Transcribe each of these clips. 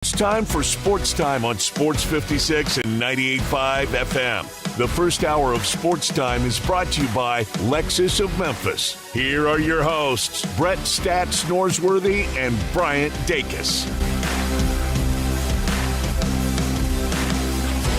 It's time for Sports Time on Sports 56 and 98.5 FM. The first hour of Sports Time is brought to you by Lexus of Memphis. Here are your hosts, Brett Stats Norsworthy and Bryant Dacus.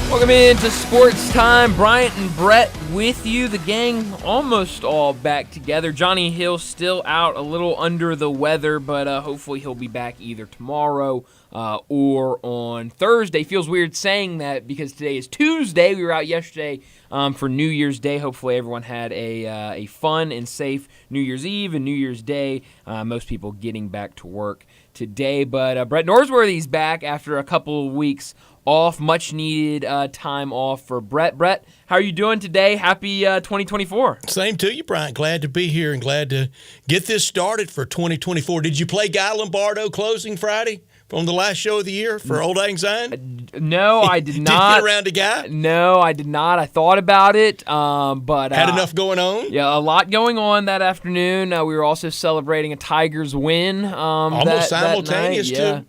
Welcome into Sports Time. Bryant and Brett with you. The gang almost all back together. Johnny Hill still out a little under the weather, but hopefully he'll be back either tomorrow or on Thursday. Feels weird saying that because today is Tuesday. We were out yesterday for New Year's Day. Hopefully everyone had a fun and safe New Year's Eve and New Year's Day. Most people getting back to work today. But Brett Norsworthy's back after a couple of weeks off, much needed time off for Brett. Brett, how are you doing today? Happy 2024. Same to you, Brian. Glad to be here and glad to get this started for 2024. Did you play Guy Lombardo closing Friday from the last show of the year for Old Lang Syne? No, I did not. Did you get around to Guy? No, I did not. I thought about it, but had enough going on? Yeah, a lot going on that afternoon. We were also celebrating a Tigers win. Almost simultaneous, that night. Yeah.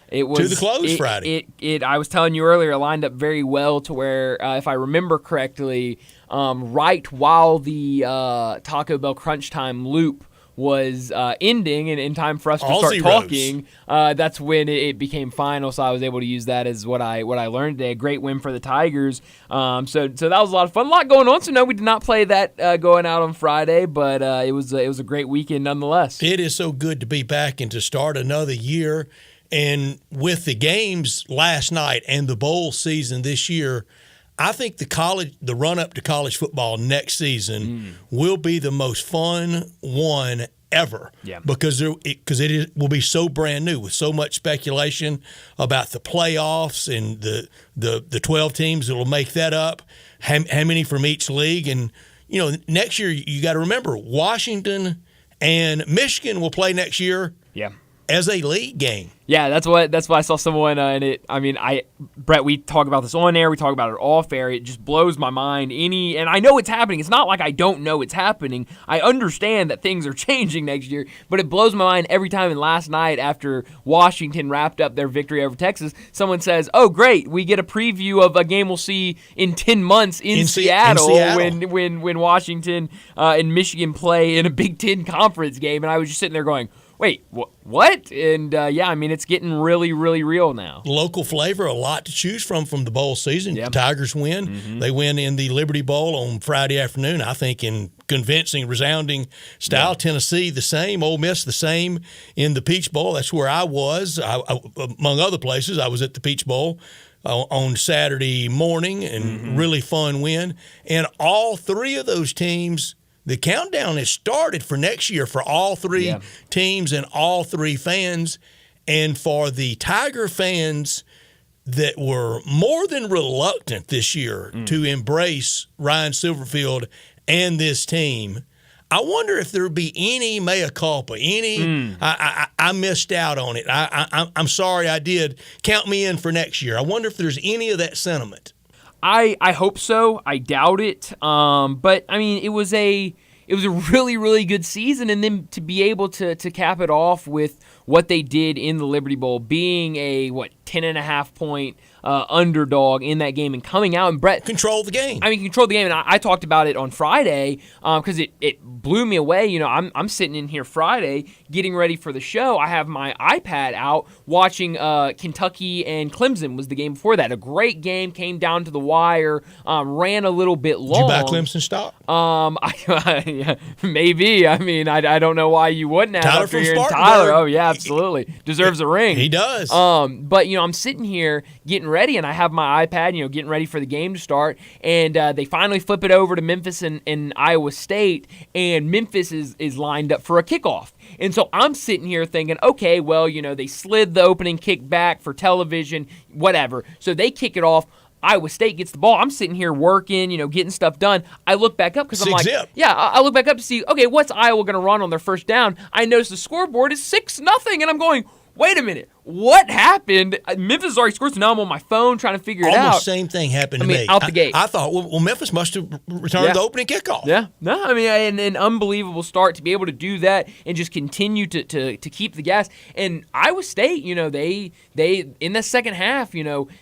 It was to the close Friday. I was telling you earlier, it lined up very well to where, if I remember correctly, right while the Taco Bell Crunch Time loop was ending and in time for us to start talking, that's when it became final. So I was able to use that as what I learned today. A great win for the Tigers. So that was a lot of fun. A lot going on. So no, we did not play that going out on Friday, but it was a great weekend nonetheless. It is so good to be back and to start another year. And with the games last night and the bowl season this year, I think the run-up to college football next season will be the most fun one ever. Yeah. Because it will be so brand new with so much speculation about the playoffs and the 12 teams that will make that up, how many from each league. And, next year you got to remember, Washington and Michigan will play next year. Yeah. As a league game. Yeah, that's why I saw someone Brett, we talk about this on air, we talk about it off air. It just blows my mind. And I know it's happening. It's not like I don't know it's happening. I understand that things are changing next year, but it blows my mind every time. And last night, after Washington wrapped up their victory over Texas, someone says, "Oh, great, we get a preview of a game we'll see in 10 months in Seattle. When Washington and Michigan play in a Big Ten conference game." And I was just sitting there going, wait, what? And, it's getting really, really real now. Local flavor, a lot to choose from the bowl season. Yep. The Tigers win. Mm-hmm. They win in the Liberty Bowl on Friday afternoon, I think in convincing, resounding style. Yep. Tennessee the same. Ole Miss the same in the Peach Bowl. That's where I was. Among other places, I was at the Peach Bowl on Saturday morning, and really fun win. And all three of those teams – the countdown has started for next year for all three teams and all three fans. And for the Tiger fans that were more than reluctant this year to embrace Ryan Silverfield and this team, I wonder if there would be any mea culpa, I missed out on it. I'm sorry I did. Count me in for next year. I wonder if there's any of that sentiment. I hope so. I doubt it. But it was a really, really good season, and then to be able to cap it off with what they did in the Liberty Bowl, being a 10.5 point underdog in that game and coming out, and Brett controlled the game. Controlled the game, and I talked about it on Friday because it blew me away. I'm sitting in here Friday getting ready for the show. I have my iPad out watching Kentucky and Clemson was the game before that. A great game, came down to the wire, ran a little bit long. Did you buy Clemson stock? Maybe. I don't know why you wouldn't have. Tyler from Spartanburg. Tyler, oh yeah, absolutely, deserves a ring. He does. But I'm sitting here getting ready, and I have my iPad, getting ready for the game to start, and they finally flip it over to Memphis and Iowa State, and Memphis is lined up for a kickoff. And so I'm sitting here thinking, okay, well, they slid the opening kick back for television, whatever. So they kick it off. Iowa State gets the ball. I'm sitting here working, getting stuff done. I look back up because I'm like, I look back up to see, okay, what's Iowa going to run on their first down? I notice the scoreboard is 6-0, and I'm going, wait a minute. what happened? Memphis already scored, so now I'm on my phone trying to figure it out. Almost same thing happened to me. Out the gate. I thought, well, Memphis must have returned the opening kickoff. Yeah. No, I mean, an unbelievable start to be able to do that and just continue to keep the gas. And Iowa State, they in the second half,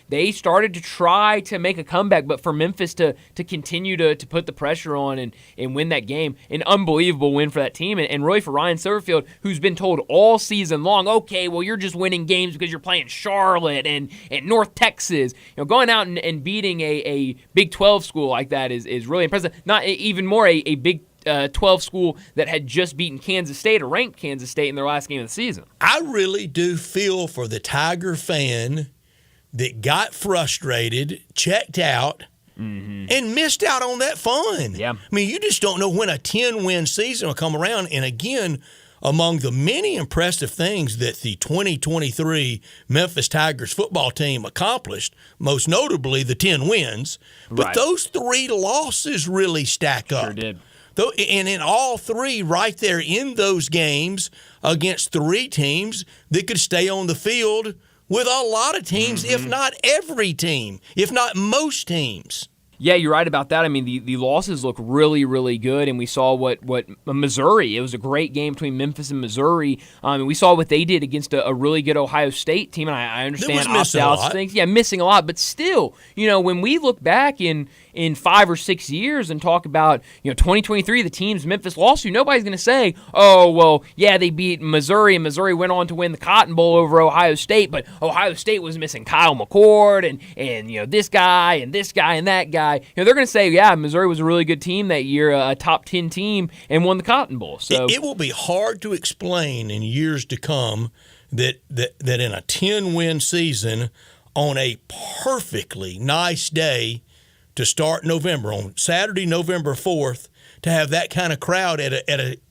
they started to try to make a comeback, but for Memphis to continue to put the pressure on and win that game, an unbelievable win for that team. And really for Ryan Silverfield, who's been told all season long, okay, well, you're just winning games because you're playing Charlotte and North Texas. Going out and beating a Big 12 school like that is really impressive. Not even more a Big 12 school that had just beaten Kansas State or ranked Kansas State in their last game of the season. I really do feel for the Tiger fan that got frustrated, checked out, and missed out on that fun. Yeah. I mean, you just don't know when a 10-win season will come around. And again, among the many impressive things that the 2023 Memphis Tigers football team accomplished, most notably the 10 wins, but those 3 losses really stack up. Sure did. And in all 3 right there in those games against 3 teams that could stay on the field with a lot of teams, if not every team, if not most teams. Yeah, you're right about that. I mean, the losses look really, really good, and we saw what Missouri. It was a great game between Memphis and Missouri. And we saw what they did against a really good Ohio State team, and I understand opt-outs things. Yeah, missing a lot, but still, when we look back in 5 or 6 years and talk about 2023, the teams Memphis lost to, nobody's going to say, oh, well, yeah, they beat Missouri, and Missouri went on to win the Cotton Bowl over Ohio State, but Ohio State was missing Kyle McCord and this guy and that guy. They're going to say, yeah, Missouri was a really good team that year, a top 10 team, and won the Cotton Bowl. So it will be hard to explain in years to come that in a 10-win season on a perfectly nice day to start November, on Saturday, November 4th, to have that kind of crowd at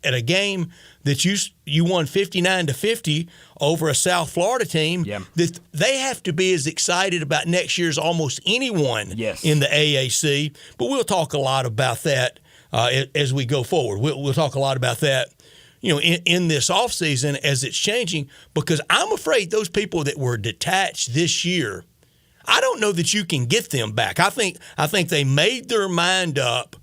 a game that you won 59-50 over a South Florida team, that they have to be as excited about next year as almost anyone in the AAC. But we'll talk a lot about that as we go forward. We'll talk a lot about that, in this offseason as it's changing, because I'm afraid those people that were detached this year, I don't know that you can get them back. I think they made their mind up,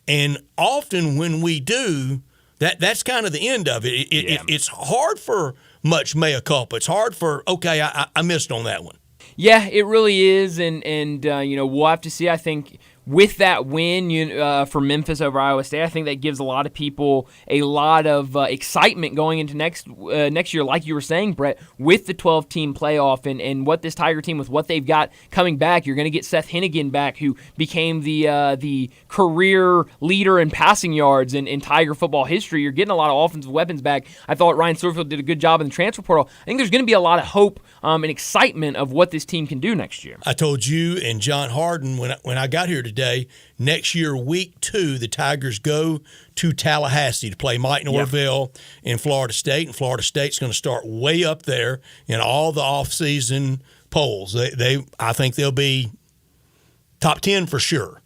and often when we do, that's kind of the end of it. It's hard for much mea culpa. It's hard for, okay, I missed on that one. Yeah, it really is, and we'll have to see. I think with that win for Memphis over Iowa State, I think that gives a lot of people a lot of excitement going into next year, like you were saying, Brett, with the 12-team playoff and what this Tiger team, with what they've got coming back. You're going to get Seth Hennigan back, who became the career leader in passing yards in Tiger football history. You're getting a lot of offensive weapons back. I thought Ryan Silverfield did a good job in the transfer portal. I think there's going to be a lot of hope and excitement of what this team can do next year. I told you and John Harden when I got here today, next year, week 2, the Tigers go to Tallahassee to play Mike Norvell in Florida State, and Florida State's going to start way up there in all the off-season polls. I think they'll be top 10 for sure.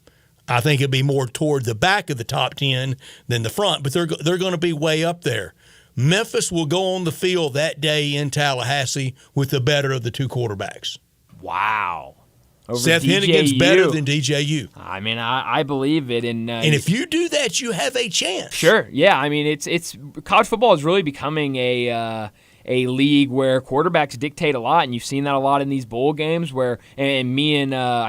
I think it'll be more toward the back of the top 10 than the front, but they're going to be way up there. Memphis will go on the field that day in Tallahassee with the better of the 2 quarterbacks. Wow. Seth Hennigan's better than DJU. I mean, I believe it. And if you do that, you have a chance. Sure. Yeah. I mean, it's college football is really becoming a league where quarterbacks dictate a lot, and you've seen that a lot in these bowl games. Where I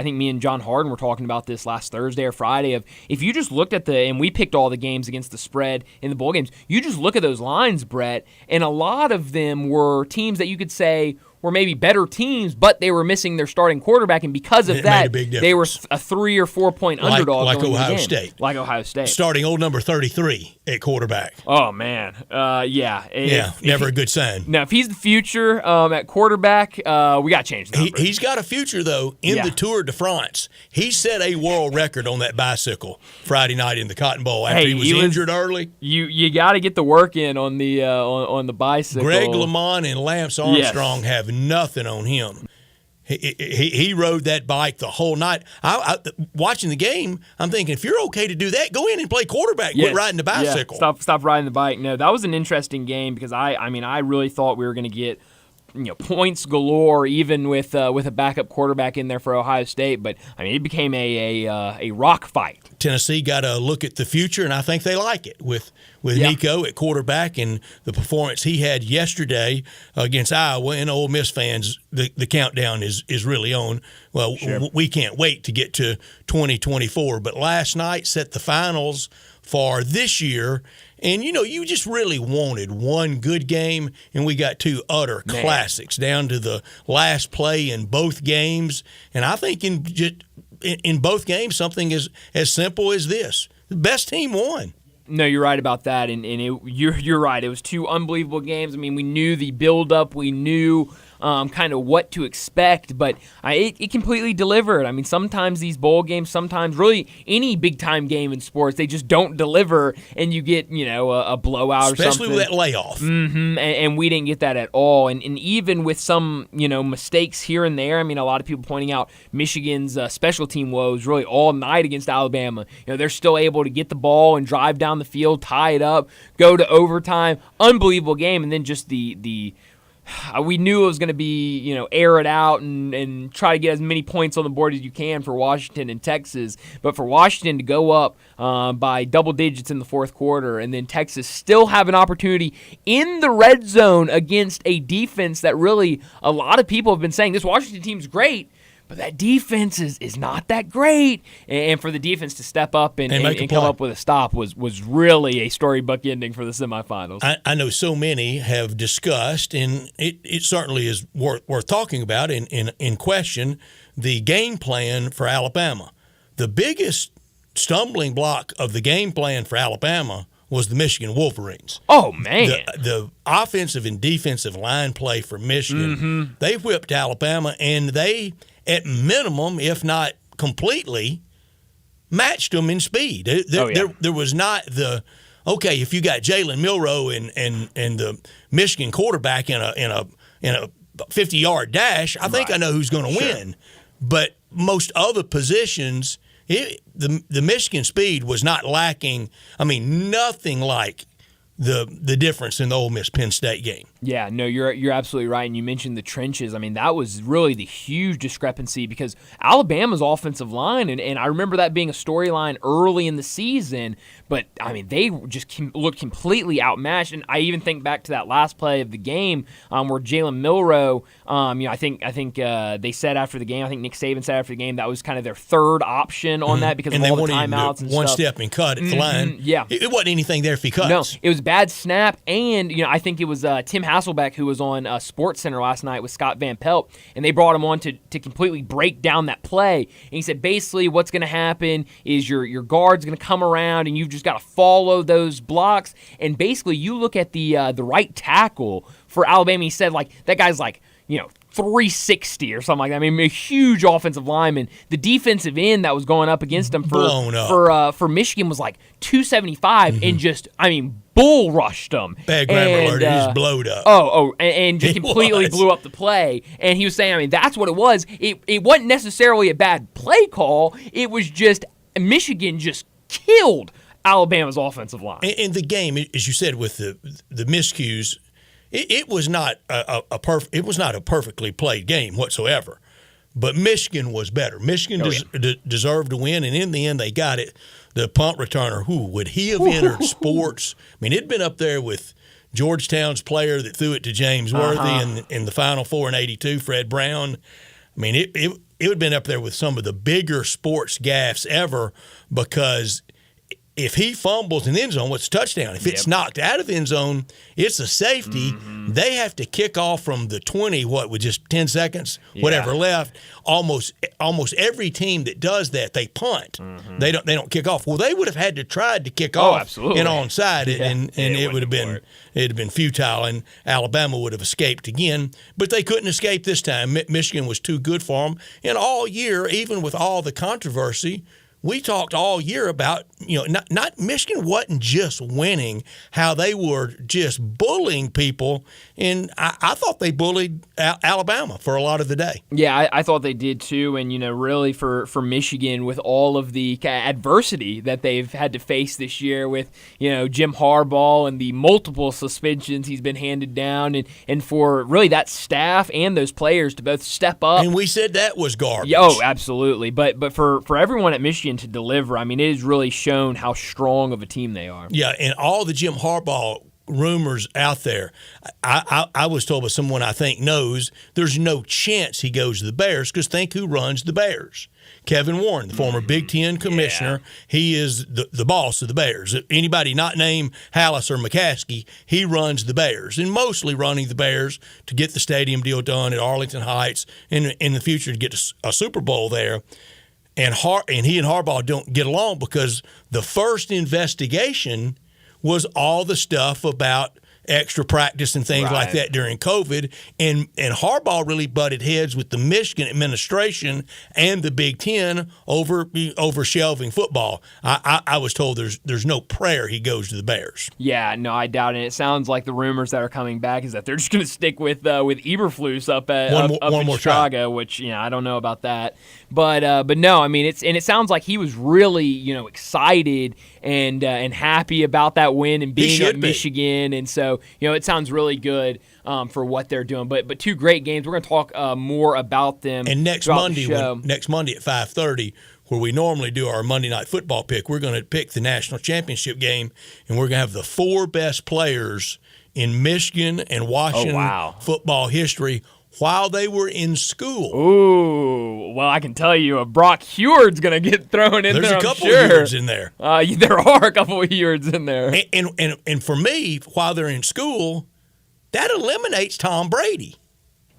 think me and John Harden were talking about this last Thursday or Friday. Of if you just looked at and we picked all the games against the spread in the bowl games. You just look at those lines, Brett, and a lot of them were teams that you could say were maybe better teams, but they were missing their starting quarterback, and because of that, they were a 3 or 4 point underdog. Like Ohio State. Like Ohio State. Starting old number 33 at quarterback. Oh, man. Yeah. Never a good sign. Now, if he's the future at quarterback, we got to change that. He's got a future, though, in the Tour de France. He set a world record on that bicycle Friday night in the Cotton Bowl after he was injured early. You got to get the work in on the bicycle. Greg LeMond and Lance Armstrong have nothing on him. He rode that bike the whole night. I watching the game, I'm thinking, if you're okay to do that, go in and play quarterback. Quit riding the bicycle. Stop riding the bike. No, that was an interesting game because I really thought we were going to get points galore, even with a backup quarterback in there for Ohio State. But I mean, it became a rock fight. Tennessee got to look at the future, and I think they like it with Nico at quarterback and the performance he had yesterday against Iowa. And Ole Miss fans, the countdown is really on. Well, sure. We can't wait to get to 2024. But last night set the finals for this year. And, you just really wanted one good game, and we got two utter classics down to the last play in both games. And I think in both games, something as simple as this. The best team won. No, you're right about that, and you're right. It was two unbelievable games. I mean, we knew the build-up. We knew kind of what to expect, but it completely delivered. I mean, sometimes these bowl games, sometimes really any big-time game in sports, they just don't deliver, and you get, a blowout or something. Especially with that layoff. Mm-hmm, and we didn't get that at all. And even with some, mistakes here and there, I mean, a lot of people pointing out Michigan's special team woes really all night against Alabama. They're still able to get the ball and drive down the field, tie it up, go to overtime. Unbelievable game. And then just we knew it was going to be, air it out and try to get as many points on the board as you can for Washington and Texas. But for Washington to go up by double digits in the fourth quarter, and then Texas still have an opportunity in the red zone against a defense that really a lot of people have been saying, this Washington team's great, but that defense is not that great. And for the defense to step up and come up with a stop was really a storybook ending for the semifinals. I know so many have discussed, and it certainly is worth talking about in question, the game plan for Alabama. The biggest stumbling block of the game plan for Alabama was the Michigan Wolverines. Oh, man. The offensive and defensive line play for Michigan, they whipped Alabama, and they – at minimum, if not completely, matched them in speed. There was not if you got Jalen Milroe and the Michigan quarterback in a 50-yard dash, I think I know who's going to win. But most other positions, the Michigan speed was not lacking. I mean, nothing like the difference in the Ole Miss Penn State game. Yeah, no, you're absolutely right. And you mentioned the trenches. I mean, that was really the huge discrepancy because Alabama's offensive line, and I remember that being a storyline early in the season, but I mean, they just looked completely outmatched. And I even think back to that last play of the game where Jalen Milroe, I think they said after the game, I think Nick Saban said after the game that was kind of their third option on that because of all the timeouts and one stuff. Step and cut at the line. Yeah, it wasn't anything there if he cuts. No, it was bad snap, and I think it was Tim Hasselbeck who was on SportsCenter last night with Scott Van Pelt, and they brought him on to completely break down that play. And he said basically what's going to happen is your guard's going to come around, and you've just got to follow those blocks. And basically, you look at the right tackle for Alabama. He said that guy's 360 or something like that. I mean, a huge offensive lineman. The defensive end that was going up against him for Michigan was 275 and just, bull rushed him. Bad grammar alert. He just blowed up. And just completely blew up the play. And he was saying, that's what it was. It wasn't necessarily a bad play call. It was just Michigan just killed Alabama's offensive line. And the game, as you said, with the miscues, it was not a perfectly played game whatsoever, but Michigan was better. Michigan deserved to win, and in the end, they got it. The punt returner, would he have entered sports? I mean, it'd been up there with Georgetown's player that threw it to James Worthy in the Final Four in '82, Fred Brown. I mean, it would have been up there with some of the bigger sports gaffes ever because if he fumbles in the end zone, what's a touchdown? If it's knocked out of the end zone, it's a safety. Mm-hmm. They have to kick off from the 20, with just 10 seconds, whatever left. Almost every team that does that, they punt. Mm-hmm. They don't kick off. Well, they would have had to try to kick off and onside, and it would have been futile, and Alabama would have escaped again. But they couldn't escape this time. Michigan was too good for them. And all year, even with all the controversy, we talked all year about, not Michigan wasn't just winning, how they were just bullying people. And I thought they bullied Alabama for a lot of the day. Yeah, I thought they did too. And, really for Michigan, with all of the adversity that they've had to face this year with, Jim Harbaugh and the multiple suspensions he's been handed down, and for really that staff and those players to both step up. And we said that was garbage. Yeah, oh, absolutely. But for everyone at Michigan to deliver, I mean, it has really shown how strong of a team they are. Yeah, and all the Jim Harbaugh rumors out there, I was told by someone I think knows, there's no chance he goes to the Bears, because think who runs the Bears. Kevin Warren, the former Big Ten commissioner. Yeah. He is the boss of the Bears. Anybody not named Hallis or McCaskey, he runs the Bears, and mostly running the Bears to get the stadium deal done at Arlington Heights, and in the future to get a Super Bowl there. And he and Harbaugh don't get along because the first investigation was all the stuff about extra practice and things like that during COVID. And Harbaugh really butted heads with the Michigan administration and the Big Ten over shelving football. I was told there's no prayer he goes to the Bears. Yeah, no, I doubt it. It sounds like the rumors that are coming back is that they're just going to stick with Eberflus up in Chicago, which I don't know about that. But no, I mean it sounds like he was really excited and happy about that win and being at Michigan, and so it sounds really good for what they're doing. But two great games. We're going to talk more about them. And next Monday at 5:30, where we normally do our Monday Night Football pick, we're going to pick the national championship game, and we're going to have the four best players in Michigan and Washington football history while they were in school. Ooh, well, I can tell you, Brock Heward's going to get thrown in there. There's a couple of Hewards in there. There are a couple of Hewards in there. And for me, while they're in school, that eliminates Tom Brady.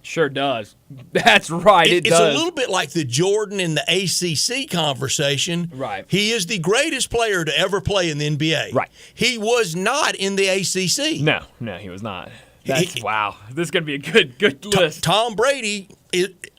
Sure does. That's right. It does. It's a little bit like the Jordan and the ACC conversation. Right. He is the greatest player to ever play in the NBA. Right. He was not in the ACC. No, he was not. Wow. This is going to be a good list. Tom Brady,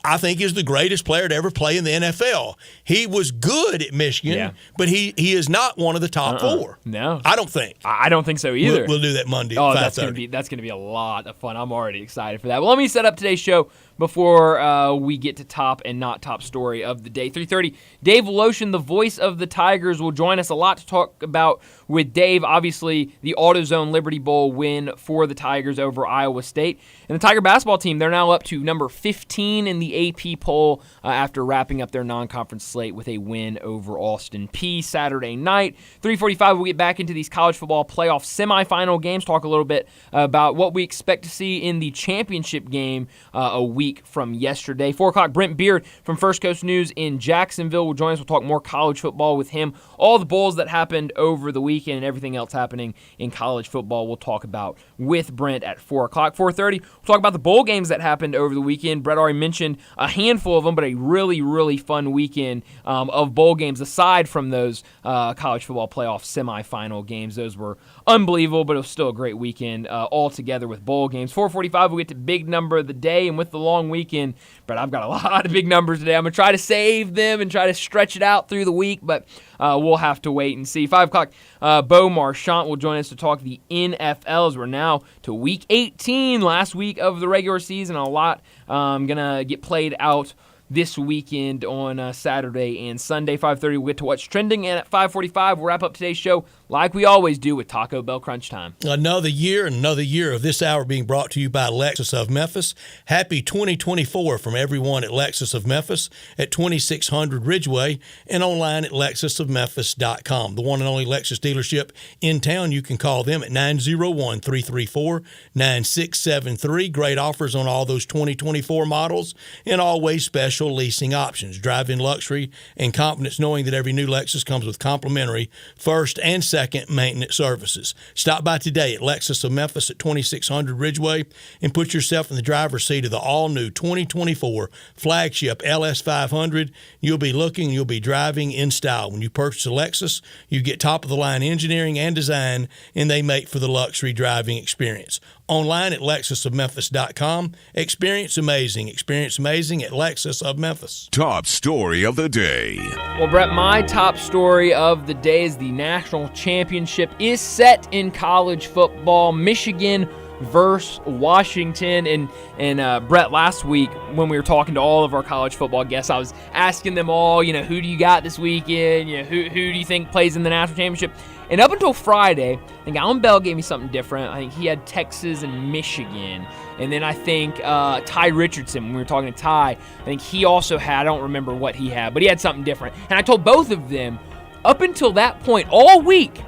I think, is the greatest player to ever play in the NFL. He was good at Michigan, but he is not one of the top four. No. I don't think. I don't think so either. We'll do that Monday. Oh, that's going to be a lot of fun. I'm already excited for that. Well, let me set up today's show before we get to top and not top story of the day. 3:30, Dave Lotion, the voice of the Tigers, will join us. A lot to talk about with Dave. Obviously, the AutoZone Liberty Bowl win for the Tigers over Iowa State. And the Tiger basketball team, they're now up to number 15 in the AP poll after wrapping up their non-conference slate with a win over Austin Peay Saturday night. 3:45, we'll get back into these college football playoff semifinal games, talk a little bit about what we expect to see in the championship game a week from yesterday. 4 o'clock, Brent Beard from First Coast News in Jacksonville will join us. We'll talk more college football with him. All the bowls that happened over the weekend and everything else happening in college football we'll talk about with Brent at 4 o'clock. 4:30, we'll talk about the bowl games that happened over the weekend. Brett already mentioned a handful of them, but a really, really fun weekend of bowl games aside from those college football playoff semifinal games. Those were unbelievable, but it was still a great weekend all together with bowl games. 4:45, we'll get to big number of the day, and with the long weekend, but I've got a lot of big numbers today. I'm going to try to save them and try to stretch it out through the week, but we'll have to wait and see. 5 o'clock, Bo Marchant will join us to talk the NFL as we're now to week 18, last week of the regular season. A lot going to get played out this weekend on Saturday and Sunday. 5:30, we'll get to what's trending, and at 5:45, we'll wrap up today's show like we always do with Taco Bell Crunch Time. Another year of this hour being brought to you by Lexus of Memphis. Happy 2024 from everyone at Lexus of Memphis at 2600 Ridgeway and online at lexusofmemphis.com. The one and only Lexus dealership in town. You can call them at 901-334-9673. Great offers on all those 2024 models and always special leasing options. Drive in luxury and confidence knowing that every new Lexus comes with complimentary first and second maintenance services. Stop by today at Lexus of Memphis at 2600 Ridgeway and put yourself in the driver's seat of the all-new 2024 flagship LS500. You'll be looking, you'll be driving in style. When you purchase a Lexus, you get top-of-the-line engineering and design, and they make for the luxury driving experience. online at lexusofmemphis.com. Experience amazing. Experience amazing at Lexus of Memphis. Top story of the day. Well, Brett, my top story of the day is the national championship is set in college football. Michigan versus Washington. And Brett, last week when we were talking to all of our college football guests, I was asking them all, who do you got this weekend? Who do you think plays in the national championship? And up until Friday, I think Alan Bell gave me something different. I think he had Texas and Michigan. And then I think Ty Richardson, when we were talking to Ty, I think he also had, I don't remember what he had, but he had something different. And I told both of them, up until that point, all week,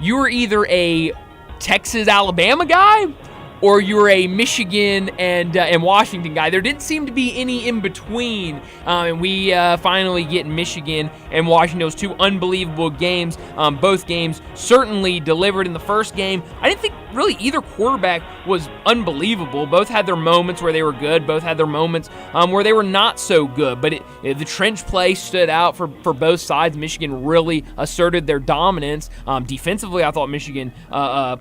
you were either a Texas-Alabama guy or you were a Michigan and Washington guy. There didn't seem to be any in between, and we finally get Michigan and Washington. Those two unbelievable games. Both games certainly delivered in the first game. I didn't think really either quarterback was unbelievable. Both had their moments where they were good. Both had their moments where they were not so good. But the trench play stood out for both sides. Michigan really asserted their dominance. Defensively, I thought Michigan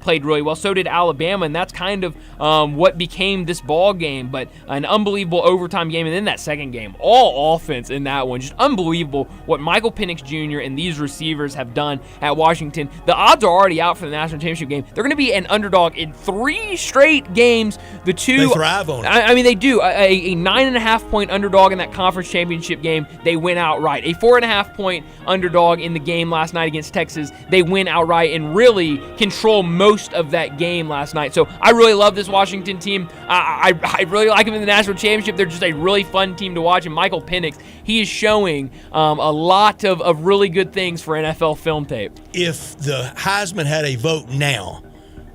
played really well. So did Alabama, and that's kind of what became this ball game. But an unbelievable overtime game, and then that second game, all offense in that one. Just unbelievable what Michael Penix Jr. and these receivers have done at Washington. The odds are already out for the national championship game. They're going to be an underdog in 3 straight games. The two, they thrive on it. I mean, they do. A 9.5-point underdog in that conference championship game, they win outright. A 4.5-point underdog in the game last night against Texas, they win outright and really control most of that game last night. So I really love this Washington team. I really like them in the national championship. They're just a really fun team to watch. And Michael Penix, he is showing a lot of really good things for NFL film tape. If the Heisman had a vote now,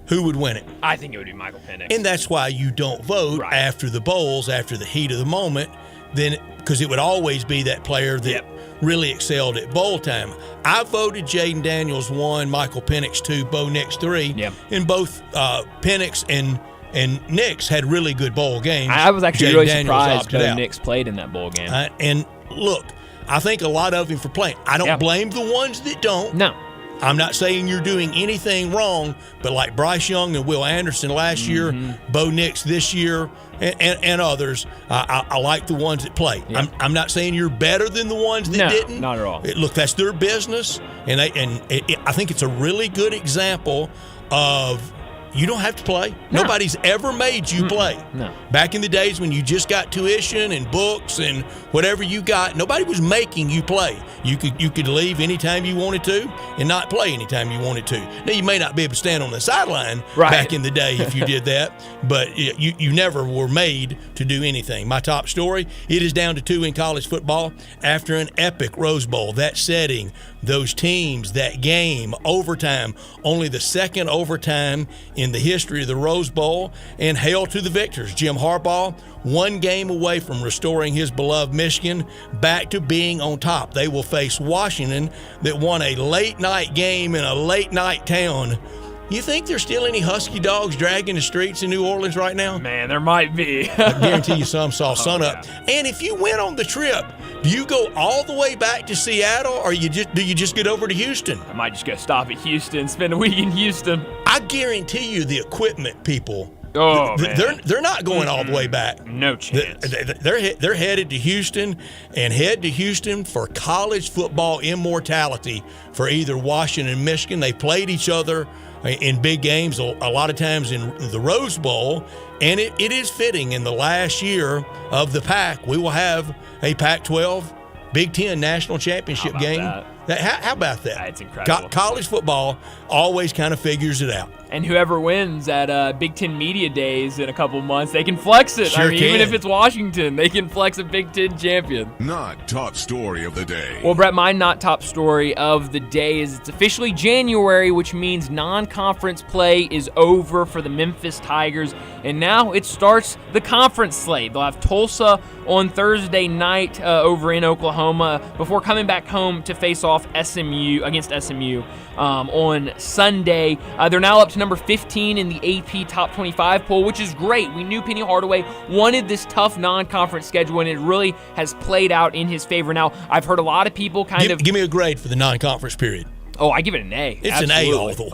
who would win it? I think it would be Michael Penix. And that's why you don't vote after the bowls, after the heat of the moment, then because it would always be that player that really excelled at bowl time. I voted Jaden Daniels 1, Michael Penix 2, Bo Nix 3. Yep. And both Penix and Nix had really good bowl games. I was actually really surprised Bo Nix played in that bowl game. And look, I think a lot of him for playing. I don't blame the ones that don't. No. I'm not saying you're doing anything wrong, but like Bryce Young and Will Anderson last year, Bo Nix this year, and others, I like the ones that play. Yep. I'm not saying you're better than the ones that didn't. Not at all. Look, that's their business, and I think it's a really good example of you don't have to play. No. Nobody's ever made you play. No. Back in the days when you just got tuition and books and whatever you got, nobody was making you play. You could leave anytime you wanted to and not play anytime you wanted to. Now, you may not be able to stand on the sideline back in the day if you did that, but you never were made to do anything. My top story, it is down to 2 in college football after an epic Rose Bowl. That setting, those teams, that game, overtime, only the second overtime in the history of the Rose Bowl, and hail to the victors. Jim Harbaugh, 1 game away from restoring his beloved Michigan back to being on top. They will face Washington that won a late-night game in a late-night town. You think there's still any Husky dogs dragging the streets in New Orleans right now? Man, there might be. I guarantee you some saw sunup. And if you went on the trip, do you go all the way back to Seattle, or do you just get over to Houston? I might just go stop at Houston, spend a week in Houston. I guarantee you the equipment people, man. They're not going all the way back. No chance. They're headed to Houston, and head to Houston for college football immortality for either Washington and Michigan. They played each other in big games, a lot of times in the Rose Bowl, and it is fitting in the last year of the Pac. We will have a Pac-12 Big Ten national championship game. How about that? It's incredible. College football always kind of figures it out. And whoever wins at Big Ten Media Days in a couple months, they can flex it. Sure can. Even if it's Washington, they can flex a Big Ten champion. Not top story of the day. Well, Brett, my not top story of the day is it's officially January, which means non-conference play is over for the Memphis Tigers. And now it starts the conference slate. They'll have Tulsa on Thursday night over in Oklahoma before coming back home to face off against SMU on Sunday. They're now up to number 15 in the AP Top 25 poll, which is great. We knew Penny Hardaway wanted this tough non-conference schedule, and it really has played out in his favor. Now, I've heard a lot of people give me a grade for the non-conference period. Oh, I give it an A. It's Absolutely. an A all the way.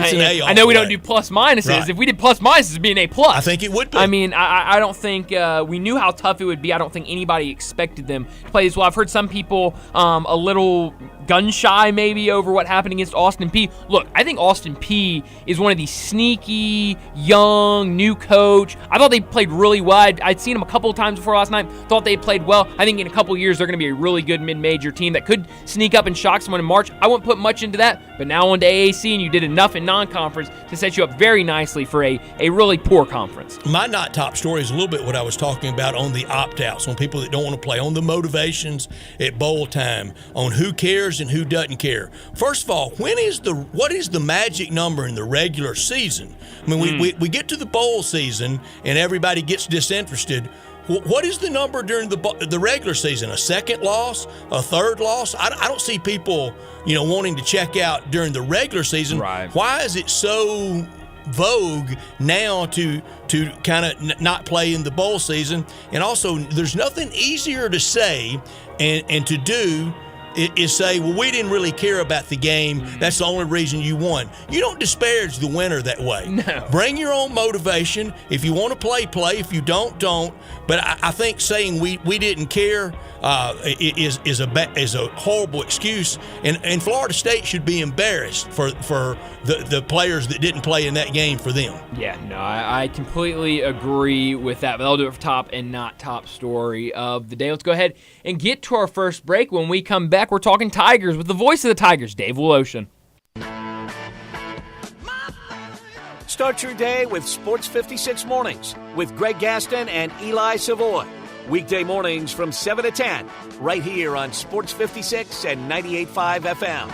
It's an A. I know we don't do plus minuses. Right. If we did plus minuses, it'd be an A plus. I think it would be. I mean, I don't think we knew how tough it would be. I don't think anybody expected them to play as well. I've heard some people a little gun shy maybe over what happened against Austin Peay. Look, I think Austin Peay is one of these sneaky, young, new coach. I thought they played really well. I'd seen them a couple of times before last night. Thought they played well. I think in a couple of years they're going to be a really good mid-major team that could sneak up and shock someone in March. I wouldn't put much into that, but now on to AAC, and you did enough in non-conference to set you up very nicely for a really poor conference. My not top story is a little bit what I was talking about on the opt-outs, on people that don't want to play, on the motivations at bowl time, on who cares and who doesn't care. First of all, what is the magic number in the regular season? I mean, we get to the bowl season and everybody gets disinterested. What is the number during the regular season? A second loss? A third loss? I don't see people, wanting to check out during the regular season. Right. Why is it so vogue now to kind of not play in the bowl season? And also, there's nothing easier to say and to do is say, well, we didn't really care about the game. That's the only reason you won. You don't disparage the winner that way. No. Bring your own motivation. If you want to play, play. If you don't, don't. But I think saying we didn't care is a horrible excuse. And Florida State should be embarrassed for the players that didn't play in that game for them. Yeah, no, I completely agree with that. But I'll do it for top and not top story of the day. Let's go ahead and get to our first break. When we come back, we're talking Tigers with the voice of the Tigers, Dave Woloshin. Start your day with Sports 56 Mornings with Greg Gaston and Eli Savoy. Weekday mornings from 7 to 10, right here on Sports 56 and 98.5 FM.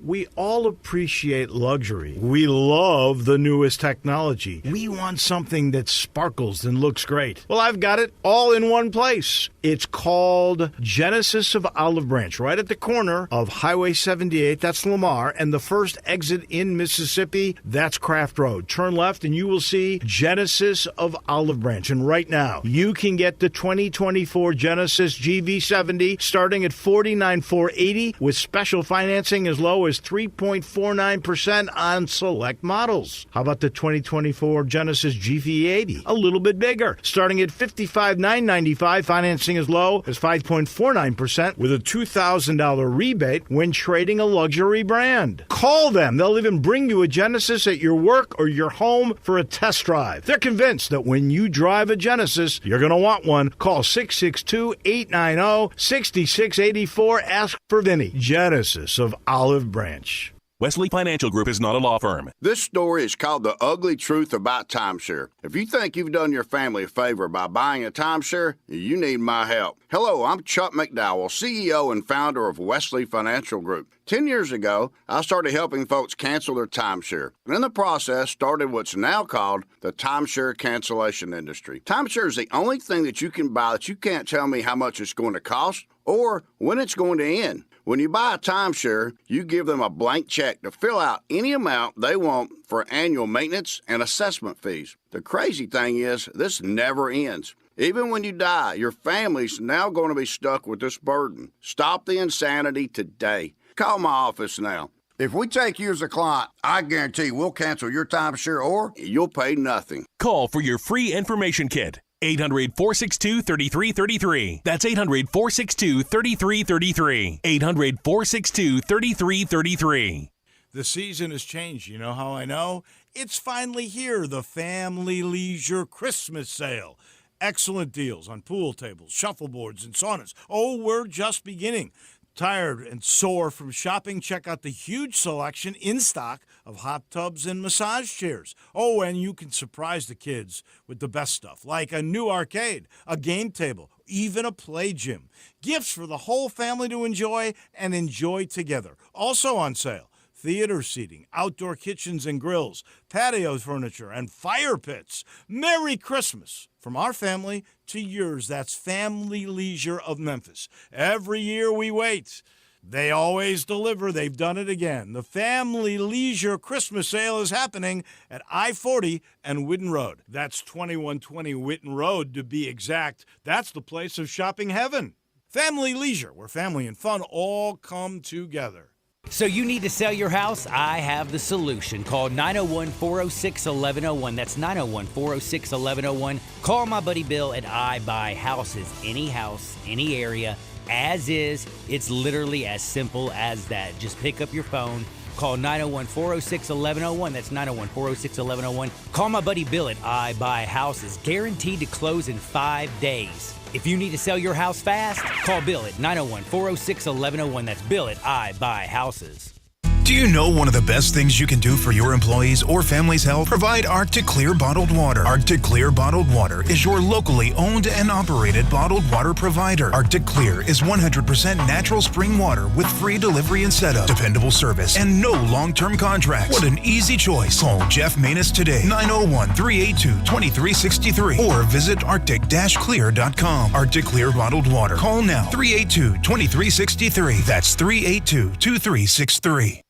We all appreciate luxury. We love the newest technology. We want something that sparkles and looks great. Well, I've got it all in one place. It's called Genesis of Olive Branch, right at the corner of Highway 78, that's Lamar, and the first exit in Mississippi, that's Craft Road. Turn left and you will see Genesis of Olive Branch. And right now, you can get the 2024 Genesis GV70 starting at $49,480 with special financing as low as 3.49% on select models. How about the 2024 Genesis GV80? A little bit bigger, starting at $55,995, financing as low as 5.49% with a $2,000 rebate when trading a luxury brand. Call them. They'll even bring you a Genesis at your work or your home for a test drive. They're convinced that when you drive a Genesis, you're going to want one. Call 662-890-6684. Ask for Vinny. Genesis of Olive Branch. Wesley Financial Group is not a law firm. This story is called The Ugly Truth About Timeshare. If you think you've done your family a favor by buying a timeshare, you need my help. Hello, I'm Chuck McDowell, CEO and founder of Wesley Financial Group. 10 years ago, I started helping folks cancel their timeshare. And in the process, started what's now called the timeshare cancellation industry. Timeshare is the only thing that you can buy that you can't tell me how much it's going to cost or when it's going to end. When you buy a timeshare, you give them a blank check to fill out any amount they want for annual maintenance and assessment fees. The crazy thing is, this never ends. Even when you die, your family's now going to be stuck with this burden. Stop the insanity today. Call my office now. If we take you as a client, I guarantee we'll cancel your timeshare or you'll pay nothing. Call for your free information kit. 800-462-3333. That's 800-462-3333. 800-462-3333. The season has changed. You know how I know? It's finally here, the Family Leisure Christmas Sale. Excellent deals on pool tables, shuffleboards, and saunas. Oh, we're just beginning. Tired and sore from shopping? Check out the huge selection in stock of hot tubs and massage chairs. Oh, and you can surprise the kids with the best stuff, like a new arcade, a game table, even a play gym. Gifts for the whole family to enjoy and enjoy together. Also on sale, theater seating, outdoor kitchens and grills, patio furniture, and fire pits. Merry Christmas from our family to yours. That's Family Leisure of Memphis. Every year we wait. They always deliver. They've done it again. The Family Leisure Christmas Sale is happening at I-40 and Whitten Road. That's 2120 Whitten Road to be exact. That's the place of shopping heaven. Family Leisure, where family and fun all come together. So you need to sell your house? I have the solution. Call 901-406-1101. That's 901-406-1101. Call my buddy Bill at I Buy Houses. Any house, any area, as is. It's literally as simple as that. Just pick up your phone. Call 901-406-1101. That's 901-406-1101. Call my buddy Bill at I Buy Houses. Guaranteed to close in 5 days. If you need to sell your house fast, call Bill at 901-406-1101. That's Bill at I Buy Houses. Do you know one of the best things you can do for your employees or family's health? Provide Arctic Clear bottled water. Arctic Clear bottled water is your locally owned and operated bottled water provider. Arctic Clear is 100% natural spring water with free delivery and setup, dependable service, and no long-term contracts. What an easy choice. Call Jeff Manus today, 901-382-2363, or visit arctic-clear.com. Arctic Clear bottled water. Call now, 382-2363. That's 382-2363.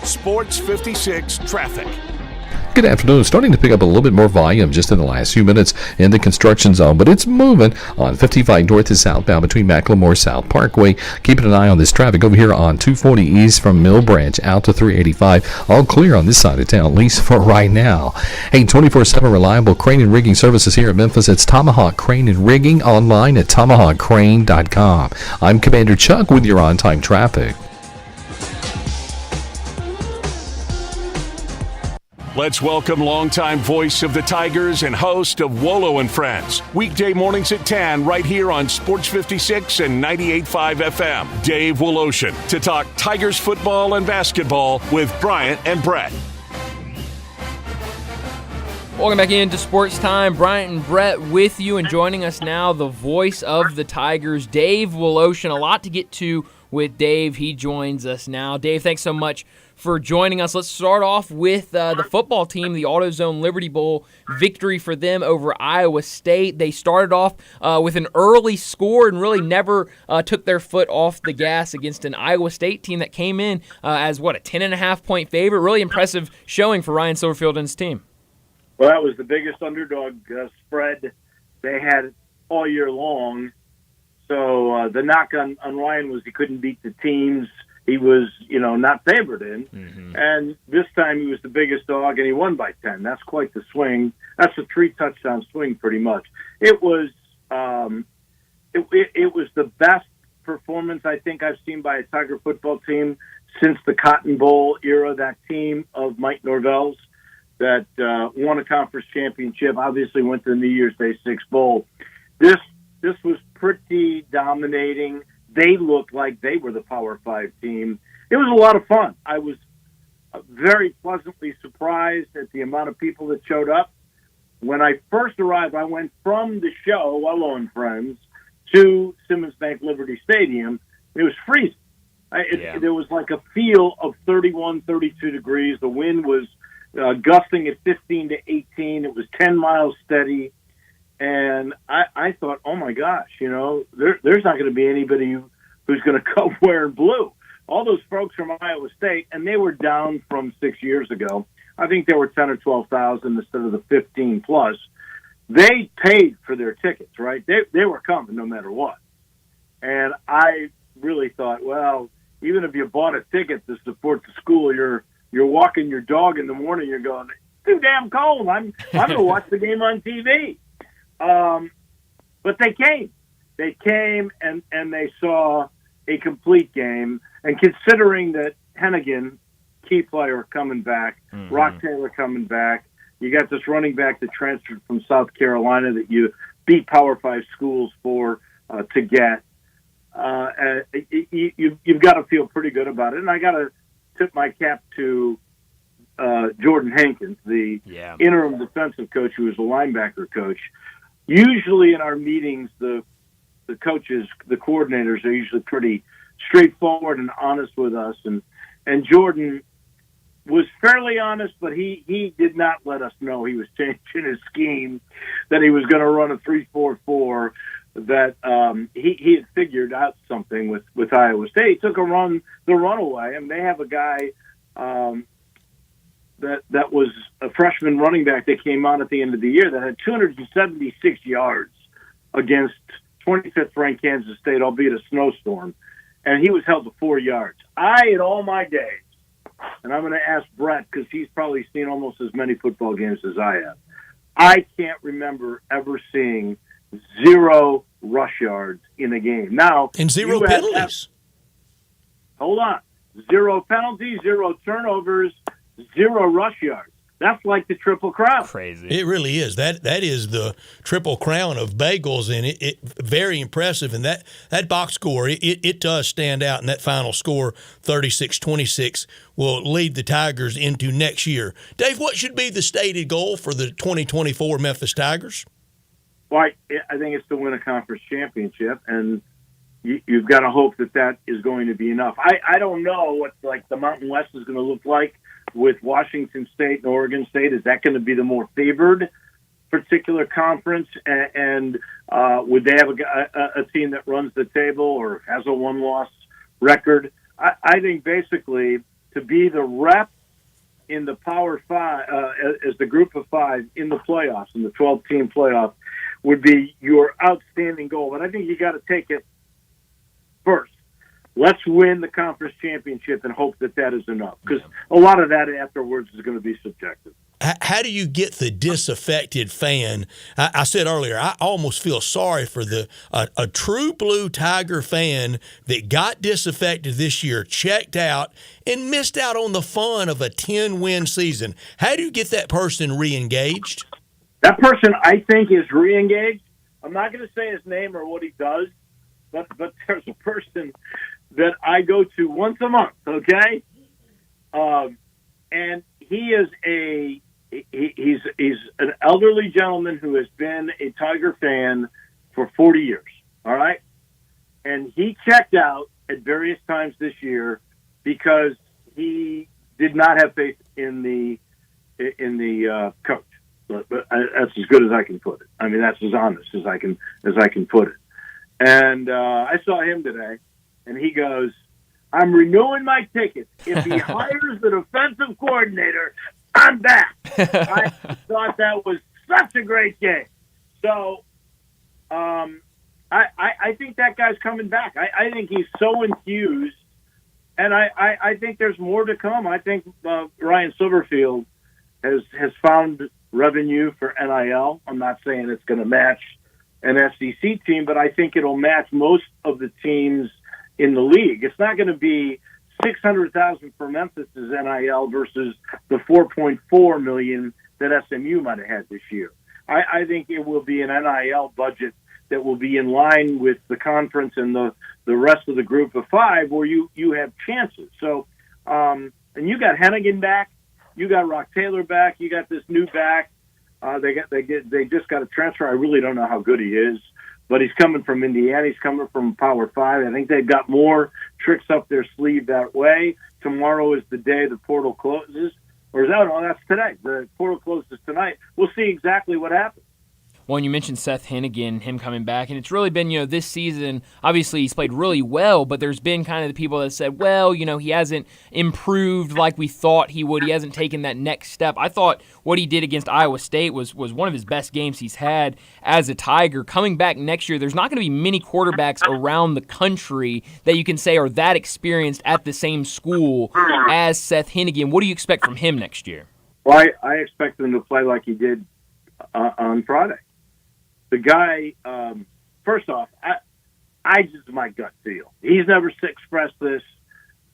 Sports 56 traffic. Good afternoon. Starting to pick up a little bit more volume just in the last few minutes in the construction zone, but it's moving on 55 north to southbound between Macklemore South Parkway. Keeping an eye on this traffic over here on 240 east from Mill Branch out to 385. All clear on this side of town, at least for right now. Hey, 24/7 reliable crane and rigging services here at Memphis. It's Tomahawk Crane and Rigging, online at tomahawkcrane.com. I'm Commander Chuck with your on-time traffic. Let's welcome longtime voice of the Tigers and host of Wolo and Friends. Weekday mornings at 10 right here on Sports 56 and 98.5 FM. Dave Woloshin to talk Tigers football and basketball with Bryant and Brett. Welcome back into Sports Time. Bryant and Brett with you, and joining us now, the voice of the Tigers, Dave Woloshin. A lot to get to with Dave. He joins us now. Dave, thanks so much for joining us. Let's start off with the football team, the AutoZone Liberty Bowl victory for them over Iowa State. They started off with an early score and really never took their foot off the gas against an Iowa State team that came in as, a 10.5-point favorite. Really impressive showing for Ryan Silverfield and his team. Well, that was the biggest underdog spread they had all year long. So the knock on Ryan was he couldn't beat the teams he was, not favored in. Mm-hmm. And this time he was the biggest dog, and he won by 10. That's quite the swing. That's a 3-touchdown swing, pretty much. It was it was the best performance I think I've seen by a Tiger football team since the Cotton Bowl era. That team of Mike Norvell's that won a conference championship, obviously went to the New Year's Day 6 Bowl. This was pretty dominating. They looked like they were the Power 5 team. It was a lot of fun. I was very pleasantly surprised at the amount of people that showed up. When I first arrived, I went from the show, Wolo and Friends, to Simmons Bank Liberty Stadium. It was freezing. There was like a feel of 31, 32 degrees. The wind was gusting at 15 to 18. It was 10 miles steady. And I thought, oh, my gosh, there's not going to be anybody who's going to come wearing blue. All those folks from Iowa State, and they were down from 6 years ago. I think there were 10 or 12,000 instead of the 15 plus. They paid for their tickets, right? They were coming no matter what. And I really thought, well, even if you bought a ticket to support the school, you're walking your dog in the morning, you're going, it's too damn cold. I'm going to watch the game on TV. But they came and they saw a complete game. And considering that Hennigan, key player, coming back, mm-hmm. Rock Taylor coming back, you got this running back that transferred from South Carolina that you beat Power 5 schools for to get. You've got to feel pretty good about it. And I got to tip my cap to Jordan Hankins, the interim defensive coach who was a linebacker coach. Usually in our meetings, the coaches, the coordinators are usually pretty straightforward and honest with us. And Jordan was fairly honest, but he did not let us know he was changing his scheme, that he was going to run a 3-4-4, that he had figured out something with Iowa State. He took the run away, and they have a guy that was a freshman running back that came on at the end of the year that had 276 yards against 25th ranked Kansas State, albeit a snowstorm, and he was held to 4 yards. In all my days, and I'm going to ask Brett because he's probably seen almost as many football games as I have, I can't remember ever seeing 0 rush yards in a game. Now, and 0 penalties. Hold on. 0 penalties, 0 turnovers, 0 rush yards. That's like the Triple Crown. Crazy. It really is. That is the Triple Crown of bagels, and it very impressive. And that box score, it does stand out. And that final score, 36-26, will lead the Tigers into next year. Dave, what should be the stated goal for the 2024 Memphis Tigers? Well, I think it's to win a conference championship, and you've got to hope that is going to be enough. I don't know what the Mountain West is going to look like with Washington State and Oregon State. Is that going to be the more favored particular conference? And would they have a team that runs the table or has a one-loss record? I think basically to be the rep in the Power Five, as the group of 5 in the playoffs, in the 12-team playoff, would be your outstanding goal. But I think you got to take it first. Let's win the conference championship and hope that is enough, because a lot of that afterwards is going to be subjective. How do you get the disaffected fan? I said earlier, I almost feel sorry for a true blue Tiger fan that got disaffected this year, checked out, and missed out on the fun of a 10-win season. How do you get that person re-engaged? That person, I think, is re-engaged. I'm not going to say his name or what he does, but there's a person that I go to once a month, okay? And he is he's an elderly gentleman who has been a Tiger fan for 40 years, all right? And he checked out at various times this year because he did not have faith in the coach. But that's as good as I can put it. I mean, that's as honest as I can put it. And I saw him today, and he goes, "I'm renewing my ticket. If he hires the defensive coordinator, I'm back." I thought that was such a great game. So I think that guy's coming back. I think he's so infused, and I think there's more to come. I think Ryan Silverfield has found revenue for NIL. I'm not saying it's going to match an SEC team, but I think it'll match most of the teams in the league. It's not going to be $600,000 for Memphis' NIL versus the $4.4 million that SMU might have had this year. I think it will be an NIL budget that will be in line with the conference and the rest of the group of 5 where you have chances. So, and you got Hennigan back, you got Rock Taylor back, you got this new back. They just got a transfer. I really don't know how good he is, but he's coming from Indiana. He's coming from Power 5. I think they've got more tricks up their sleeve that way. Tomorrow is the day the portal closes. Or is that? Oh, that's today. The portal closes tonight. We'll see exactly what happens. Well, and you mentioned Seth Hennigan, him coming back, and it's really been, this season, obviously he's played really well, but there's been kind of the people that said, well, he hasn't improved like we thought he would. He hasn't taken that next step. I thought what he did against Iowa State was one of his best games he's had as a Tiger. Coming back next year, there's not going to be many quarterbacks around the country that you can say are that experienced at the same school as Seth Hennigan. What do you expect from him next year? Well, I expect him to play like he did on Friday. The guy, first off, I just my gut feel. He's never expressed this.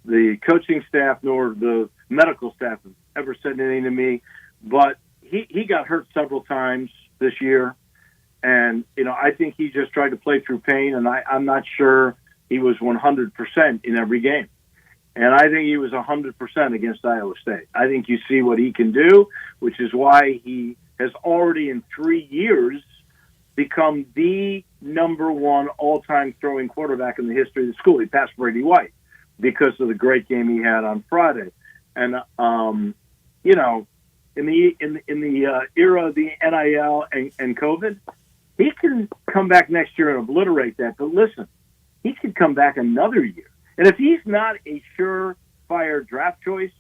The coaching staff nor the medical staff have ever said anything to me. But he got hurt several times this year. And, I think he just tried to play through pain. And I'm not sure he was 100% in every game. And I think he was 100% against Iowa State. I think you see what he can do, which is why he has already in 3 years become the number 1 all-time throwing quarterback in the history of the school. He passed Brady White because of the great game he had on Friday. And in the era of the NIL and COVID, he can come back next year and obliterate that. But listen, he could come back another year. And if he's not a surefire draft choice,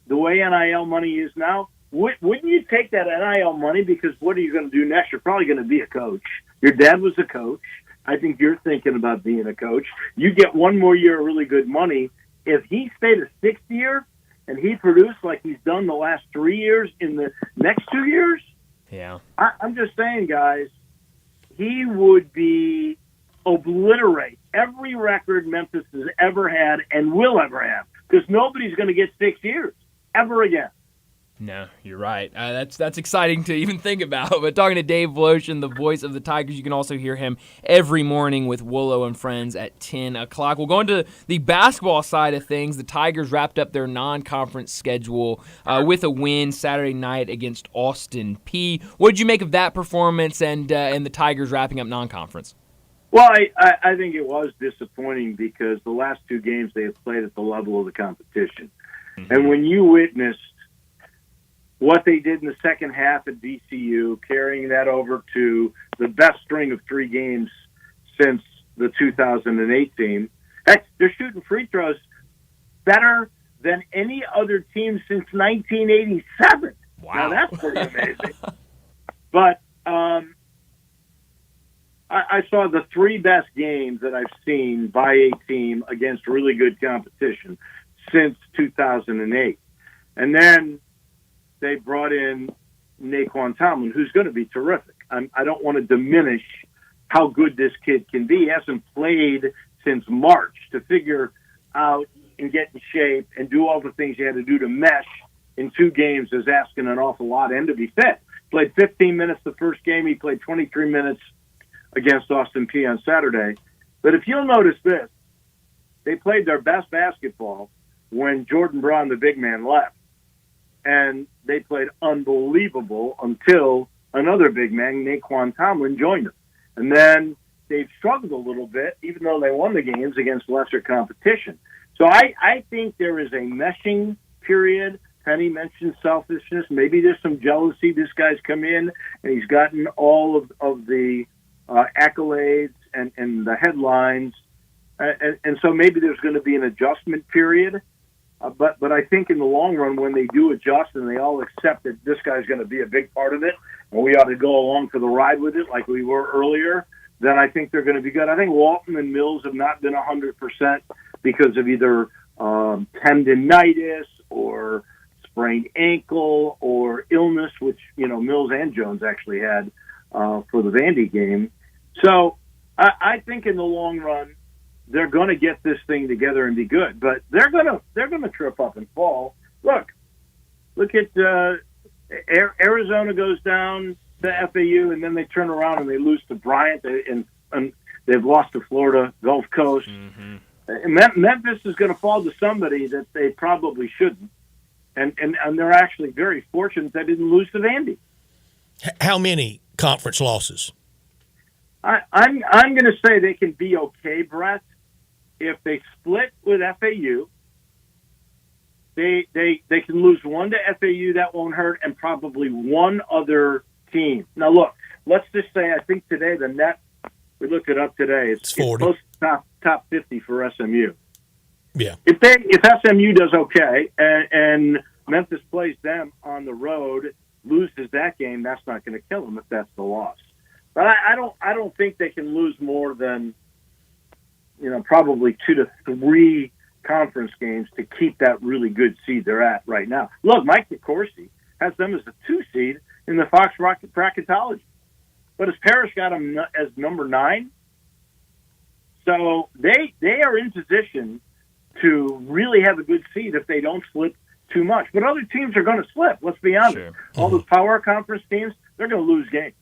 the way NIL money is now, wouldn't you take that NIL money? Because what are you going to do next? You're probably going to be a coach. Your dad was a coach. I think you're thinking about being a coach. You get one more year of really good money. If he stayed a sixth year and he produced like he's done the last 3 years in the next 2 years, yeah, I'm just saying, guys, he would obliterate every record Memphis has ever had and will ever have, because nobody's going to get 6 years ever again. No, you're right. That's exciting to even think about. But talking to Dave Bloshin, the voice of the Tigers, you can also hear him every morning with Wolo and Friends at 10 o'clock. We'll go into the basketball side of things. The Tigers wrapped up their non-conference schedule with a win Saturday night against Austin Peay. What did you make of that performance and the Tigers wrapping up non-conference? Well, I think it was disappointing because the last two games they have played at the level of the competition. Mm-hmm. And when you witnessed what they did in the second half at VCU, carrying that over to the best string of 3 games since the 2008 team. Heck, they're shooting free throws better than any other team since 1987. Wow. Now, that's pretty amazing. But I saw the 3 best games that I've seen by a team against really good competition since 2008. And then they brought in Naquan Tomlin, who's going to be terrific. I don't want to diminish how good this kid can be. He hasn't played since March. To figure out and get in shape and do all the things you had to do to mesh in 2 games is asking an awful lot, and to be fit. Played 15 minutes the first game. He played 23 minutes against Austin Peay on Saturday. But if you'll notice this, they played their best basketball when Jordan Braun, the big man, left. And they played unbelievable until another big man, Naquan Tomlin, joined them. And then they've struggled a little bit, even though they won the games against lesser competition. So I think there is a meshing period. Penny mentioned selfishness. Maybe there's some jealousy. This guy's come in, and he's gotten all of the accolades and the headlines. And so maybe there's going to be an adjustment period. But I think in the long run, when they do adjust and they all accept that this guy's going to be a big part of it, and we ought to go along for the ride with it like we were earlier, then I think they're going to be good. I think Walton and Mills have not been 100% because of either tendinitis or sprained ankle or illness, which, Mills and Jones actually had for the Vandy game. So I think in the long run, they're going to get this thing together and be good, but they're going to trip up and fall. Look at Arizona goes down to FAU, and then they turn around and they lose to Bryant, and they've lost to Florida Gulf Coast. Mm-hmm. And Memphis is going to fall to somebody that they probably shouldn't, and they're actually very fortunate they didn't lose to Vandy. How many conference losses? I'm going to say they can be okay, Brett. If they split with FAU, they can lose one to FAU, that won't hurt, and probably one other team. Now, look, let's just say I think today the net, we looked it up today, it's 40. Close to top 50 for SMU. Yeah. If SMU does okay and Memphis plays them on the road, loses that game, that's not going to kill them if that's the loss. But I don't think they can lose more than probably 2 to 3 conference games to keep that really good seed they're at right now. Look, Mike DeCourcy has them as a 2 seed in the Fox bracketology, but has Parrish got them as number 9? So they are in position to really have a good seed if they don't slip too much. But other teams are going to slip. Let's be honest. Sure. All those power conference teams, they're going to lose games.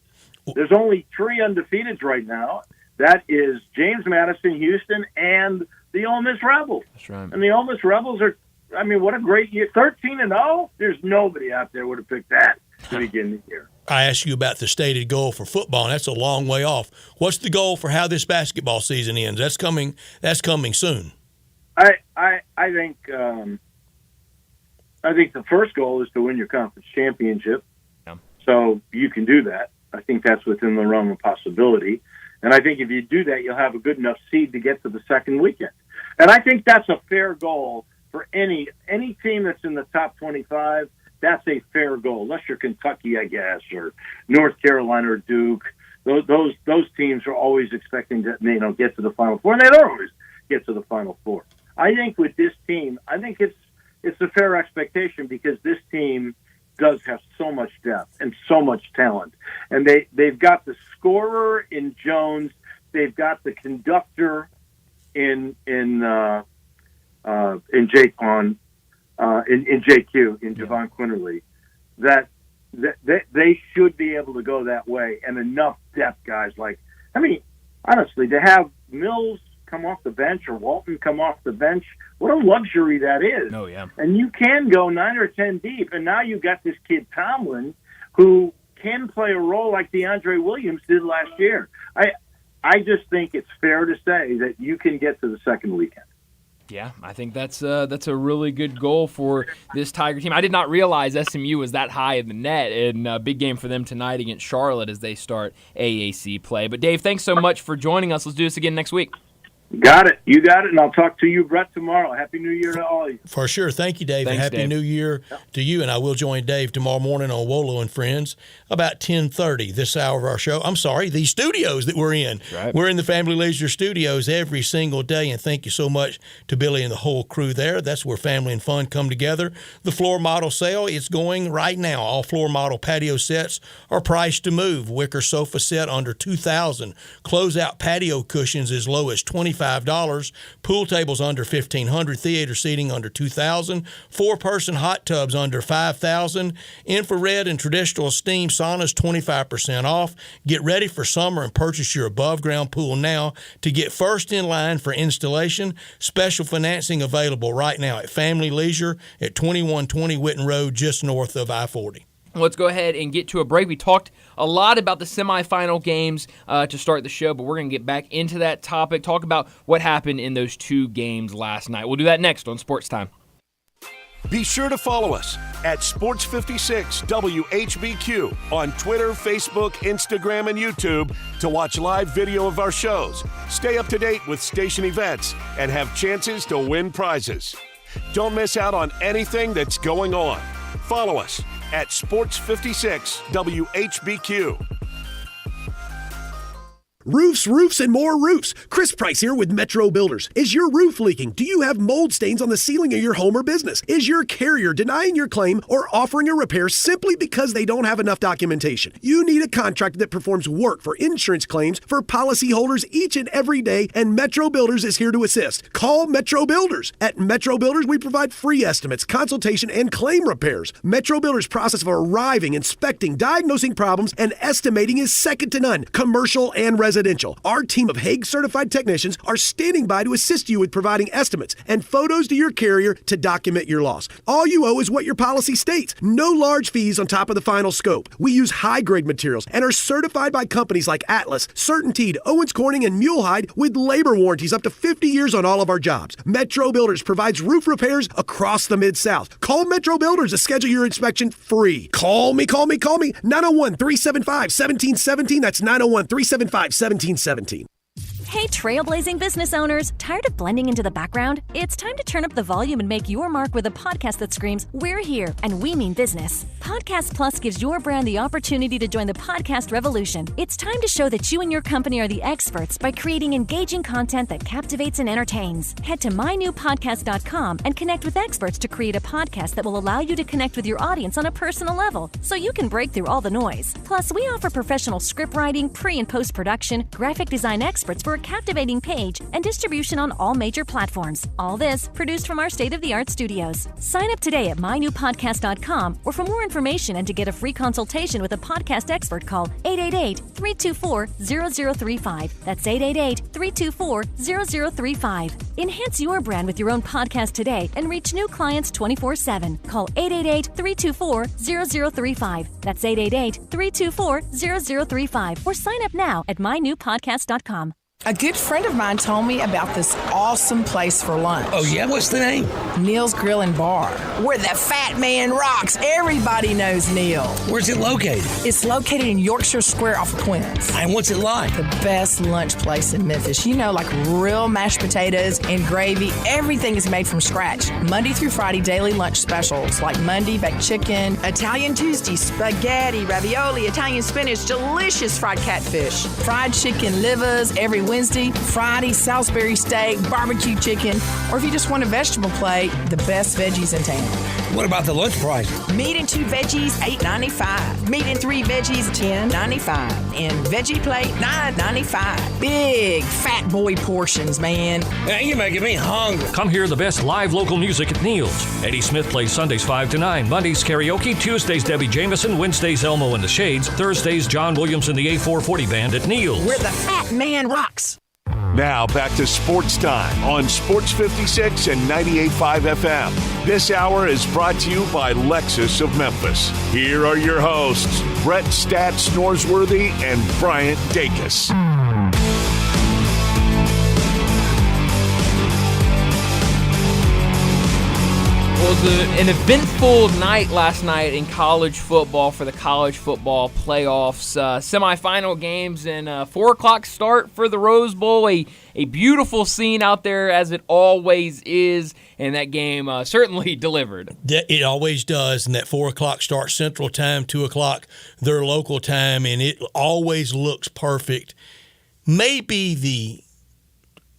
There's only 3 undefeateds right now. That is James Madison, Houston, and the Ole Miss Rebels. That's right. And the Ole Miss Rebels are, what a great year. 13-0? There's nobody out there would have picked that to begin the year. I asked you about the stated goal for football, and that's a long way off. What's the goal for how this basketball season ends? That's coming soon. I think the first goal is to win your conference championship. Yeah. So you can do that. I think that's within the realm of possibility. And I think if you do that, you'll have a good enough seed to get to the second weekend. And I think that's a fair goal for any team that's in the top 25. That's a fair goal, unless you're Kentucky, I guess, or North Carolina or Duke. those teams are always expecting to get to the Final Four, and they don't always get to the Final Four. I think with this team, I think it's a fair expectation because this team does have so much depth and so much talent, and they've got the scorer in Jones, they've got the conductor in JQ in Javon Quinterly, that they should be able to go that way, and enough depth guys honestly, to have Mills come off the bench or Walton come off the bench, what a luxury that is. Oh, yeah. And you can go 9 or 10 deep, and now you've got this kid Tomlin who can play a role like DeAndre Williams did last year. I just think it's fair to say that you can get to the second weekend. Yeah, I think that's a really good goal for this Tiger team. I did not realize SMU was that high in the net, and a big game for them tonight against Charlotte as they start AAC play. But, Dave, thanks so much for joining us. Let's do this again next week. Got it. You got it, and I'll talk to you, Brett, tomorrow. Happy New Year to all of you. For sure. Thank you, Dave, Thanks, and Happy Dave. New Year to you. And I will join Dave tomorrow morning on Wolo and Friends about 10:30, this hour of our show. I'm sorry, these studios that we're in. Right. We're in the Family Leisure studios every single day, and thank you so much to Billy and the whole crew there. That's where family and fun come together. The floor model sale is going right now. All floor model patio sets are priced to move. Wicker sofa set under $2,000. Closeout patio cushions as low as $25. Pool tables under $1,500, theater seating under $2,000, 4-person hot tubs under $5,000, infrared and traditional steam saunas 25% off. Get ready for summer and purchase your above-ground pool now to get first in line for installation. Special financing available right now at Family Leisure at 2120 Witten Road, just north of I-40. Let's go ahead and get to a break. We talked a lot about the semifinal games to start the show, but we're going to get back into that topic, talk about what happened in those two games last night. We'll do that next on Sports Time. Be sure to follow us at Sports56 WHBQ on Twitter, Facebook, Instagram, and YouTube to watch live video of our shows, stay up to date with station events, and have chances to win prizes. Don't miss out on anything that's going on. Follow us at Sports56 WHBQ. Roofs, and more roofs. Chris Price here with Metro Builders. Is your roof leaking? Do you have mold stains on the ceiling of your home or business? Is your carrier denying your claim or offering a repair simply because they don't have enough documentation? You need a contractor that performs work for insurance claims for policyholders each and every day, and Metro Builders is here to assist. Call Metro Builders. At Metro Builders, we provide free estimates, consultation, and claim repairs. Metro Builders' process of arriving, inspecting, diagnosing problems, and estimating is second to none, commercial and residential. Our team of Hague-certified technicians are standing by to assist you with providing estimates and photos to your carrier to document your loss. All you owe is what your policy states. No large fees on top of the final scope. We use high-grade materials and are certified by companies like Atlas, CertainTeed, Owens Corning, and Mulehide with labor warranties up to 50 years on all of our jobs. Metro Builders provides roof repairs across the Mid-South. Call Metro Builders to schedule your inspection free. Call me. 901-375-1717. That's 901-375-1717. Hey, trailblazing business owners, tired of blending into the background? It's time to turn up the volume and make your mark with a podcast that screams, "We're here, and we mean business." Podcast Plus gives your brand the opportunity to join the podcast revolution. It's time to show that you and your company are the experts by creating engaging content that captivates and entertains. Head to mynewpodcast.com and connect with experts to create a podcast that will allow you to connect with your audience on a personal level, so you can break through all the noise. Plus, we offer professional script writing, pre- and post-production, graphic design experts for a captivating page, and distribution on all major platforms. All this produced from our state-of-the-art studios. Sign up today at mynewpodcast.com, or for more information and to get a free consultation with a podcast expert, call 888-324-0035. That's 888-324-0035. Enhance your brand with your own podcast today and reach new clients 24/7. Call 888-324-0035. That's 888-324-0035. Or sign up now at mynewpodcast.com. A good friend of mine told me about this awesome place for lunch. Oh, yeah? What's the name? Neil's Grill and Bar, where the fat man rocks. Everybody knows Neil. Where's it located? It's located in Yorkshire Square off of Quince. And what's it like? The best lunch place in Memphis. You know, like real mashed potatoes and gravy. Everything is made from scratch. Monday through Friday, daily lunch specials like Monday baked chicken, Italian Tuesday, spaghetti, ravioli, Italian spinach, delicious fried catfish, fried chicken livers every Wednesday, Friday, Salisbury steak, barbecue chicken, or if you just want a vegetable plate, the best veggies in town. What about the lunch price? Meat and 2 veggies, $8.95. Meat and 3 veggies, $10.95. And veggie plate, $9.95. Big fat boy portions, man. Man, you're making me hungry. Come hear the best live local music at Neil's. Eddie Smith plays Sundays 5 to 9, Mondays karaoke, Tuesdays Debbie Jameson, Wednesdays Elmo and the Shades, Thursdays John Williams and the A440 Band at Neil's. Where the fat man rocks. Now back to Sports Time on Sports 56 and 98.5 FM. This hour is brought to you by Lexus of Memphis. Here are your hosts, Brett Stats Norsworthy and Bryant Dacus. Well, it was an eventful night last night in college football for the college football playoffs. Semifinal games and 4 o'clock start for the Rose Bowl. A beautiful scene out there, as it always is, and that game certainly delivered. It always does, and that 4 o'clock start Central Time, 2 o'clock their local time, and it always looks perfect. Maybe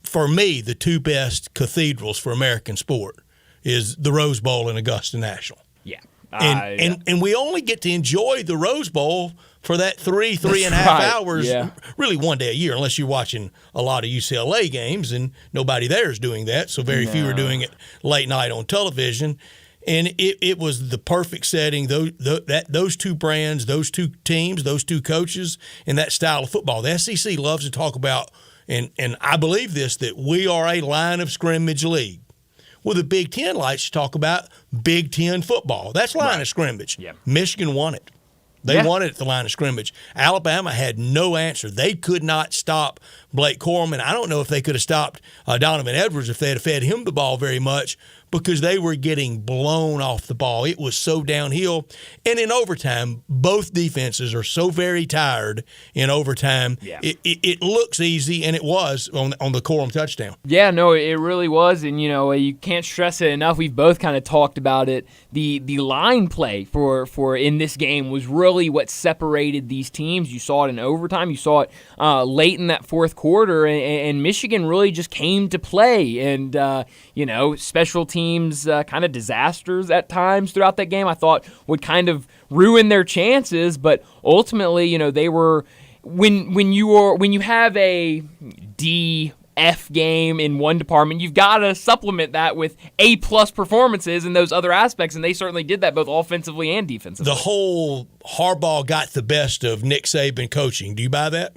for me, the 2 best cathedrals for American sport is the Rose Bowl and Augusta National. Yeah. And we only get to enjoy the Rose Bowl for that three and a half hours, really one day a year, unless you're watching a lot of UCLA games, and nobody there is doing that, so very few are doing it late night on television. And it was the perfect setting, those 2 brands, those 2 teams, those 2 coaches, and that style of football. The SEC loves to talk about, and I believe this, that we are a line of scrimmage league. Well, the Big Ten likes to talk about Big Ten football. That's line of scrimmage. Yeah. Michigan won it. They won it at the line of scrimmage. Alabama had no answer. They could not stop Blake Corum. I don't know if they could have stopped Donovan Edwards if they had fed him the ball very much, because they were getting blown off the ball. It was so downhill. And in overtime, both defenses are so very tired in overtime. Yeah. It looks easy, and it was on the Corum touchdown. Yeah, no, it really was. And, you can't stress it enough. We've both kind of talked about it. The line play for in this game was really what separated these teams. You saw it in overtime. You saw it late in that fourth quarter, and Michigan really just came to play. And, special teams kind of disasters at times throughout that game, I thought would kind of ruin their chances. But ultimately, they were when you have a DF game in one department, you've got to supplement that with A+ performances in those other aspects, and they certainly did that both offensively and defensively. The whole Harbaugh got the best of Nick Saban coaching. Do you buy that?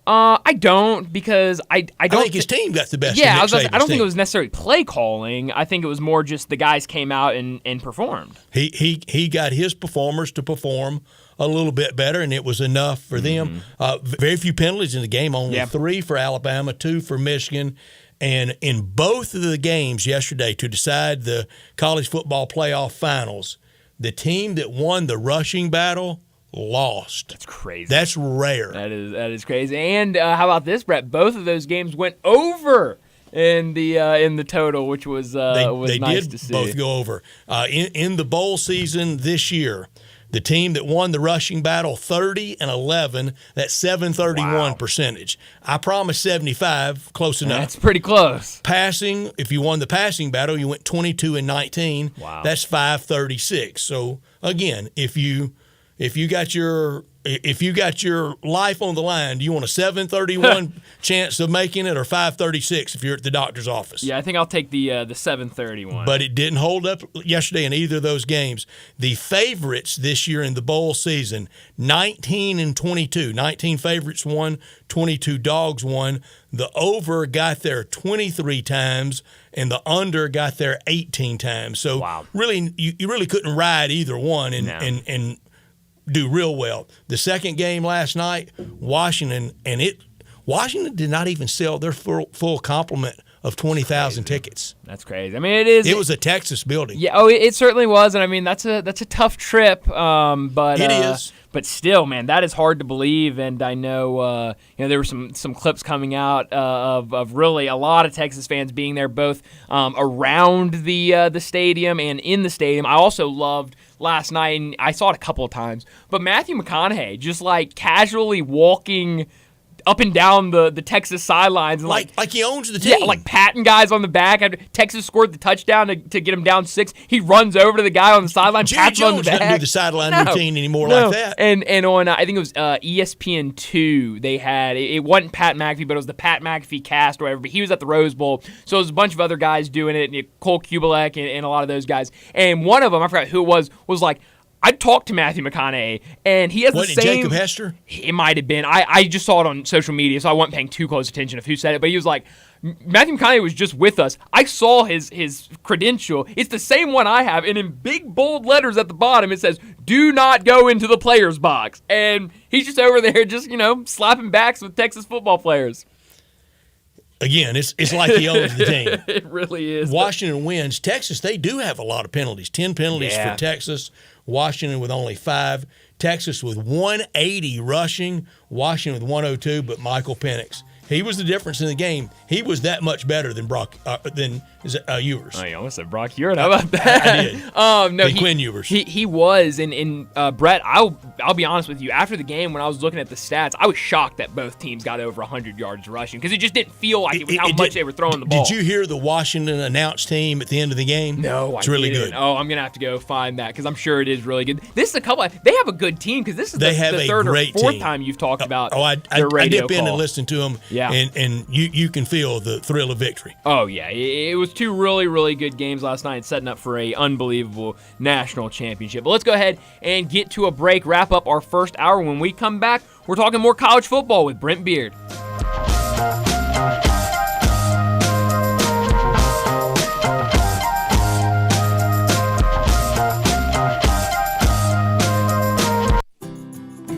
I don't, because I don't think his team got the best. Yeah, of Nick I don't Saban's think it was necessarily play calling. I think it was more just the guys came out and performed. He got his performers to perform a little bit better, and it was enough for them. Very few penalties in the game, only 3 for Alabama, 2 for Michigan. And in both of the games yesterday to decide the college football playoff finals, the team that won the rushing battle lost. That's crazy. That's rare. That is crazy. And how about this, Brett? Both of those games went over in the total, which was nice to see. They did both go over. In the bowl season this year, the team that won the rushing battle 30-11, that's 731 percentage. I promised 75, close enough. That's pretty close. Passing, if you won the passing battle, you went 22-19. Wow. That's 536. So again, if you got your life on the line, do you want a 731 chance of making it, or 536 if you're at the doctor's office? Yeah, I think I'll take the 731. But it didn't hold up yesterday in either of those games. The favorites this year in the bowl season, 19-22. 19 favorites won, 22 dogs won. The over got there 23 times, and the under got there 18 times. So really, you really couldn't ride either one and do real well. The second game last night, Washington Washington did not even sell their full complement of 20,000 tickets. That's crazy. I mean, it is. It was a Texas building. Yeah. Oh, it certainly was, and I mean that's a tough trip. But it is. But still, man, that is hard to believe. And I know, there were some clips coming out of really a lot of Texas fans being there, both around the stadium and in the stadium. I also loved last night, and I saw it a couple of times, but Matthew McConaughey just like casually walking up and down the Texas sidelines. And like he owns the team. Yeah, like patting guys on the back. After Texas scored the touchdown to get him down 6, he runs over to the guy on the sideline, Jerry pats him on the Jones back. doesn't do the sideline routine anymore like that. And on, I think it was ESPN2, they had, it wasn't Pat McAfee, but it was the Pat McAfee cast or whatever, but he was at the Rose Bowl. So it was a bunch of other guys doing it, and Cole Kubelek and a lot of those guys. And one of them, I forgot who it was like, I talked to Matthew McConaughey, and he has the same. Jacob Hester? It might have been. I just saw it on social media, so I wasn't paying too close attention of who said it. But he was like, Matthew McConaughey was just with us. I saw his credential. It's the same one I have, and in big bold letters at the bottom it says, "Do not go into the players' box." And he's just over there, just slapping backs with Texas football players. Again, it's like he owns the team. It really is. Washington wins. Texas, they do have a lot of penalties. 10 penalties for Texas. Washington with only 5. Texas with 180 rushing. Washington with 102, but Michael Penix. He was the difference in the game. He was that much better than Ewers. Oh, you almost said Brock Ewers. How about that? I did. No, Quinn Ewers. He was, and Brett, I'll be honest with you. After the game, when I was looking at the stats, I was shocked that both teams got over 100 yards rushing because it just didn't feel like it was how much they were throwing the ball. Did you hear the Washington announced team at the end of the game? No, it's really good. Oh, I'm gonna have to go find that because I'm sure it is really good. This is they have a good team because this is the third or fourth time you've talked about. Their radio I dip in call. and listen to them. Yeah. And you can feel the thrill of victory. Oh, yeah. It was 2 really, really good games last night, setting up for a unbelievable national championship. But let's go ahead and get to a break, wrap up our first hour. When we come back, we're talking more college football with Brent Beard.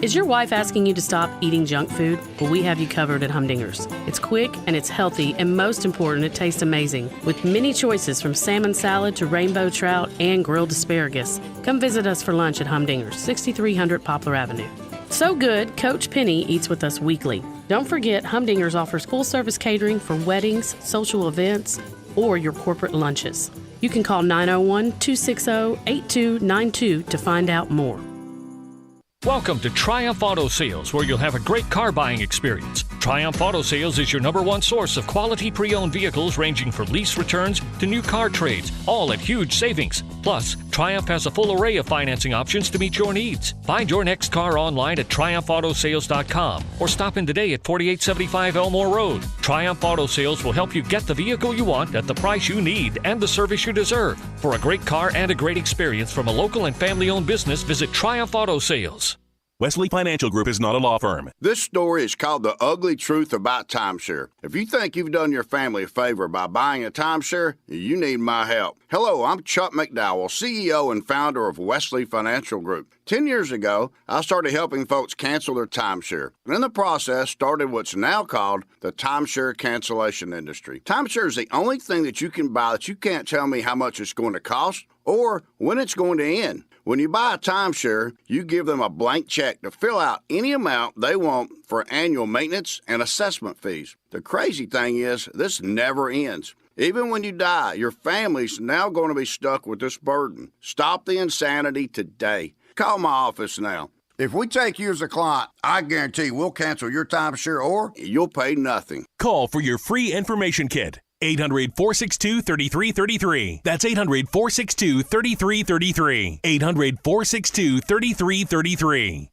Is your wife asking you to stop eating junk food? Well, we have you covered at Humdinger's. It's quick and it's healthy, and most important, it tastes amazing. With many choices from salmon salad to rainbow trout and grilled asparagus. Come visit us for lunch at Humdinger's, 6300 Poplar Avenue. So good, Coach Penny eats with us weekly. Don't forget, Humdinger's offers full-service catering for weddings, social events, or your corporate lunches. You can call 901-260-8292 to find out more. Welcome to Triumph Auto Sales, where you'll have a great car buying experience. Triumph Auto Sales is your #1 source of quality pre-owned vehicles ranging from lease returns to new car trades, all at huge savings. Plus, Triumph has a full array of financing options to meet your needs. Find your next car online at triumphautosales.com or stop in today at 4875 Elmore Road. Triumph Auto Sales will help you get the vehicle you want at the price you need and the service you deserve. For a great car and a great experience from a local and family-owned business, visit Triumph Auto Sales. Wesley Financial Group is not a law firm. This story is called The Ugly Truth About Timeshare. If you think you've done your family a favor by buying a timeshare, you need my help. Hello, I'm Chuck McDowell, CEO and founder of Wesley Financial Group. 10 years ago, I started helping folks cancel their timeshare. And in the process, started what's now called the timeshare cancellation industry. Timeshare is the only thing that you can buy that you can't tell me how much it's going to cost or when it's going to end. When you buy a timeshare, you give them a blank check to fill out any amount they want for annual maintenance and assessment fees. The crazy thing is, this never ends. Even when you die, your family's now going to be stuck with this burden. Stop the insanity today. Call my office now. If we take you as a client, I guarantee we'll cancel your timeshare or you'll pay nothing. Call for your free information kit. 800-462-3333. That's 800-462-3333. 800-462-3333.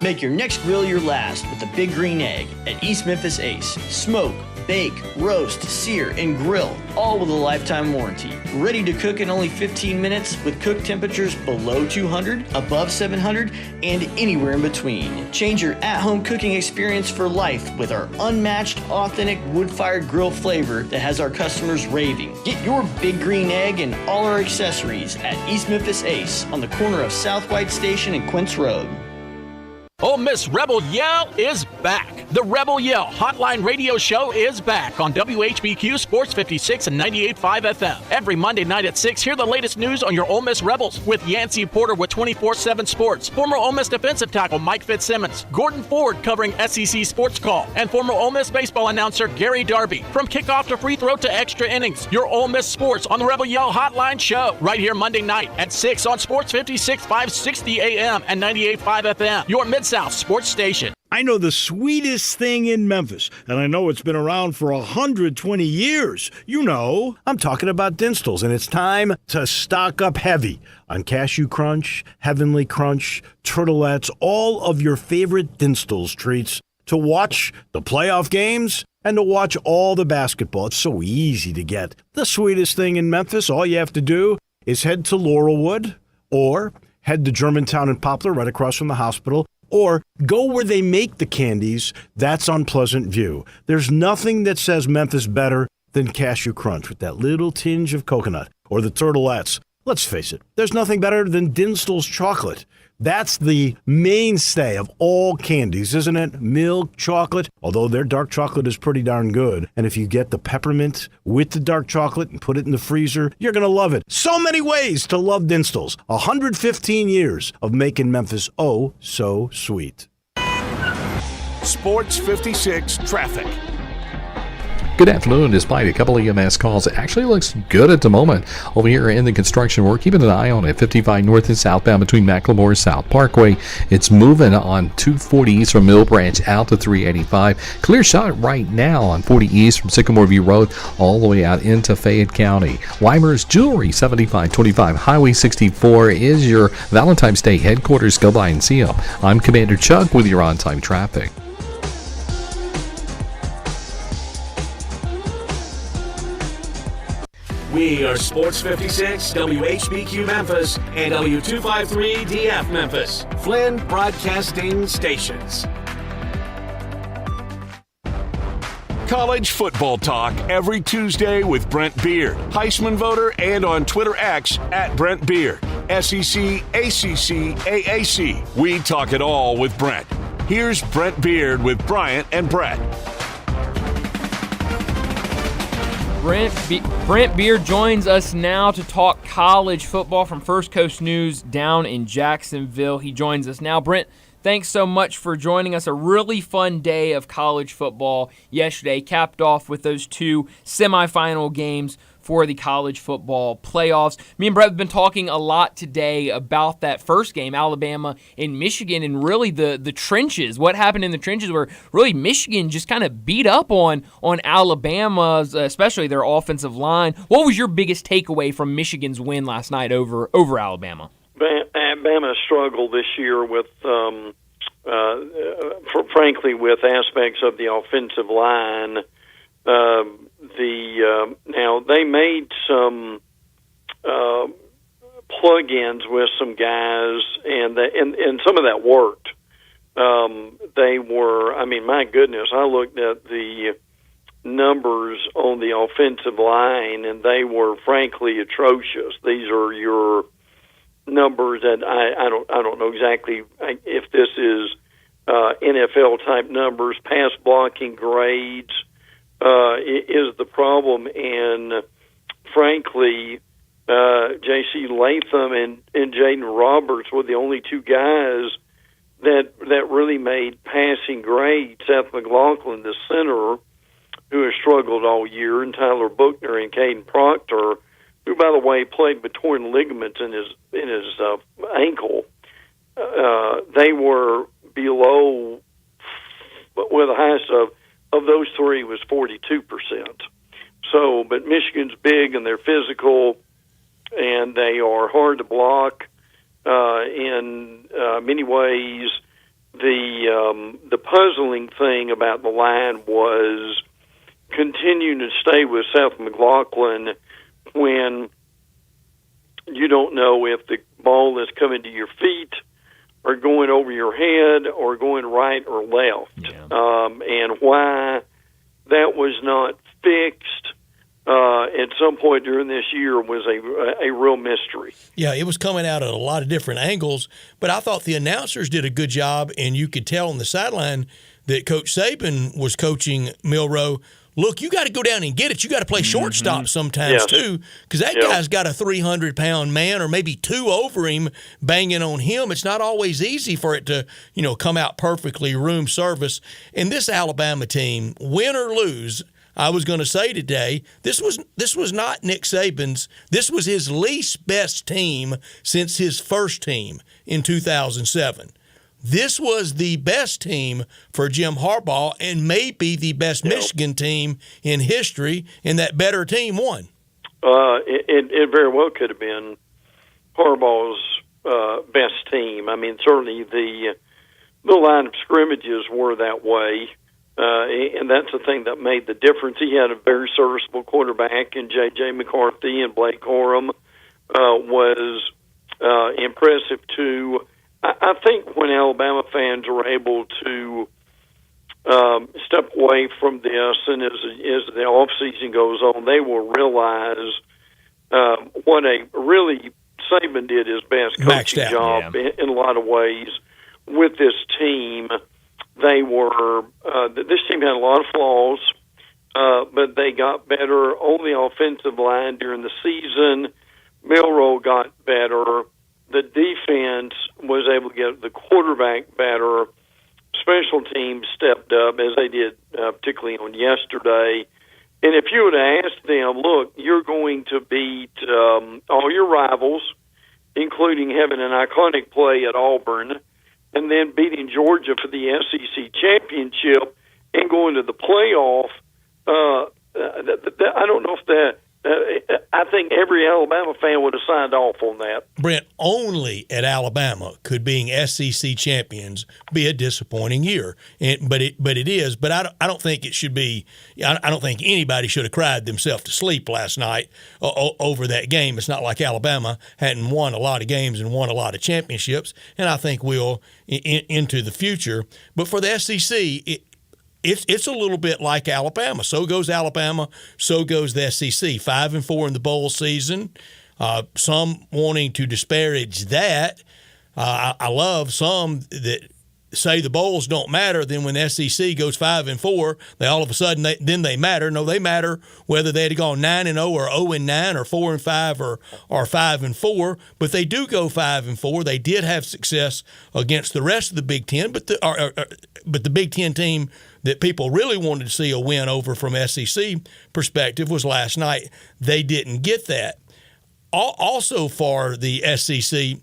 Make your next grill your last with the Big Green Egg at East Memphis Ace. Smoke, bake, roast, sear, and grill, all with a lifetime warranty. Ready to cook in only 15 minutes with cook temperatures below 200, above 700, and anywhere in between. Change your at-home cooking experience for life with our unmatched, authentic wood-fired grill flavor that has our customers raving. Get your Big Green Egg and all our accessories at East Memphis Ace on the corner of South White Station and Quince Road. Ole Miss Rebel Yell is back. The Rebel Yell Hotline Radio Show is back on WHBQ Sports 56 and 98.5 FM. Every Monday night at 6, hear the latest news on your Ole Miss Rebels with Yancey Porter with 24/7 Sports, former Ole Miss defensive tackle Mike Fitzsimmons, Gordon Ford covering SEC Sports Call, and former Ole Miss baseball announcer Gary Darby. From kickoff to free throw to extra innings, your Ole Miss sports on the Rebel Yell Hotline Show right here Monday night at 6 on Sports 56, 560 AM and 98.5 FM. Your Mid-South sports station. I know the sweetest thing in Memphis, and I know it's been around for 120 years. You know, I'm talking about Dinstall's, and it's time to stock up heavy on Cashew Crunch, Heavenly Crunch, Turtlettes, all of your favorite Dinstall's treats to watch the playoff games and to watch all the basketball. It's so easy to get. The sweetest thing in Memphis, all you have to do is head to Laurelwood or head to Germantown and Poplar right across from the hospital, or go where they make the candies. That's on Pleasant View. There's nothing that says Memphis better than Cashew Crunch with that little tinge of coconut, or the Turtlettes. Let's face it, there's nothing better than Dinstall's chocolate. That's the mainstay of all candies, isn't it? Milk chocolate, although their dark chocolate is pretty darn good. And if you get the peppermint with the dark chocolate and put it in the freezer, you're going to love it. So many ways to love Dinstall's. 115 years of making Memphis oh so sweet. Sports 56 traffic. Good afternoon. Despite a couple of EMS calls, it actually looks good at the moment. Over here in the construction, we're keeping an eye on it. 55 north and southbound between Macklemore South Parkway. It's moving on 240 east from Mill Branch out to 385. Clear shot right now on 40 east from Sycamore View Road all the way out into Fayette County. Weimer's Jewelry, 7525 Highway 64 is your Valentine's Day headquarters. Go by and see them. I'm Commander Chuck with your on-time traffic. We are Sports 56, WHBQ Memphis, and W253DF Memphis, Flynn Broadcasting Stations. College football talk every Tuesday with Brent Beard, Heisman voter, and on Twitter X at Brent Beard. SEC, ACC, AAC. We talk it all with Brent. Here's Brent Beard with Bryant and Brett. Brent Beard joins us now to talk college football from First Coast News down in Jacksonville. He joins us now. Brent, thanks so much for joining us. A really fun day of college football yesterday, capped off with those two semifinal games for the college football playoffs. Me and Brett have been talking a lot today about that first game, Alabama and Michigan, and really the trenches. What happened in the trenches where really Michigan just kind of beat up on Alabama's, especially their offensive line. What was your biggest takeaway from Michigan's win last night over Alabama? Alabama struggled this year with, frankly, with aspects of the offensive line. Now they made some plug-ins with some guys, and some of that worked. They were, I mean, my goodness, I looked at the numbers on the offensive line, and they were frankly atrocious. These are your numbers that I don't know exactly if this is NFL type numbers. Pass blocking grades is the problem, and frankly, J.C. Latham and Jaden Roberts were the only two guys that really made passing grades. Seth McLaughlin, the center, who has struggled all year, and Tyler Buchner and Caden Proctor, who, by the way, played with torn ligaments in his ankle. They were below, well, the highest of those three was 42%. So, but Michigan's big and they're physical, and they are hard to block. In many ways, the puzzling thing about the line was continuing to stay with Seth McLaughlin when you don't know if the ball is coming to your feet or going over your head or going right or left. And why that was not fixed at some point during this year was a real mystery. Yeah, it was coming out at a lot of different angles, but I thought the announcers did a good job, and you could tell on the sideline that Coach Saban was coaching Milroe. Look, you got to go down and get it. You got to play shortstop sometimes too, because that guy's got a 300-pound man or maybe two over him banging on him. It's not always easy for it to, come out perfectly room service. And this Alabama team, win or lose, I was going to say today, this was not Nick Saban's. This was his least best team since his first team in 2007. This was the best team for Jim Harbaugh and maybe the best Michigan team in history, and that better team won. It very well could have been Harbaugh's best team. I mean, certainly the line of scrimmages were that way, and that's the thing that made the difference. He had a very serviceable quarterback in J.J. McCarthy, and Blake Corum was impressive too. I think when Alabama fans are able to step away from this, and as the off season goes on, they will realize what Saban did his best coaching job in a lot of ways with this team. They were this team had a lot of flaws, but they got better on the offensive line during the season. Milroe got better. The defense was able to get the quarterback better. Special teams stepped up, as they did particularly on yesterday. And if you would have asked them, look, you're going to beat all your rivals, including having an iconic play at Auburn, and then beating Georgia for the SEC championship and going to the playoff, I don't know if that I think every Alabama fan would have signed off on that. Brent, only at Alabama could being SEC champions be a disappointing year, but it is. But I don't think it should be. I don't think anybody should have cried themselves to sleep last night over that game. It's not like Alabama hadn't won a lot of games and won a lot of championships, and I think will into the future. But for the SEC, It's a little bit like Alabama. So goes Alabama. So goes the SEC. 5-4 in the bowl season. Some wanting to disparage that. I love some that say the bowls don't matter. Then when the SEC goes 5-4, they all of a sudden they matter. No, they matter whether they had gone 9-0 or 0-9 or 4-5 or 5-4. But they do go 5-4. They did have success against the rest of the Big Ten, but the Big Ten team that people really wanted to see a win over from SEC perspective was last night. They didn't get that. Also for the SEC,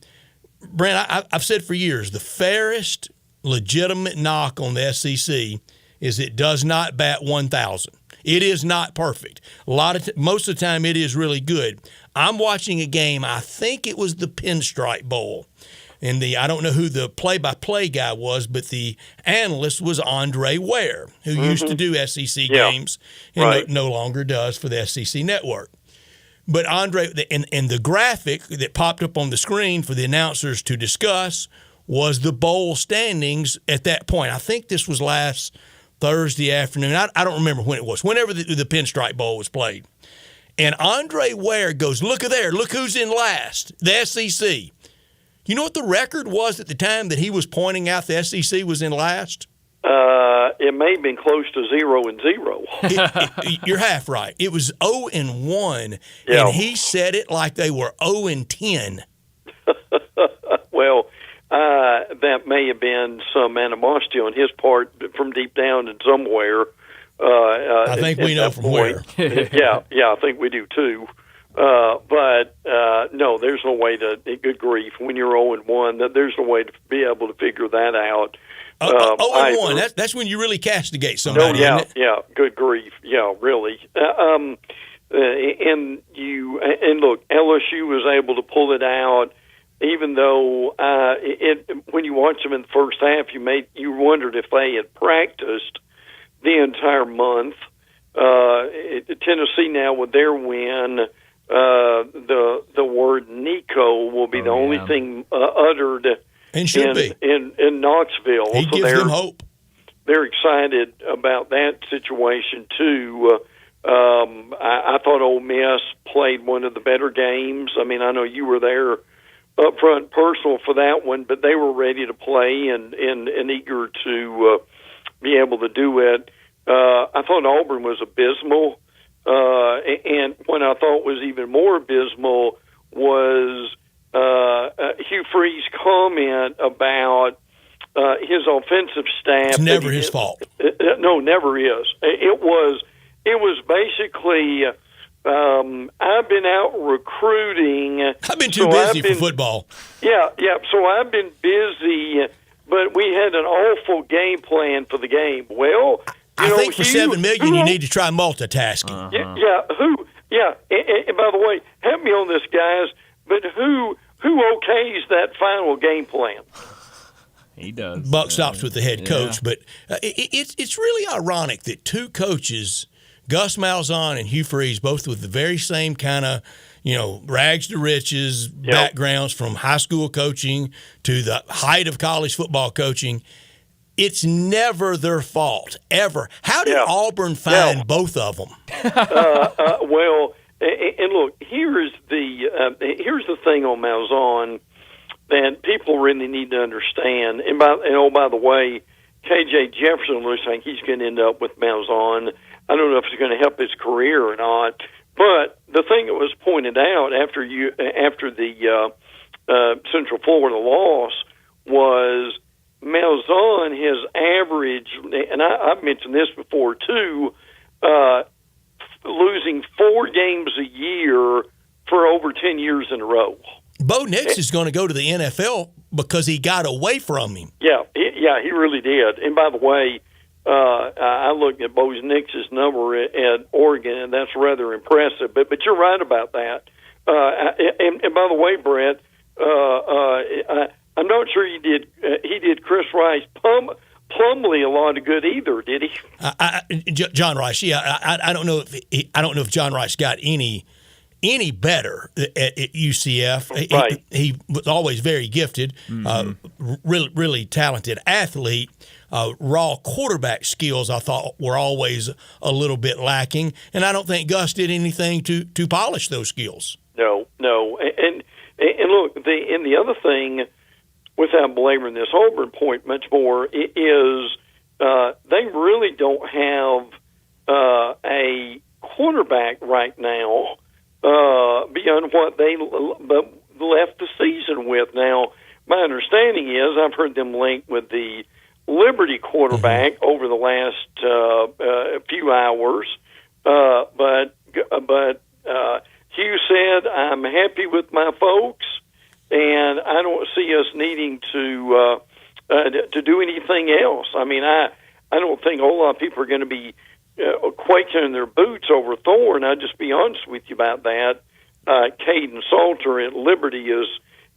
Brent, I've said for years, the fairest legitimate knock on the SEC is it does not bat 1,000. It is not perfect. Most of the time it is really good. I'm watching a game, I think it was the Pinstripe Bowl. And I don't know who the play-by-play guy was, but the analyst was Andre Ware, who used to do SEC games and no longer does for the SEC network. But Andre, and the graphic that popped up on the screen for the announcers to discuss was the bowl standings at that point. I think this was last Thursday afternoon. I don't remember when it was, whenever the Pinstripe Bowl was played. And Andre Ware goes, look at there, look who's in last, the SEC. You know what the record was at the time that he was pointing out the SEC was in last? It may have been close to 0-0. You're half right. It was 0-1, and he said it like they were 0-10. Well, that may have been some animosity on his part from deep down in somewhere. I think we know from where. Yeah, I think we do too. But no, there's no way to, good grief, when you're 0-1, there's no way to be able to figure that out. 0-1, that's when you really castigate somebody. No, yeah, good grief. Yeah, really. And look, LSU was able to pull it out, even though when you watch them in the first half, you wondered if they had practiced the entire month. Tennessee now with their win, the word Nico will be the only thing uttered and should be in Knoxville. He gives them hope. They're excited about that situation too. I thought Ole Miss played one of the better games. I mean, I know you were there up front personal for that one, but they were ready to play and eager to be able to do it. I thought Auburn was abysmal, and what I thought was even more abysmal was Hugh Freeze's comment about his offensive staff. It's never his fault. No, never is. It was basically, I've been out recruiting. I've been too busy for football. Yeah. So I've been busy, but we had an awful game plan for the game. Well, I think for $7 million, you need to try multitasking. And by the way, help me on this, guys. But who okays that final game plan? He does. Buck stops with the head coach, but it's really ironic that two coaches, Gus Malzahn and Hugh Freeze, both with the very same kind of, rags to riches backgrounds from high school coaching to the height of college football coaching. It's never their fault, ever. How did Auburn find both of them? Well, and look, here's the thing on Malzahn that people really need to understand. And by the way, KJ Jefferson looks like he's going to end up with Malzahn. I don't know if it's going to help his career or not. But the thing that was pointed out after the Central Florida loss was Malzahn has averaged, and I've mentioned this before too, losing 4 games a year for over 10 years in a row. Bo Nix is going to go to the NFL because he got away from him. Yeah, he really did. And by the way, I looked at Bo Nix's number at Oregon, and that's rather impressive. But you're right about that. And by the way, Brett, I'm not sure he did Chris Rice Plumlee a lot of good either, did he? John Rice, I don't know if John Rice got any better at UCF. Right. He was always very gifted, really talented athlete. Raw quarterback skills, I thought, were always a little bit lacking, and I don't think Gus did anything to polish those skills. No, and look, the other thing, without belaboring this Auburn point much more, is they really don't have a quarterback right now beyond what they left the season with. Now, my understanding is I've heard them linked with the Liberty quarterback over the last few hours, but Hugh said, "I'm happy with my folks, and I don't see us needing to do anything else." I mean, I don't think a whole lot of people are going to be quaking in their boots over Thorne. I'll just be honest with you about that. Caden Salter at Liberty is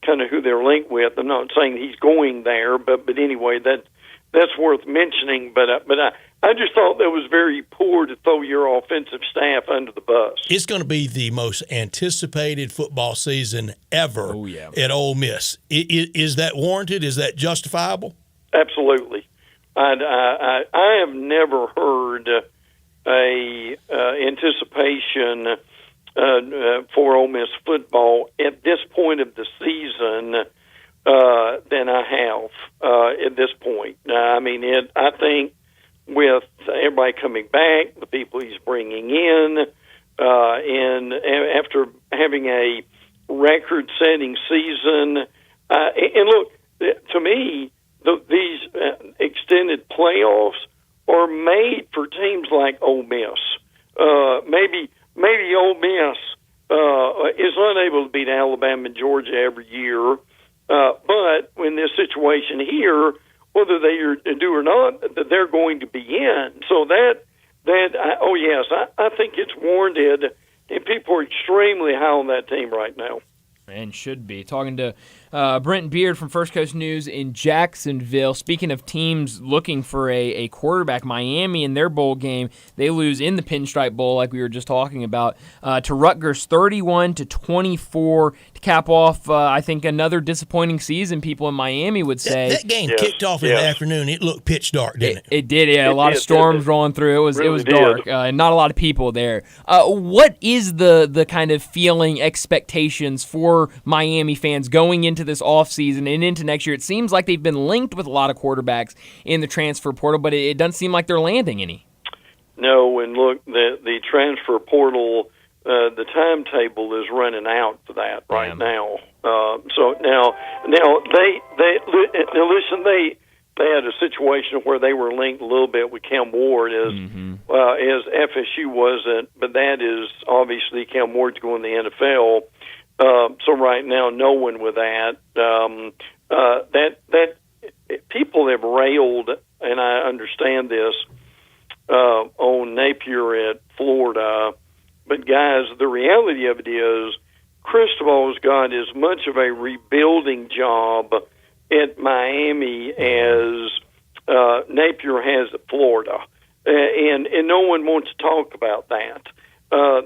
kind of who they're linked with. I'm not saying he's going there, but anyway, that's worth mentioning. But I just thought that was very poor to throw your offensive staff under the bus. It's going to be the most anticipated football season ever at Ole Miss. Is that warranted? Is that justifiable? Absolutely. I have never heard a anticipation for Ole Miss football at this point of the season than I have at this point. I mean, I think with everybody coming back, the people he's bringing in, and after having a record-setting season, and look, to me, these extended playoffs are made for teams like Ole Miss. Maybe Ole Miss is unable to beat Alabama and Georgia every year, but in this situation here, whether they do or not, they're going to be in. So I think it's warranted, and people are extremely high on that team right now. And should be. Talking to Brent Beard from First Coast News in Jacksonville. Speaking of teams looking for a quarterback, Miami in their bowl game, they lose in the Pinstripe Bowl, like we were just talking about, to Rutgers 31-24 to cap off, I think, another disappointing season, people in Miami would say. That game kicked off in the afternoon. It looked pitch dark, didn't it? It did, yeah. A lot of storms rolling through. It was dark, and not a lot of people there. What is the kind of feeling, expectations for Miami fans going into this offseason and into next year? It seems like they've been linked with a lot of quarterbacks in the transfer portal, but it doesn't seem like they're landing any. No, and look, the transfer portal, the timetable is running out for that right now. So now they had a situation where they were linked a little bit with Cam Ward as FSU wasn't, but that is obviously Cam Ward's going to the NFL. So right now, no one with that. That people have railed, and I understand this, on Napier at Florida. But guys, the reality of it is, Cristobal's got as much of a rebuilding job at Miami as Napier has at Florida, and no one wants to talk about that.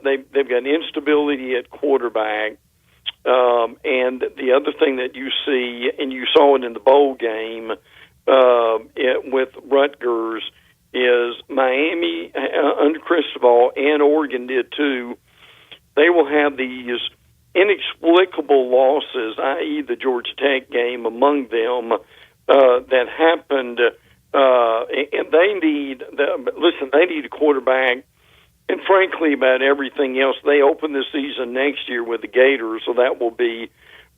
They've got instability at quarterback, and the other thing that you see, and you saw it in the bowl game with Rutgers, is Miami under Cristobal, and Oregon did too. They will have these inexplicable losses, i.e. the Georgia Tech game among them, that happened, and they need a quarterback, and frankly about everything else. They open the season next year with the Gators, so that will be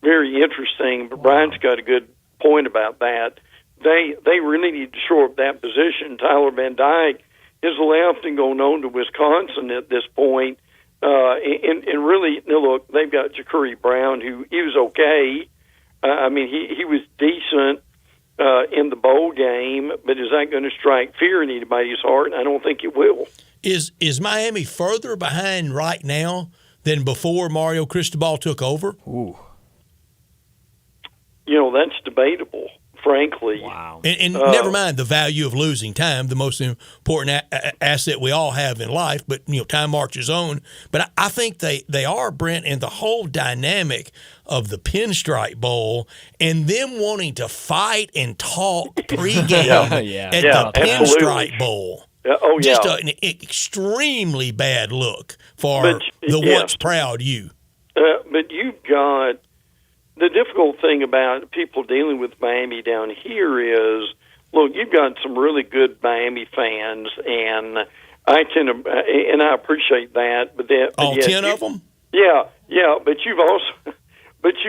very interesting. But Brian's got a good point about that. They really need to shore up that position. Tyler Van Dyke has left and gone on to Wisconsin at this point. And really, look, they've got Ja'Cory Brown, who he was okay. I mean, he was decent in the bowl game, but is that going to strike fear in anybody's heart? I don't think it will. Is Miami further behind right now than before Mario Cristobal took over? Ooh. That's debatable, frankly. Wow. And never mind the value of losing time, the most important asset we all have in life, but time marches on. But I think they are, Brent, and the whole dynamic of the Pinstripe Bowl and them wanting to fight and talk pregame at the Pinstripe Bowl. Just an extremely bad look for the once proud you. But you've got the difficult thing about people dealing with Miami down here is, look, you've got some really good Miami fans, and I appreciate that. But all 10 of them? Yeah. But you've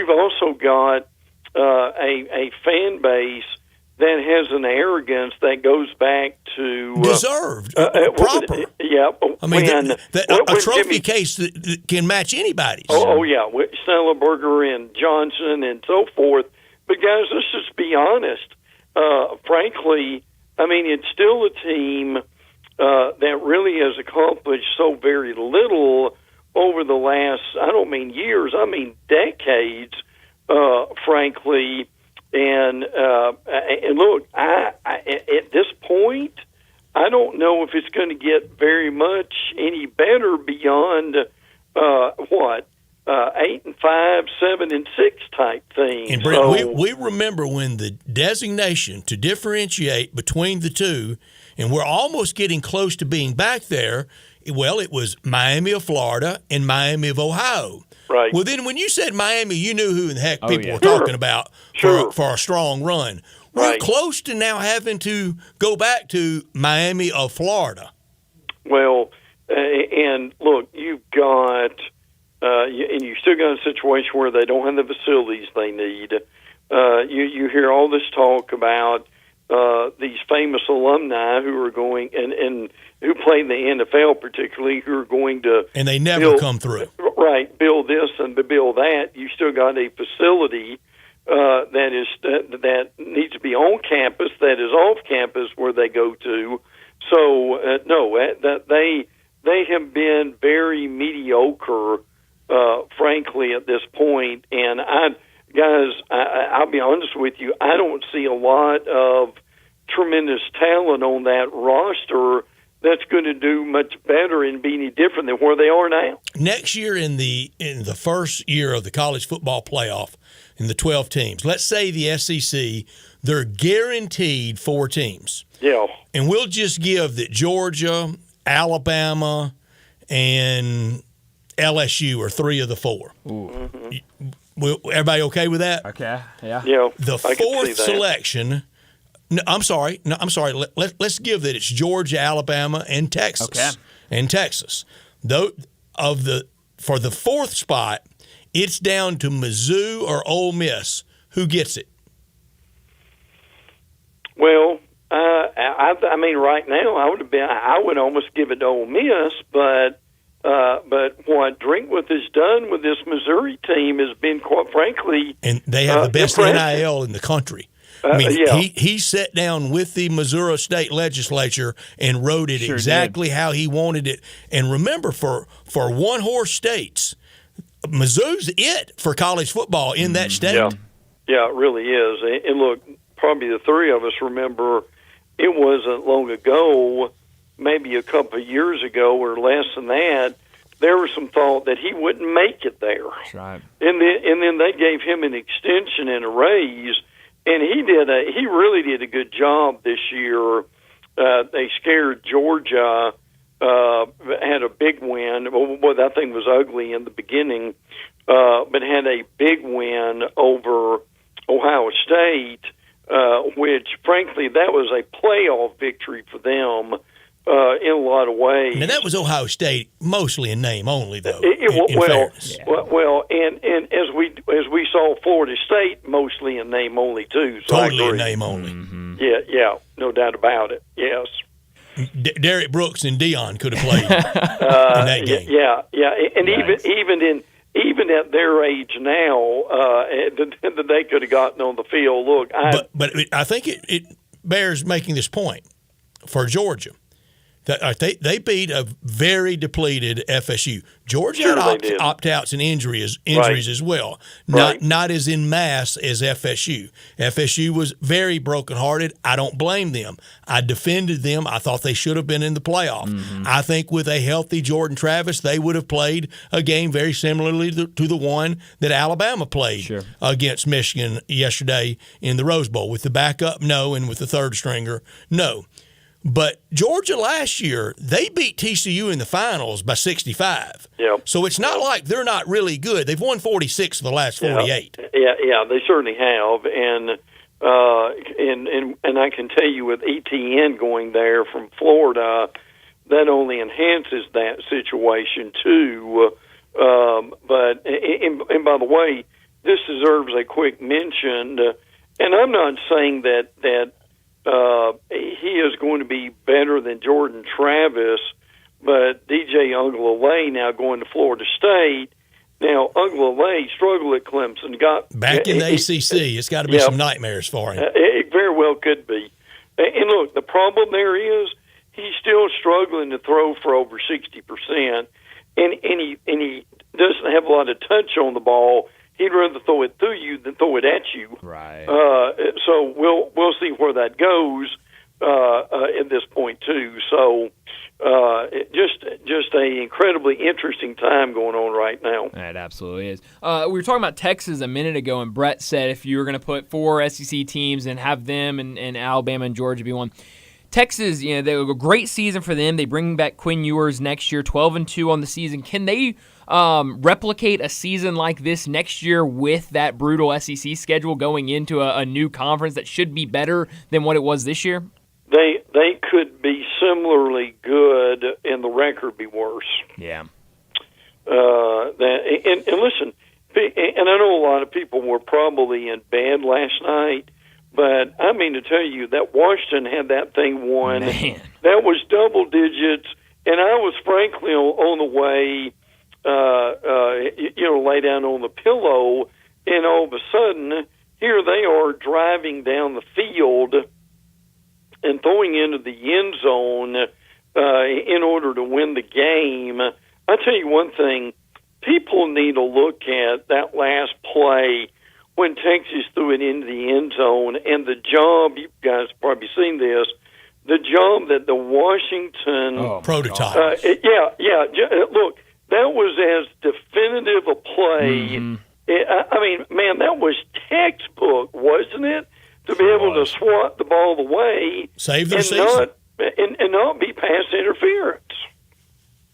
also got a fan base that has an arrogance that goes back to deserved, proper. I mean, a trophy case that can match anybody's. With Snellenberger and Johnson and so forth. But guys, let's just be honest. Frankly, I mean, it's still a team that really has accomplished so very little over the last, I don't mean years, I mean decades, frankly. And look, I at this point, I don't know if it's going to get very much any better beyond 8-5, 7-6 type thing. And Brent, we remember when the designation to differentiate between the two, and we're almost getting close to being back there. Well, it was Miami of Florida and Miami of Ohio. Right. Well, then when you said Miami, you knew who in the heck people were talking about for a strong run. We're close to now having to go back to Miami of Florida. Well, and look, you've got and you still got a situation where they don't have the facilities they need. You hear all this talk about these famous alumni who are going and who play in the NFL particularly, who are going to and they never come through. Right, build this and build that. You still got a facility that needs to be on campus, that is off campus where they go to. So they have been very mediocre, frankly, at this point. And guys, I'll be honest with you, I don't see a lot of tremendous talent on that roster that's going to do much better and be any different than where they are now. Next year in the first year of the college football playoff, in the 12 teams, let's say the SEC, they're guaranteed 4 teams. Yeah. And we'll just give that Georgia, Alabama, and LSU are 3 of the 4. Everybody okay with that? Okay, yeah. Yeah. The fourth selection. No, I'm sorry. Let's give that it's Georgia, Alabama, and Texas. Okay. And Texas. Though for the 4th spot, it's down to Mizzou or Ole Miss. Who gets it? Well, I mean, right now I would almost give it to Ole Miss, but what Drinkworth has done with this Missouri team has been, quite frankly, and they have the best impressive. NIL in the country. I mean, yeah. he sat down with the Missouri State Legislature and wrote it exactly how he wanted it. And remember, for one-horse states, Mizzou's it for college football in that state. Yeah, it really is. And look, probably the 3 of us remember it wasn't long ago, maybe a couple of years ago or less than that, there was some thought that he wouldn't make it there. That's right. And then they gave him an extension and a raise. And he really did a good job this year. They scared Georgia, had a big win. Well, that thing was ugly in the beginning, but had a big win over Ohio State, which, frankly, that was a playoff victory for them in a lot of ways. Now, that was Ohio State, mostly in name only, though. Well, and as we saw Florida State, mostly in name only too. So totally in name only. Mm-hmm. Yeah, no doubt about it. Yes. Derek Brooks and Dion could have played in that game. Yeah, and nice. even at their age now, that they could have gotten on the field. Look, but I think it bears making this point for Georgia. They beat a very depleted FSU. Georgia had opt-outs and injuries as well, not as en masse as FSU. FSU was very brokenhearted. I don't blame them. I defended them. I thought they should have been in the playoff. Mm-hmm. I think with a healthy Jordan Travis, they would have played a game very similarly to the one that Alabama played against Michigan yesterday in the Rose Bowl. With the backup, no, and with the third stringer, no. But Georgia last year, they beat TCU in the finals by 65. Yep. So it's not like they're not really good. They've won 46 of the last 48. Yeah, they certainly have. And I can tell you with ETN going there from Florida, that only enhances that situation too. But by the way, this deserves a quick mention. And I'm not saying that he is going to be better than Jordan Travis, but DJ Uiagalelei now going to Florida State. Now, Uiagalelei struggled at Clemson. Back in the ACC, it's got to be some nightmares for him. It very well could be. And look, the problem there is he's still struggling to throw for over 60%, and he doesn't have a lot of touch on the ball. He'd rather throw it through you than throw it at you. Right. So we'll see where that goes at this point too. So just a incredibly interesting time going on right now. It absolutely is. We were talking about Texas a minute ago, and Brett said if you were going to put 4 SEC teams and have them and Alabama and Georgia be one. Texas, they have a great season for them. They bring back Quinn Ewers next year, 12-2 on the season. Can they replicate a season like this next year with that brutal SEC schedule going into a new conference that should be better than what it was this year? They could be similarly good, and the record be worse. Yeah. And listen, and I know a lot of people were probably in bed last night. But I mean to tell you that Washington had that thing won. Man. That was double digits, and I was frankly on the way, lay down on the pillow, and all of a sudden, here they are driving down the field and throwing into the end zone in order to win the game. I tell you one thing, people need to look at that last play when Texas threw it into the end zone, and the job, you guys have probably seen this, the job that the Washington prototype. Look, that was as definitive a play. I mean, man, that was textbook, wasn't it? To be able to swat the ball away, save their season, and not be pass interference.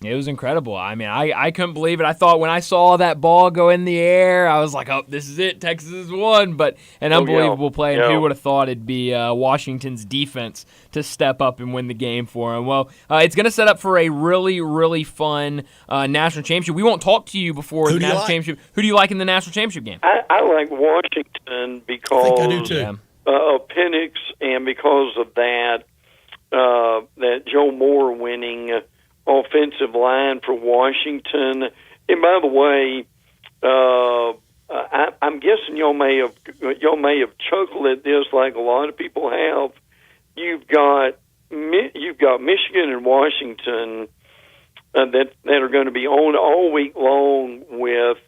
It was incredible. I mean, I couldn't believe it. I thought when I saw that ball go in the air, I was like, oh, this is it. Texas has won. But an unbelievable play, and who would have thought it'd be Washington's defense to step up and win the game for them? Well, it's going to set up for a really, really fun national championship. We won't talk to you before the national championship. Who do you like in the national championship game? I like Washington because I do too. Of Penix, and because of that Joe Moore winning offensive line for Washington. And by the way, I'm guessing y'all may have chuckled at this like a lot of people have. You've got Michigan and Washington that are going to be on all week long with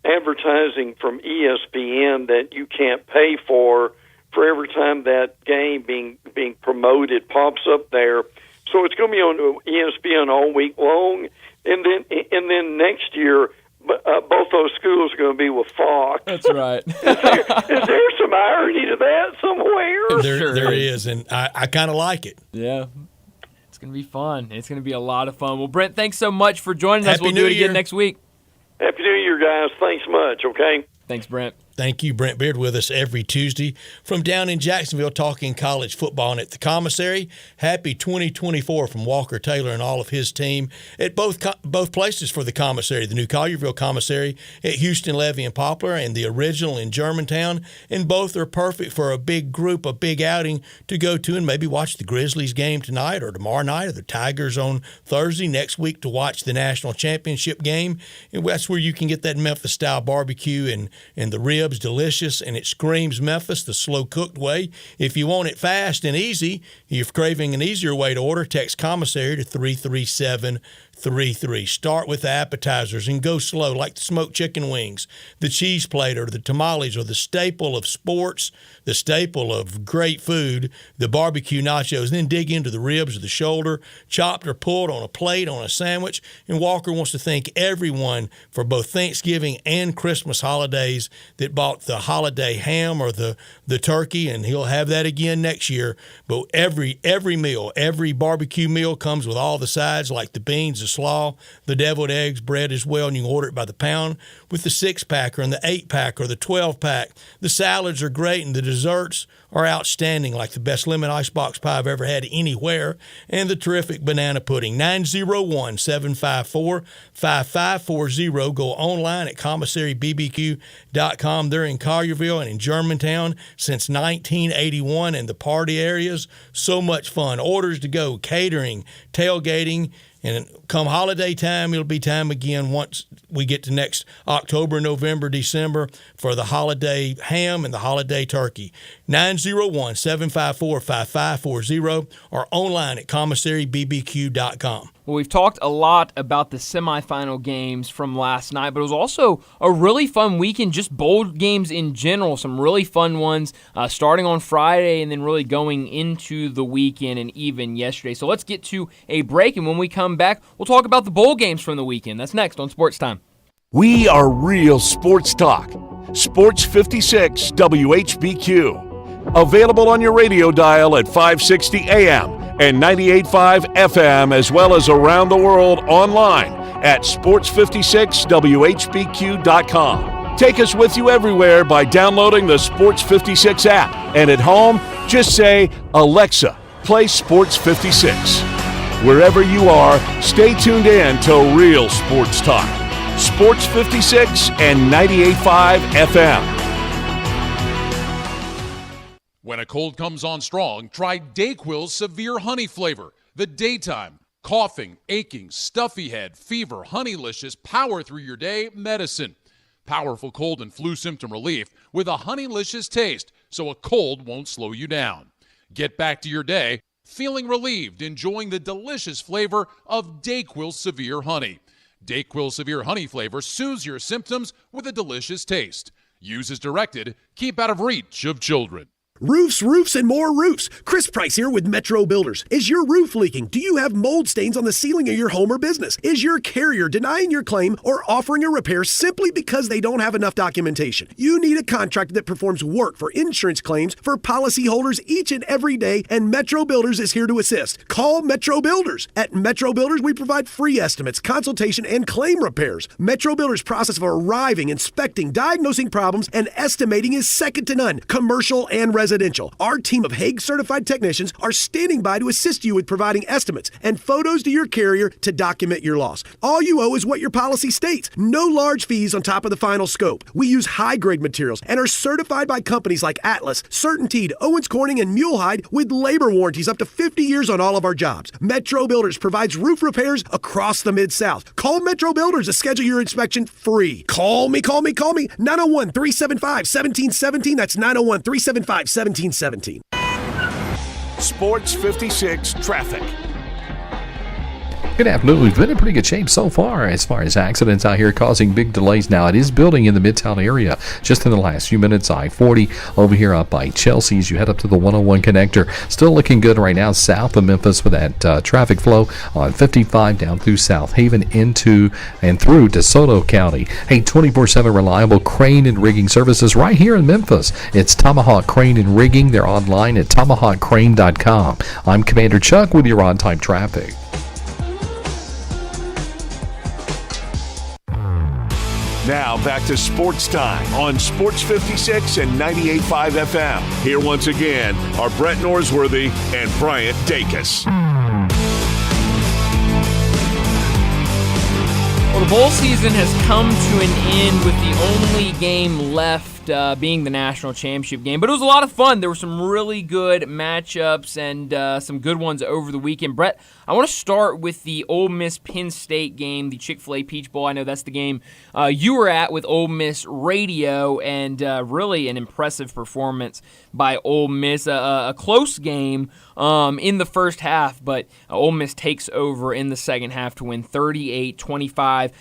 advertising from ESPN that you can't pay for every time that game being promoted pops up there. So it's going to be on ESPN all week long, and then next year, both those schools are going to be with Fox. That's right. Is there some irony to that somewhere? There is, and I kind of like it. Yeah. It's going to be fun. It's going to be a lot of fun. Well, Brent, thanks so much for joining us. Happy We'll New do it Year. again next week. Happy New Year, guys. Thanks much, okay? Thanks, Brent. Thank you, Brent Beard, with us every Tuesday from down in Jacksonville talking college football. And at the commissary, happy 2024 from Walker Taylor and all of his team at both places for the commissary, the new Collierville commissary at Houston, Levy, and Poplar, and the original in Germantown. And both are perfect for a big group, a big outing to go to and maybe watch the Grizzlies game tonight or tomorrow night, or the Tigers on Thursday, next week to watch the national championship game. And that's where you can get that Memphis-style barbecue and the ribs. Delicious, and it screams Memphis the slow-cooked way. If you want it fast and easy, if you're craving an easier way to order, text commissary to 33733. Start with the appetizers and go slow, like the smoked chicken wings, the cheese plate, or the tamales, or the staple of sports, the staple of great food, the barbecue nachos. Then dig into the ribs or the shoulder, chopped or pulled on a plate, on a sandwich. And Walker wants to thank everyone for both Thanksgiving and Christmas holidays that bought the holiday ham or the turkey, and he'll have that again next year. But every meal, every barbecue meal comes with all the sides, like the beans, the slaw, the deviled eggs, bread as well, and you can order it by the pound with the 6-pack or the 8-pack or the 12-pack. The salads are great, and the desserts are outstanding, like the best lemon icebox pie I've ever had anywhere, and the terrific banana pudding. 901-754-5540. Go online at commissarybbq.com. They're in Collierville and in Germantown since 1981, and the party areas, so much fun. Orders to go, catering, tailgating, and come holiday time, it'll be time again once we get to next October, November, December for the holiday ham and the holiday turkey. 901-754-5540 or online at commissarybbq.com. Well, we've talked a lot about the semifinal games from last night, but it was also a really fun weekend, just bowl games in general, some really fun ones starting on Friday and then really going into the weekend and even yesterday. So let's get to a break, and when we come back, we'll talk about the bowl games from the weekend. That's next on Sports Time. We are real sports talk. Sports 56 WHBQ. Available on your radio dial at 560 AM and 98.5 FM, as well as around the world online at sports56whbq.com. Take us with you everywhere by downloading the Sports 56 app. And at home, just say, Alexa, play Sports 56. Wherever you are, stay tuned in to Real Sports Talk. Sports 56 and 98.5 FM. When a cold comes on strong, try DayQuil's Severe Honey Flavor. The daytime, coughing, aching, stuffy head, fever, honeylicious, power through your day medicine. Powerful cold and flu symptom relief with a honeylicious taste, so a cold won't slow you down. Get back to your day feeling relieved, enjoying the delicious flavor of DayQuil Severe Honey. DayQuil Severe Honey Flavor soothes your symptoms with a delicious taste. Use as directed. Keep out of reach of children. Roofs, roofs, and more roofs. Chris Price here with Metro Builders. Is your roof leaking? Do you have mold stains on the ceiling of your home or business? Is your carrier denying your claim or offering a repair simply because they don't have enough documentation? You need a contractor that performs work for insurance claims for policyholders each and every day, and Metro Builders is here to assist. Call Metro Builders. At Metro Builders, we provide free estimates, consultation, and claim repairs. Metro Builders' process of arriving, inspecting, diagnosing problems, and estimating is second to none, commercial and residential. Our team of Hague-certified technicians are standing by to assist you with providing estimates and photos to your carrier to document your loss. All you owe is what your policy states. No large fees on top of the final scope. We use high-grade materials and are certified by companies like Atlas, CertainTeed, Owens Corning, and Mulehide with labor warranties up to 50 years on all of our jobs. Metro Builders provides roof repairs across the Mid-South. Call Metro Builders to schedule your inspection free. Call me. 901-375-1717. That's 901-375-1717. Sports 56 traffic. Good afternoon. We've been in pretty good shape so far as accidents out here causing big delays. Now, it is building in the Midtown area just in the last few minutes. I-40 over here up by Chelsea as you head up to the 101 connector. Still looking good right now south of Memphis with that traffic flow on 55 down through South Haven into and through DeSoto County. Hey, 24/7 reliable crane and rigging services right here in Memphis. It's Tomahawk Crane and Rigging. They're online at tomahawkcrane.com. I'm Commander Chuck with your on-time traffic. Now back to Sports Time on Sports 56 and 98.5 FM. Here once again are Brett Norsworthy and Bryant Dacus. Well, the bowl season has come to an end with the only game left being the national championship game. But it was a lot of fun. There were some really good matchups and some good ones over the weekend. Brett, I want to start with the Ole Miss-Penn State game, the Chick-fil-A Peach Bowl. I know that's the game you were at with Ole Miss Radio, and really an impressive performance by Ole Miss. A close game in the first half, but Ole Miss takes over in the second half to win 38-25.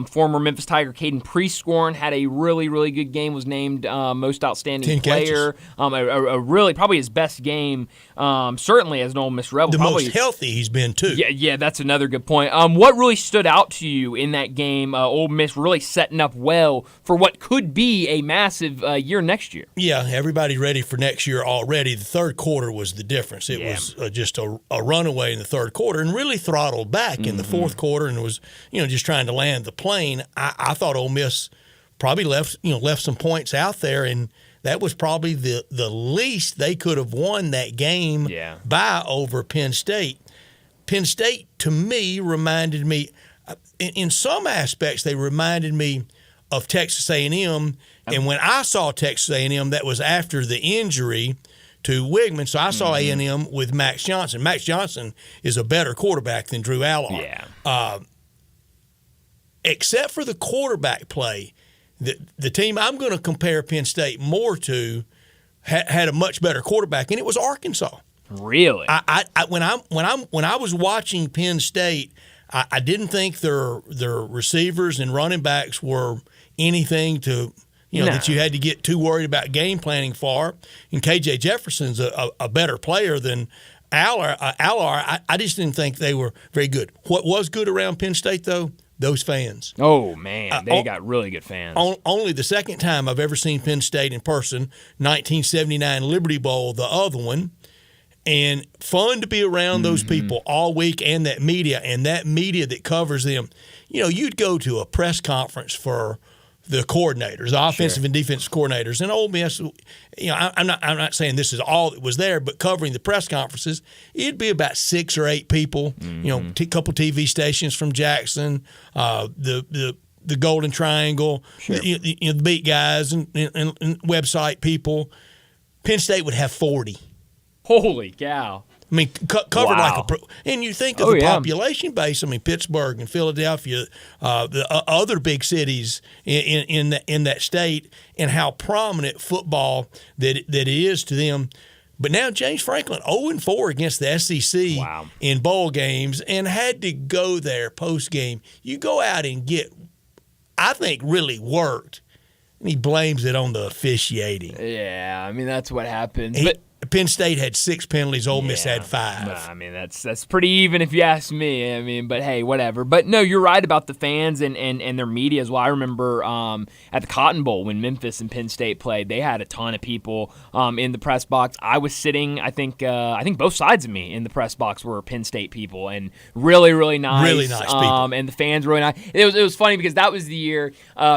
Former Memphis Tiger Caden Prieskorn had a really, really good game, was named most outstanding player. A really, probably his best game, certainly as an Ole Miss Rebel. The probably most healthy he's been, too. Yeah, that's another good point. What really stood out to you in that game? Ole Miss really setting up well for what could be a massive year next year. Yeah, everybody's ready for next year already. The third quarter was the difference. It was just a runaway in the third quarter and really throttled back in the fourth quarter and was, just trying to land the plane. I thought Ole Miss probably left some points out there, and that was probably the least they could have won that game by over Penn State. Penn State, to me, reminded me, in some aspects, they reminded me of Texas A&M. And when I saw Texas A&M, that was after the injury to Wigman. So I saw A&M with Max Johnson. Max Johnson is a better quarterback than Drew Allard. Except for the quarterback play, the team I'm going to compare Penn State more to had a much better quarterback, and it was Arkansas. Really? When I was watching Penn State, I didn't think their receivers and running backs were anything to that you had to get too worried about game planning for. And KJ Jefferson's a better player than Allard. I just didn't think they were very good. What was good around Penn State, though? Those fans. Oh, man. They got really good fans. Only the second time I've ever seen Penn State in person, 1979 Liberty Bowl, the other one. And fun to be around those people all week and that media that covers them. You'd go to a press conference for the coordinators, the offensive and defensive coordinators. And Ole Miss, I'm not saying this is all that was there, but covering the press conferences, it'd be about 6 or 8 people, a couple TV stations from Jackson, the Golden Triangle, the beat guys and website people. Penn State would have 40. Holy cow. I mean, covered like and you think of the population base. I mean, Pittsburgh and Philadelphia, the other big cities in that state, and how prominent football that it is to them. But now James Franklin 0-4 against the SEC in bowl games, and had to go there post game. You go out and get, I think, really worked. and he blames it on the officiating. Yeah, I mean, that's what happens. But Penn State had 6 penalties. Ole Miss had 5. I mean, that's pretty even if you ask me. I mean, but hey, whatever. But no, you're right about the fans and their media as well. I remember at the Cotton Bowl when Memphis and Penn State played, they had a ton of people in the press box. I was sitting, I think both sides of me in the press box were Penn State people, and really, really nice. Really nice people. And the fans were really nice. It was funny because that was the year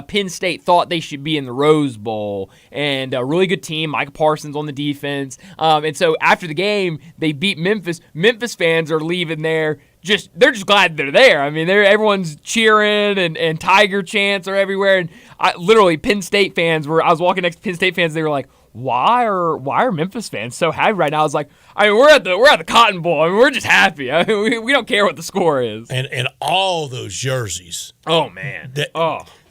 Penn State thought they should be in the Rose Bowl, and a really good team. Micah Parsons on the defense. And so after the game, they beat Memphis. Memphis fans are leaving there. They're just glad they're there. I mean, everyone's cheering and Tiger chants are everywhere. And literally, Penn State fans I was walking next to Penn State fans. They were like, "Why are Memphis fans so happy right now?" I was like, "I mean, we're at the Cotton Bowl. I mean, we're just happy. I mean, we don't care what the score is." And all those jerseys. Oh man.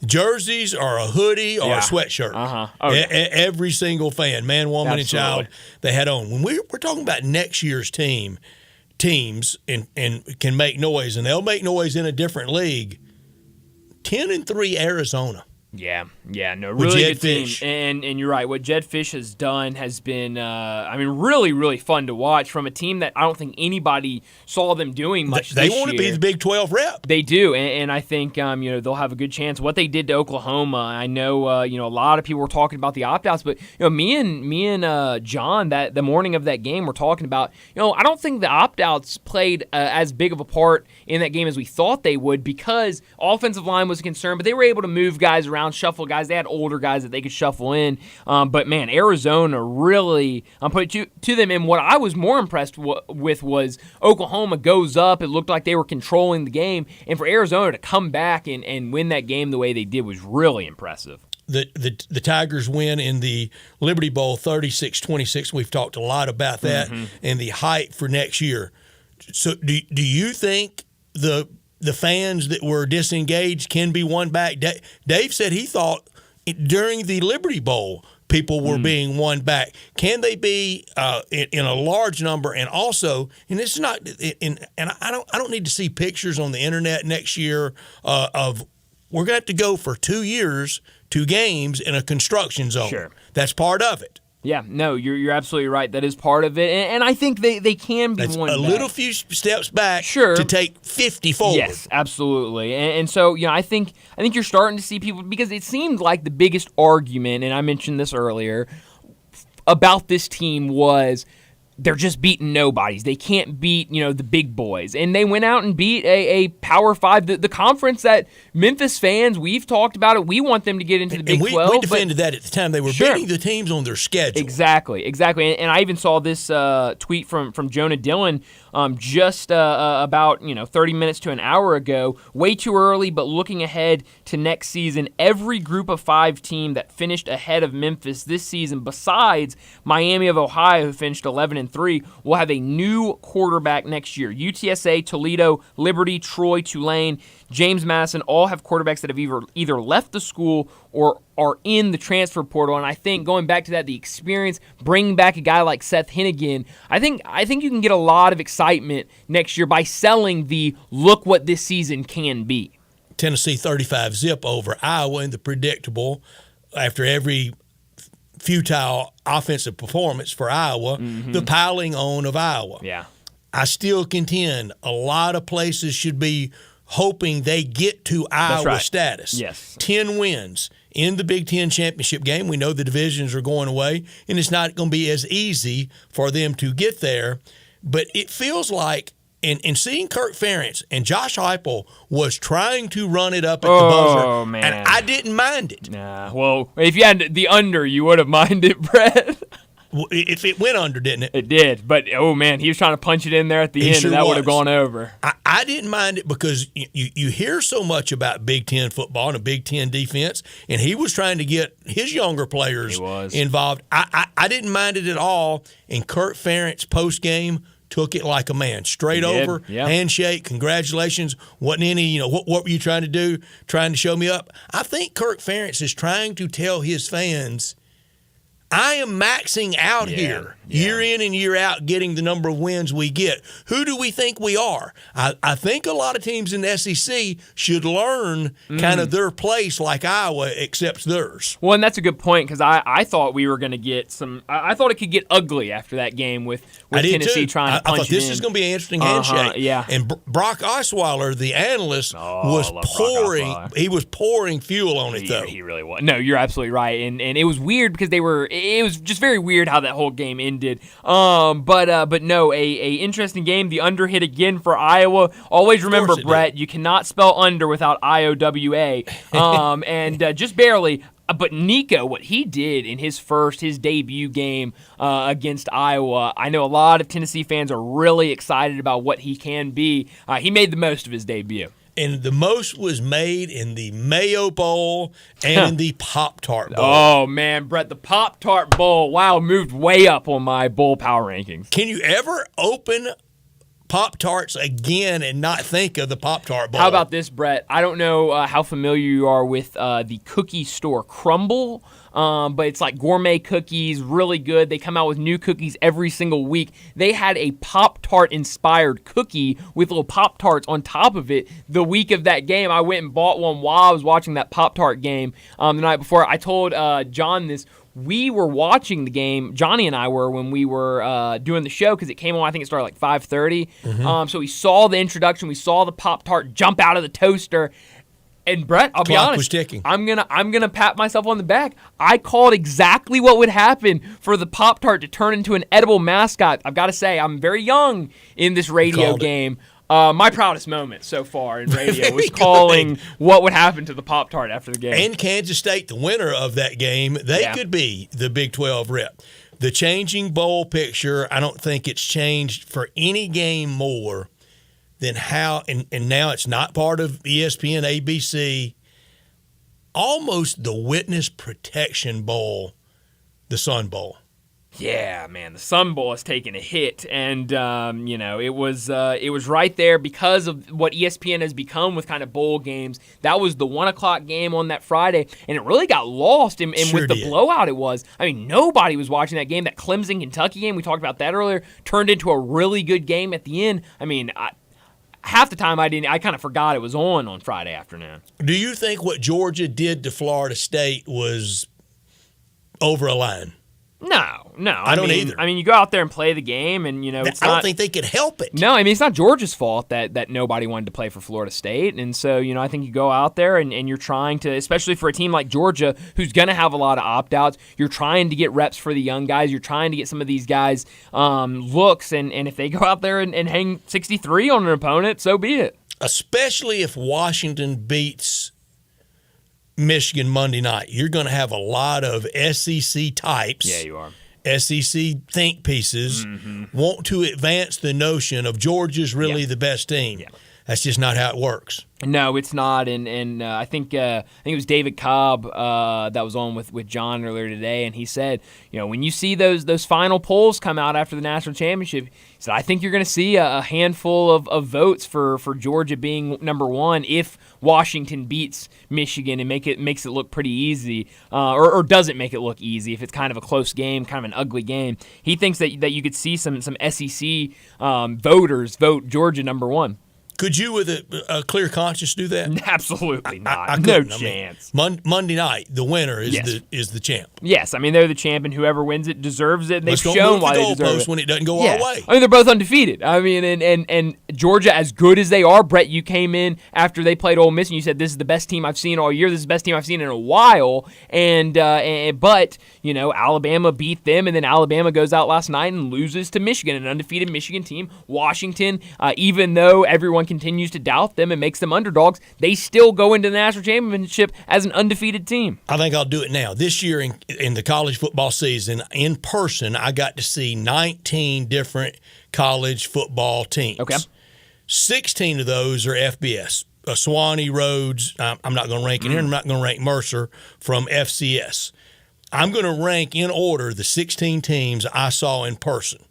Jerseys or a hoodie or a sweatshirt. Oh, yeah. Every single fan, man, woman, and child, they had on. When we're talking about next year's teams and can make noise, and they'll make noise in a different league. 10-3 Arizona. Yeah, no, really good team. Fish. And you're right. What Jed Fish has done has been, really, really fun to watch from a team that I don't think anybody saw them doing much They this want to year. be the Big 12 rep. They do, and I think they'll have a good chance. What they did to Oklahoma, I know a lot of people were talking about the opt-outs, but me and John that the morning of that game were talking about. I don't think the opt-outs played as big of a part in that game as we thought they would because offensive line was a concern, but they were able to move guys around, shuffle guys. They had older guys that they could shuffle in. But man, Arizona really put it to them. And what I was more impressed with was Oklahoma goes up. It looked like they were controlling the game, and for Arizona to come back and win that game the way they did was really impressive. The Tigers win in the Liberty Bowl 36-26. We've talked a lot about that and the hype for next year. So do you think the fans that were disengaged can be won back? Dave said he thought during the Liberty Bowl people were being won back. Can they be in a large number? And also, and it's not, and I don't need to see pictures on the internet next year of we're going to have to go for 2 years, 2 games in a construction zone. Sure. That's part of it. Yeah, no, you're absolutely right. That is part of it, and I think they can be That's one a back. little few steps back Sure. to take 50 forward. Yes, absolutely. And so, I think you're starting to see people, because it seemed like the biggest argument, and I mentioned this earlier, about this team was they're just beating nobodies. They can't beat, the big boys. And they went out and beat a Power 5, the conference that Memphis fans, we've talked about it. We want them to get into the Big 12. We defended that at the time. They were beating the teams on their schedule. Exactly. And I even saw this tweet from Jonah Dillon just about 30 minutes to an hour ago. Way too early, but looking ahead to next season, every Group of 5 team that finished ahead of Memphis this season, besides Miami of Ohio, who finished 11-3, will have a new quarterback next year. UTSA, Toledo, Liberty, Troy, Tulane, James Madison all have quarterbacks that have either left the school or are in the transfer portal. And I think going back to that, the experience, bringing back a guy like Seth Hennigan, I think you can get a lot of excitement next year by selling the look what this season can be. Tennessee 35-0 over Iowa in the predictable after every futile offensive performance for Iowa, the piling on of Iowa. Yeah. I still contend a lot of places should be hoping they get to Iowa status. Yes. 10 wins in the Big Ten championship game. We know the divisions are going away, and it's not going to be as easy for them to get there. But it feels like, and seeing Kirk Ferentz and Josh Heupel was trying to run it up at the buzzer, man. and I didn't mind it. Nah, well, if you had the under, you would have minded, Brett. If it went under, didn't it? It did, but oh man, he was trying to punch it in there at the end, sure and that was. would have gone over. I didn't mind it because you hear so much about Big Ten football and a Big Ten defense, and he was trying to get his younger players involved. I didn't mind it at all, and Kirk Ferentz post-game took it like a man, straight over, handshake, congratulations. Wasn't any, what were you trying to do, trying to show me up? I think Kirk Ferentz is trying to tell his fans, I am maxing out here year in and year out, getting the number of wins we get. Who do we think we are? I think a lot of teams in the SEC should learn kind of their place like Iowa accepts theirs. Well, and that's a good point because I thought we were going to get some – I thought it could get ugly after that game with Tennessee trying to punch I thought this it in. is going to be an interesting handshake. Yeah. And Brock Osweiler, the analyst, was pouring fuel on it, though. He really was. No, you're absolutely right. And it was weird because it was just very weird how that whole game ended. But no, a interesting game. The under hit again for Iowa. Always remember, Brett, you cannot spell under without IOWA. And just barely. But Nico, what he did in his debut game against Iowa, I know a lot of Tennessee fans are really excited about what he can be. He made the most of his debut. And the most was made in the Mayo Bowl and in the Pop-Tart Bowl. Oh, man, Brett, the Pop-Tart Bowl, moved way up on my bowl power rankings. Can you ever open Pop-Tarts again and not think of the Pop-Tart Bowl? How about this, Brett? I don't know how familiar you are with the cookie store Crumble, but it's like gourmet cookies, really good. They come out with new cookies every single week. They had a Pop-Tart inspired cookie with little Pop-Tarts on top of it the week of that game. I went and bought one while I was watching that Pop-Tart game the night before. I told John this. We were watching the game, Johnny and I were, when we were doing the show because it came on, I think it started like 5:30. So we saw the introduction, we saw the Pop-Tart jump out of the toaster. And Brett, I'll be honest, was ticking. I'm gonna pat myself on the back. I called exactly what would happen for the Pop-Tart to turn into an edible mascot. I've got to say, I'm very young in this radio game. My proudest moment so far in radio was calling what would happen to the Pop-Tart after the game. And Kansas State, the winner of that game, they could be the Big 12 rep. The changing bowl picture, I don't think it's changed for any game more than how, and now it's not part of ESPN, ABC, almost the Witness Protection Bowl, the Sun Bowl. Yeah, man, the Sun Bowl has taken a hit, and it was right there because of what ESPN has become with kind of bowl games. That was the 1:00 game on that Friday, and it really got lost in with the blowout it was. I mean, nobody was watching that game. That Clemson-Kentucky game, we talked about that earlier, turned into a really good game at the end. I mean, half the time I kind of forgot it was on Friday afternoon. Do you think what Georgia did to Florida State was over a line? No. I don't either. I mean, you go out there and play the game, and it's I don't think they could help it. No, I mean, it's not Georgia's fault that nobody wanted to play for Florida State, and so I think you go out there and you're trying to, especially for a team like Georgia who's going to have a lot of opt-outs, you're trying to get reps for the young guys. You're trying to get some of these guys looks, and if they go out there and hang 63 on an opponent, so be it. Especially if Washington beats Michigan Monday night. You're going to have a lot of SEC types. Yeah, you are. SEC think pieces want to advance the notion of Georgia's really the best team. Yeah. That's just not how it works. No, it's not, and I think it was David Cobb that was on with John earlier today, and he said, when you see those final polls come out after the national championship, he said, I think you're going to see a handful of votes for Georgia being number one if Washington beats Michigan and makes it look pretty easy, or doesn't make it look easy if it's kind of a close game, kind of an ugly game. He thinks that you could see some SEC voters vote Georgia number one. Could you, with a clear conscience, do that? Absolutely not. I no couldn't. chance. Monday night, the winner is the champ. Yes, I mean they're the champ, and whoever wins it deserves it. And Let's they've don't shown move why the they deserve it when it doesn't go our way. I mean they're both undefeated. I mean, and Georgia, as good as they are, Brett, you came in after they played Ole Miss, and you said this is the best team I've seen all year. This is the best team I've seen in a while. But Alabama beat them, and then Alabama goes out last night and loses to Michigan, an undefeated Michigan team. Washington, even though everyone continues to doubt them and makes them underdogs, they still go into the national championship as an undefeated team. I think I'll do it now. This year in the college football season, in person, I got to see 19 different college football teams. Okay. 16 of those are FBS. Sewanee, Rhodes, I'm not going to rank it here. I'm not going to rank Mercer from FCS. I'm going to rank in order the 16 teams I saw in person.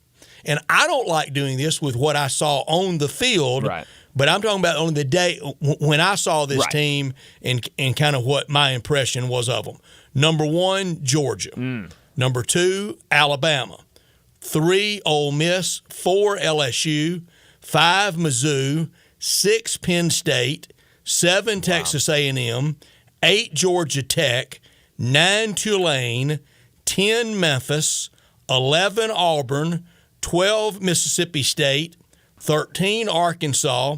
And I don't like doing this with what I saw on the field. Right. But I'm talking about on the day when I saw this team and kind of what my impression was of them. Number one, Georgia. Number 2, Alabama. 3, Ole Miss. 4, LSU. 5, Mizzou. 6, Penn State. 7, Texas A&M. 8, Georgia Tech. 9, Tulane. 10, Memphis. 11, Auburn. 12, Mississippi State. 13, Arkansas.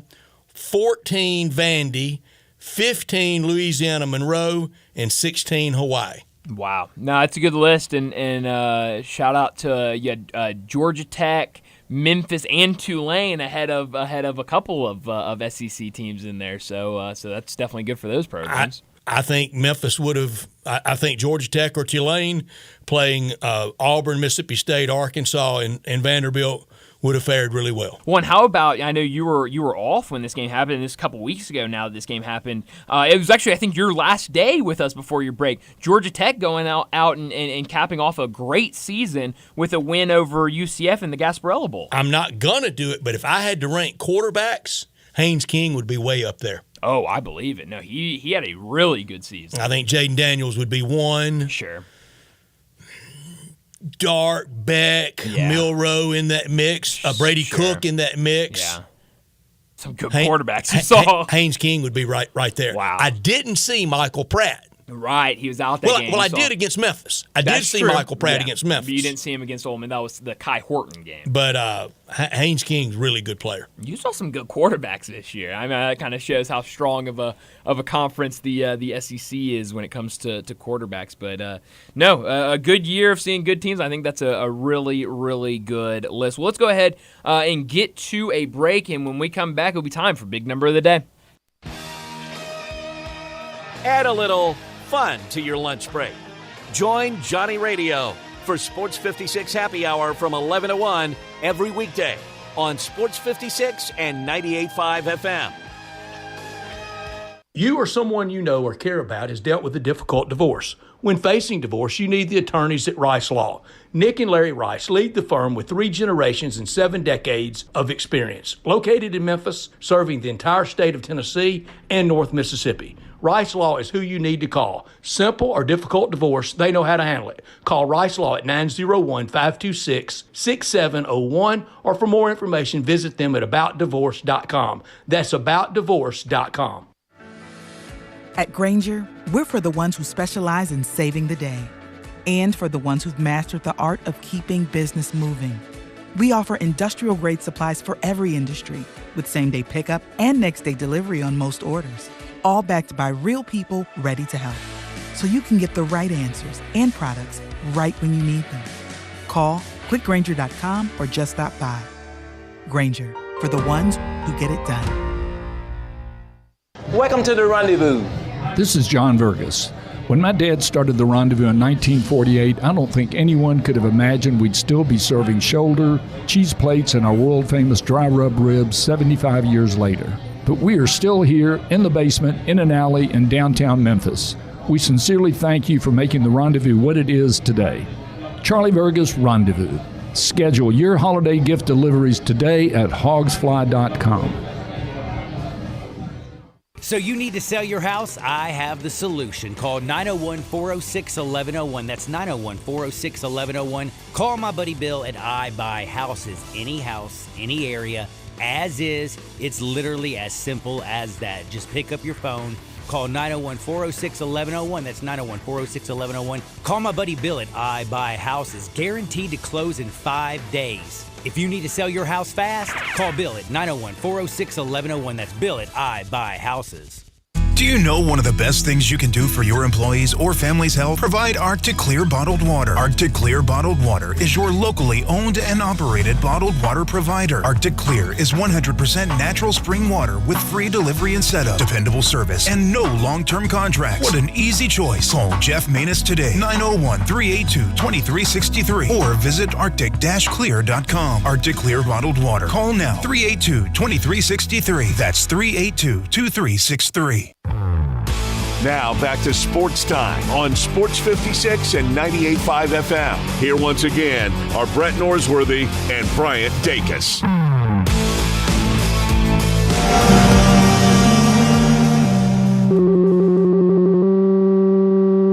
14, Vandy. 15, Louisiana Monroe. And 16, Hawaii. Wow. No, it's a good list, and shout out to Georgia Tech, Memphis, and Tulane ahead of a couple of SEC teams in there. So that's definitely good for those programs. I think Memphis would have. I think Georgia Tech or Tulane playing Auburn, Mississippi State, Arkansas, and Vanderbilt would have fared really well. Well, and how about, I know you were off when this game happened, this a couple weeks ago now that this game happened. It was actually, I think, your last day with us before your break. Georgia Tech going out and capping off a great season with a win over UCF in the Gasparilla Bowl. I'm not going to do it, but if I had to rank quarterbacks, Haynes King would be way up there. Oh, I believe it. No, he had a really good season. I think Jaden Daniels would be 1. Sure. Dart, Beck, Milroe in that mix, Brady Cook in that mix. Yeah. Some good quarterbacks you saw. Haynes King would be right there. Wow. I didn't see Michael Pratt. Right, he was out that game. Well, I did against Memphis. I did see Michael Pratt against Memphis. But you didn't see him against Ole Miss. That was the Kai Horton game. But Haynes King's a really good player. You saw some good quarterbacks this year. I mean, that kind of shows how strong of a conference the SEC is when it comes to quarterbacks. But a good year of seeing good teams. I think that's a really, really good list. Well, let's go ahead and get to a break, and when we come back, it'll be time for Big Number of the Day. Add a little fun to your lunch break. Join Johnny Radio for Sports 56 Happy Hour from 11 to 1 every weekday on Sports 56 and 98.5 FM. You or someone you know or care about has dealt with a difficult divorce. When facing divorce, you need the attorneys at Rice Law. Nick and Larry Rice lead the firm with 3 generations and 7 decades of experience. Located in Memphis, serving the entire state of Tennessee and North Mississippi. Rice Law is who you need to call. Simple or difficult divorce, they know how to handle it. Call Rice Law at 901-526-6701, or for more information, visit them at aboutdivorce.com. That's aboutdivorce.com. At Grainger, we're for the ones who specialize in saving the day, and for the ones who've mastered the art of keeping business moving. We offer industrial-grade supplies for every industry, with same-day pickup and next-day delivery on most orders. All backed by real people ready to help. So you can get the right answers and products right when you need them. Call, clickgrainger.com, or just stop by. Grainger, for the ones who get it done. Welcome to The Rendezvous. This is John Vergas. When my dad started The Rendezvous in 1948, I don't think anyone could have imagined we'd still be serving shoulder, cheese plates, and our world-famous dry rub ribs 75 years later. But we are still here in the basement, in an alley in downtown Memphis. We sincerely thank you for making The Rendezvous what it is today. Charlie Vergas Rendezvous. Schedule your holiday gift deliveries today at hogsfly.com. So you need to sell your house? I have the solution. Call 901-406-1101. That's 901-406-1101. Call my buddy Bill at I Buy Houses. Any house, any area, as is. It's literally as simple as that. Just pick up your phone. Call 901-406-1101. That's 901-406-1101. Call my buddy Bill at I Buy Houses. Guaranteed to close in 5 days. If you need to sell your house fast, call Bill at 901-406-1101. That's Bill at I Buy Houses. Do you know one of the best things you can do for your employees or family's health? Provide Arctic Clear bottled water. Arctic Clear bottled water is your locally owned and operated bottled water provider. Arctic Clear is 100% natural spring water with free delivery and setup, dependable service, and no long-term contracts. What an easy choice. Call Jeff Manus today, 901-382-2363, or visit arctic-clear.com. Arctic Clear bottled water. Call now, 382-2363. That's 382-2363. Now back to Sports Time on Sports 56 and 98.5 FM. Here once again are Brett Norsworthy and Bryant Dacus.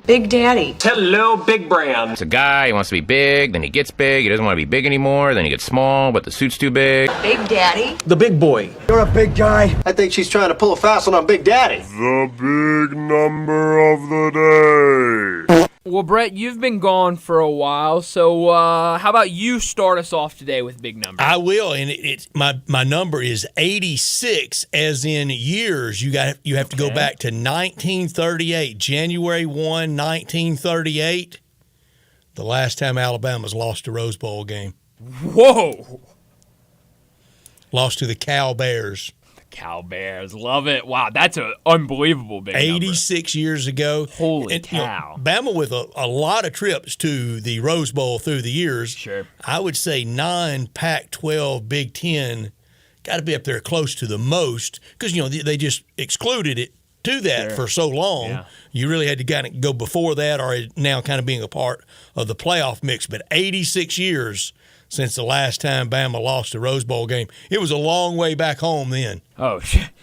Big Daddy. Hello, Big Brand. It's a guy, he wants to be big, then he gets big, he doesn't want to be big anymore, then he gets small, but the suit's too big. Big Daddy. The big boy. You're a big guy. I think she's trying to pull a fast one on Big Daddy. The big number of the day. Well, Brett, you've been gone for a while, so how about you start us off today with big numbers? I will, and it's my number is 86, as in years. You have to go back to 1938, January 1, 1938, the last time Alabama's lost a Rose Bowl game. Whoa! Lost to the Cal Bears. Cal Bears, love it. Wow, that's an unbelievable big 86 years ago. Holy cow. Bama with a lot of trips to the Rose Bowl through the years. Sure. I would say 9 Pac-12, Big Ten, got to be up there close to the most because, they just excluded it to that for so long. Yeah. You really had to kind of go before that or now kind of being a part of the playoff mix. But 86 years since the last time Bama lost a Rose Bowl game. It was a long way back home then. Oh,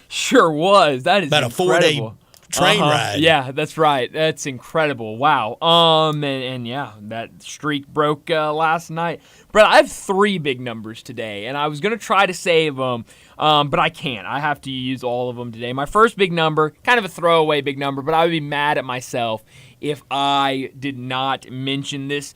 sure was. That is about incredible. A 4-day train ride. Yeah, that's right. That's incredible. Wow. And yeah, that streak broke last night. Brett, I have 3 big numbers today, and I was going to try to save them, but I can't. I have to use all of them today. My first big number, kind of a throwaway big number, but I would be mad at myself if I did not mention this.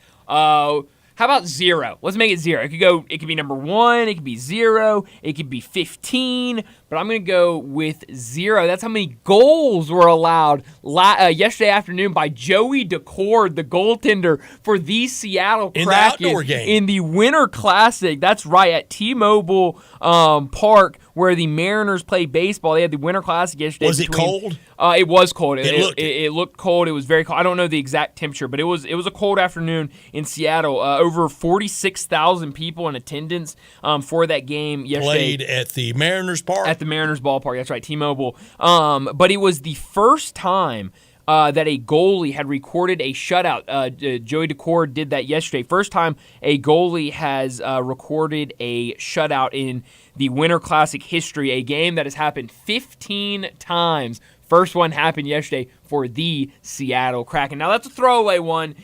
How about 0? Let's make it 0. It could be number 1, it could be 0, it could be 15, but I'm going to go with 0. That's how many goals were allowed yesterday afternoon by Joey DeCord, the goaltender for the Seattle Kraken in the Winter Classic. That's right, at T-Mobile Park, where the Mariners play baseball. They had the Winter Classic yesterday. Was it cold? It was cold. It looked cold. It was very cold. I don't know the exact temperature, but it was a cold afternoon in Seattle. Over 46,000 people in attendance for that game yesterday. Played at the Mariners Park? At the Mariners ballpark. That's right, T-Mobile. But it was the first time that a goalie had recorded a shutout. Joey DeCord did that yesterday. First time a goalie has recorded a shutout in the Winter Classic history, a game that has happened 15 times. First one happened yesterday for the Seattle Kraken. Now, that's a throwaway one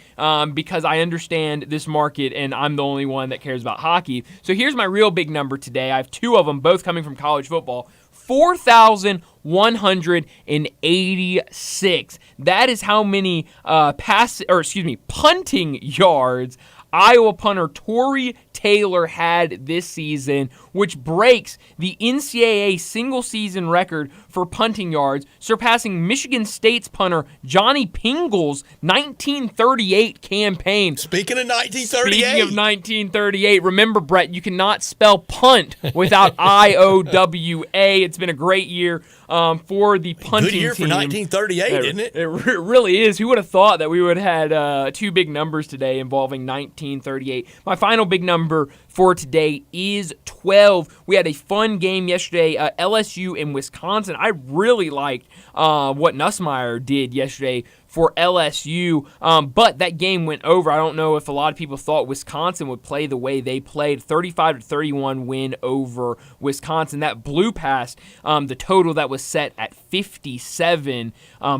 because I understand this market, and I'm the only one that cares about hockey. So here's my real big number today. I have 2 of them, both coming from college football. 4,186. That is how many punting yards Iowa punter Torrey Taylor had this season, which breaks the NCAA single-season record for punting yards, surpassing Michigan State's punter Johnny Pingle's 1938 campaign. Speaking of 1938, remember, Brett, you cannot spell punt without IOWA. It's been a great year for the punting team. Good year for 1938, isn't it? It really is. Who would have thought that we would have had 2 big numbers today involving 1938? My final big number for today is 12. We had a fun game yesterday, LSU and Wisconsin. I really liked what Nussmeier did yesterday for LSU, but that game went over. I don't know if a lot of people thought Wisconsin would play the way they played. 35-31 win over Wisconsin. That blew past the total that was set at 57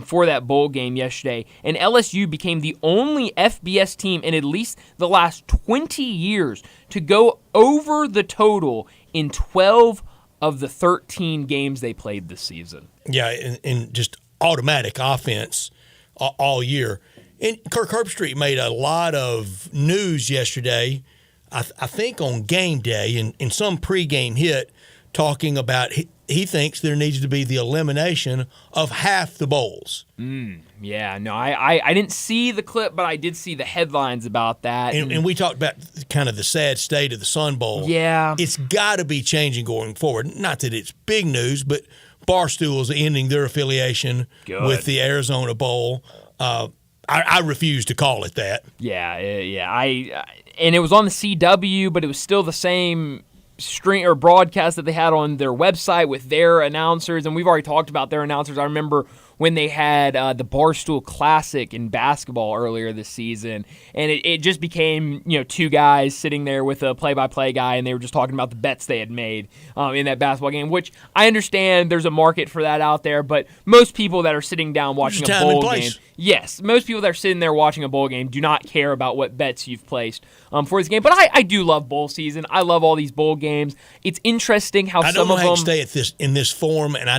for that bowl game yesterday. And LSU became the only FBS team in at least the last 20 years to go over the total in 12 of the 13 games they played this season. Yeah, and just automatic offense all year. And Kirk Herbstreit made a lot of news yesterday, I think on game day, in some pregame hit, talking about he thinks there needs to be the elimination of half the bowls. Yeah, no, I didn't see the clip, but I did see the headlines about that. And we talked about kind of the sad state of the Sun Bowl. Yeah. It's got to be changing going forward. Not that it's big news, but Barstool's ending their affiliation with the Arizona Bowl. I refuse to call it that. Yeah. And it was on the CW, but it was still the same stream or broadcast that they had on their website with their announcers, and we've already talked about their announcers. I remember when they had the Barstool Classic in basketball earlier this season, and it just became, two guys sitting there with a play-by-play guy, and they were just talking about the bets they had made in that basketball game, which I understand there's a market for that out there, but most people that are sitting down watching a bowl game, yes, most people that are sitting there watching a bowl game do not care about what bets you've placed for this game. But I do love bowl season. I love all these bowl games. It's interesting how some of them. I don't know how to stay in this form, and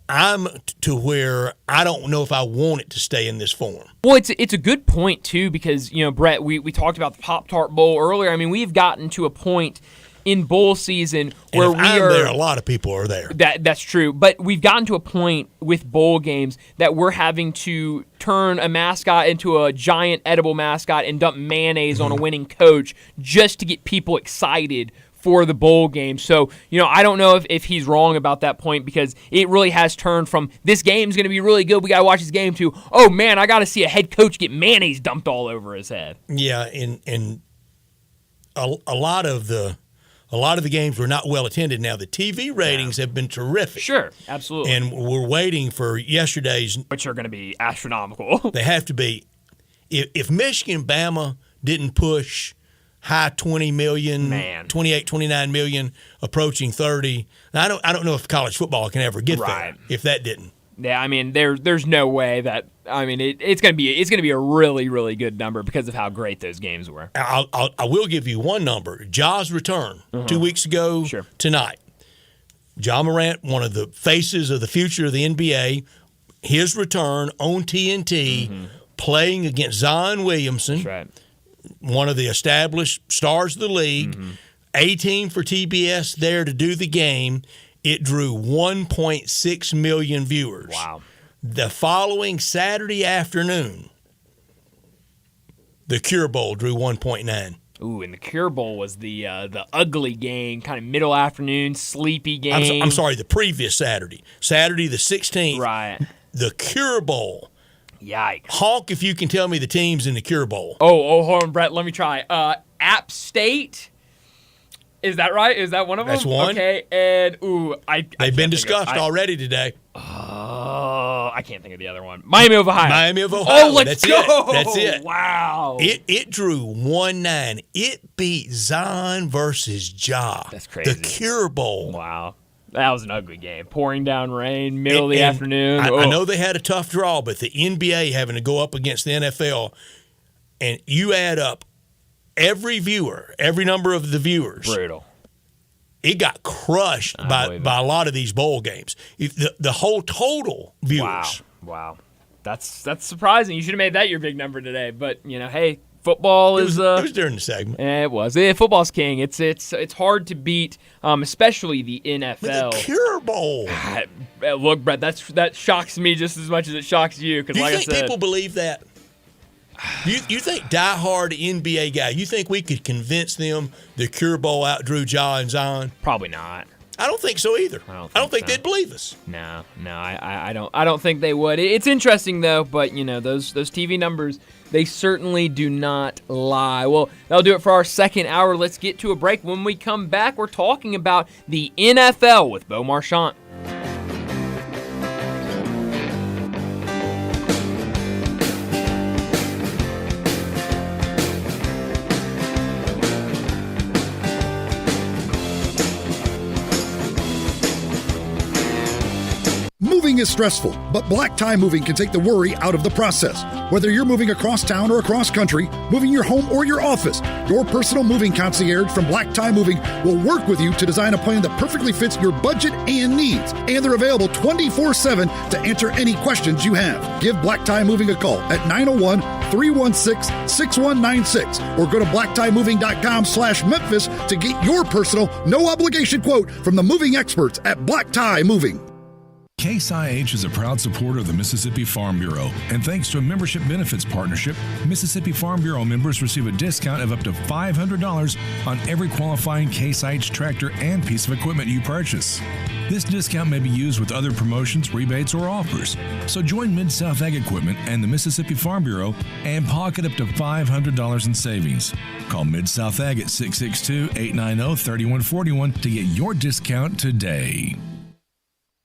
I'm to where I don't know if I want it to stay in this form. Well, it's a good point too, because Brett, we talked about the Pop-Tart Bowl earlier. I mean, we've gotten to a point in bowl season where there, a lot of people are there. That's true, but we've gotten to a point with bowl games that we're having to turn a mascot into a giant edible mascot and dump mayonnaise on a winning coach just to get people excited for the bowl game. So, I don't know if he's wrong about that point, because it really has turned from this game's going to be really good, we got to watch this game, to, oh man, I got to see a head coach get mayonnaise dumped all over his head. Yeah, and a lot of the games were not well attended. Now, the TV ratings have been terrific. Sure, absolutely. And we're waiting for yesterday's. Which are going to be astronomical. They have to be. If Michigan and Bama didn't push high 20 million, 28, 29 million, approaching 30, I don't know if college football can ever get there if that didn't. Yeah, I mean, there's no way that. I mean, it's gonna be a really, really good number because of how great those games were. I will give you one number. Ja's return 2 weeks ago tonight. Ja Morant, one of the faces of the future of the NBA, his return on TNT, playing against Zion Williamson, one of the established stars of the league, 18 for TBS there to do the game. It drew 1.6 million viewers. Wow. The following Saturday afternoon, the Cure Bowl drew 1.9. Ooh, and the Cure Bowl was the ugly game, kind of middle afternoon, sleepy game. I'm sorry, the previous Saturday the 16th. Right. The Cure Bowl. Yikes. Honk if you can tell me the teams in the Cure Bowl. Oh, hold on, Brett. Let me try. App State. Is that right? Is that one of them? That's one. Okay, and they've been discussed already today. Oh, I can't think of the other one. Miami of Ohio. Miami of Ohio. Oh, let's go. That's it. Wow. It drew 1-9. It beat Zion versus Ja. That's crazy. The Cure Bowl. Wow. That was an ugly game. Pouring down rain, middle of the afternoon. I know they had a tough draw, but the NBA having to go up against the NFL, and you add up every viewer, every number of the viewers. Brutal. It got crushed by a lot of these bowl games. The whole total viewers. Wow. That's surprising. You should have made that your big number today. But, hey, football is... It was during the segment. It was. Football's king. It's hard to beat, especially the NFL. With the Cure Bowl. Look, Brett, that shocks me just as much as it shocks you. Do you think people believe that? You think diehard NBA guy, you think we could convince them the Cure Bowl outdrew Ja and Zion? Probably not. I don't think so either. I don't think they'd believe us. No, I don't think they would. It's interesting though, but those TV numbers, they certainly do not lie. Well, that'll do it for our second hour. Let's get to a break. When we come back, we're talking about the NFL with Bo Marchant. Moving is stressful, but Black Tie Moving can take the worry out of the process. Whether you're moving across town or across country, moving your home or your office, your personal moving concierge from Black Tie Moving will work with you to design a plan that perfectly fits your budget and needs. And they're available 24/7 to answer any questions you have. Give Black Tie Moving a call at 901-316-6196 or go to blacktiemoving.com/Memphis to get your personal, no obligation quote from the moving experts at Black Tie Moving. Case IH is a proud supporter of the Mississippi Farm Bureau, and thanks to a membership benefits partnership, Mississippi Farm Bureau members receive a discount of up to $500 on every qualifying Case IH tractor and piece of equipment you purchase. This discount may be used with other promotions, rebates, or offers. So join Mid-South Ag Equipment and the Mississippi Farm Bureau and pocket up to $500 in savings. Call Mid-South Ag at 662-890-3141 to get your discount today.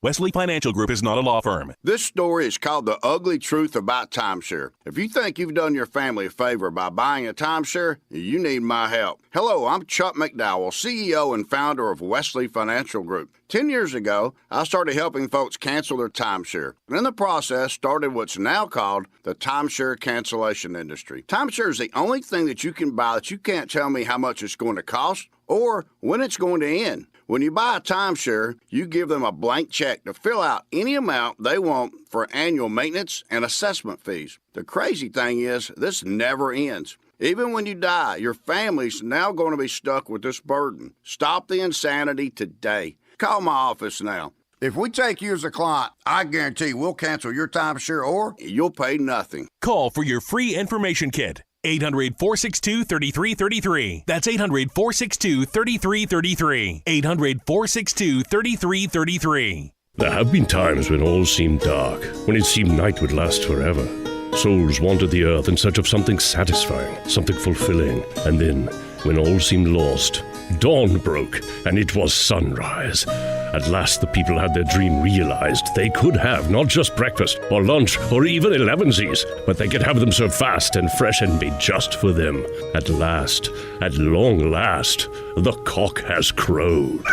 Wesley Financial Group is not a law firm. This story is called The Ugly Truth About Timeshare. If you think you've done your family a favor by buying a timeshare, you need my help. Hello, I'm Chuck McDowell, CEO and founder of Wesley Financial Group. 10 years ago, I started helping folks cancel their timeshare. And in the process, started what's now called the timeshare cancellation industry. Timeshare is the only thing that you can buy that you can't tell me how much it's going to cost or when it's going to end. When you buy a timeshare, you give them a blank check to fill out any amount they want for annual maintenance and assessment fees. The crazy thing is, this never ends. Even when you die, your family's now going to be stuck with this burden. Stop the insanity today. Call my office now. If we take you as a client, I guarantee we'll cancel your timeshare or you'll pay nothing. Call for your free information kit. 800-462-3333. That's 800-462-3333. 800-462-3333. There have been times when all seemed dark, when it seemed night would last forever. Souls wandered the earth in search of something satisfying, something fulfilling. And then, when all seemed lost, dawn broke, and it was sunrise. At last the people had their dream realized. They could have not just breakfast or lunch or even 11sies, but they could have them served fast and fresh and made just for them. At last, at long last, the cock has crowed.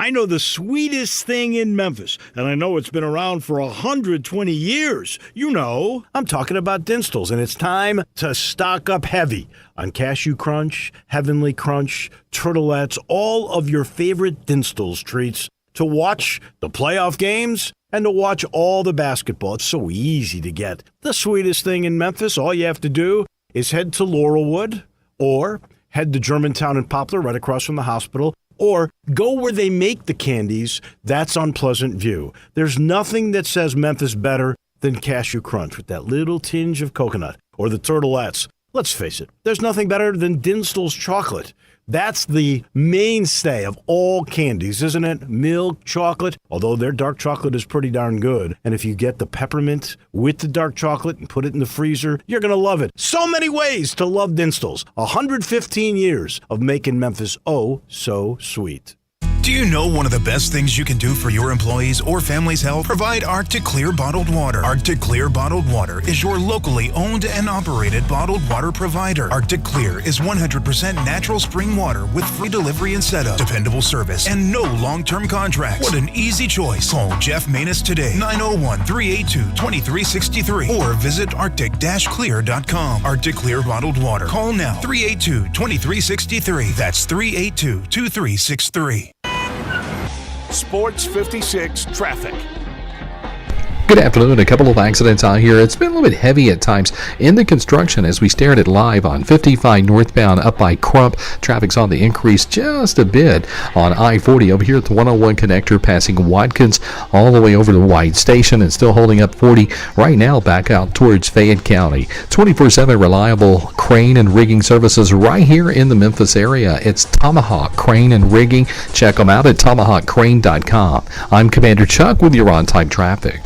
I know the sweetest thing in Memphis, and I know it's been around for 120 years. You know, I'm talking about Dinstall's, and it's time to stock up heavy on Cashew Crunch, Heavenly Crunch, Turtlettes, all of your favorite Dinstall's treats to watch the playoff games and to watch all the basketball. It's so easy to get. The sweetest thing in Memphis, all you have to do is head to Laurelwood or head to Germantown and Poplar right across from the hospital, or go where they make the candies. That's on Pleasant View. There's nothing that says Memphis better than Cashew Crunch with that little tinge of coconut, or the Turtlettes. Let's face it, there's nothing better than Dinstall's chocolate. That's the mainstay of all candies, isn't it? Milk chocolate, although their dark chocolate is pretty darn good. And if you get the peppermint with the dark chocolate and put it in the freezer, you're going to love it. So many ways to love Dinstall's. 115 years of making Memphis oh so sweet. Do you know one of the best things you can do for your employees or family's health? Provide Arctic Clear bottled water. Arctic Clear bottled water is your locally owned and operated bottled water provider. Arctic Clear is 100% natural spring water with free delivery and setup, dependable service, and no long-term contracts. What an easy choice. Call Jeff Manus today, 901-382-2363, or visit arctic-clear.com. Arctic Clear bottled water. Call now, 382-2363. That's 382-2363. Sports 56 traffic. Good afternoon. A couple of accidents out here. It's been a little bit heavy at times in the construction as we stare at it live on 55 northbound up by Crump. Traffic's on the increase just a bit on I-40 over here at the 101 connector passing Watkins all the way over to White Station and still holding up 40 right now back out towards Fayette County. 24/7 reliable crane and rigging services right here in the Memphis area. It's Tomahawk Crane and Rigging. Check them out at tomahawkcrane.com. I'm Commander Chuck with your on-time traffic.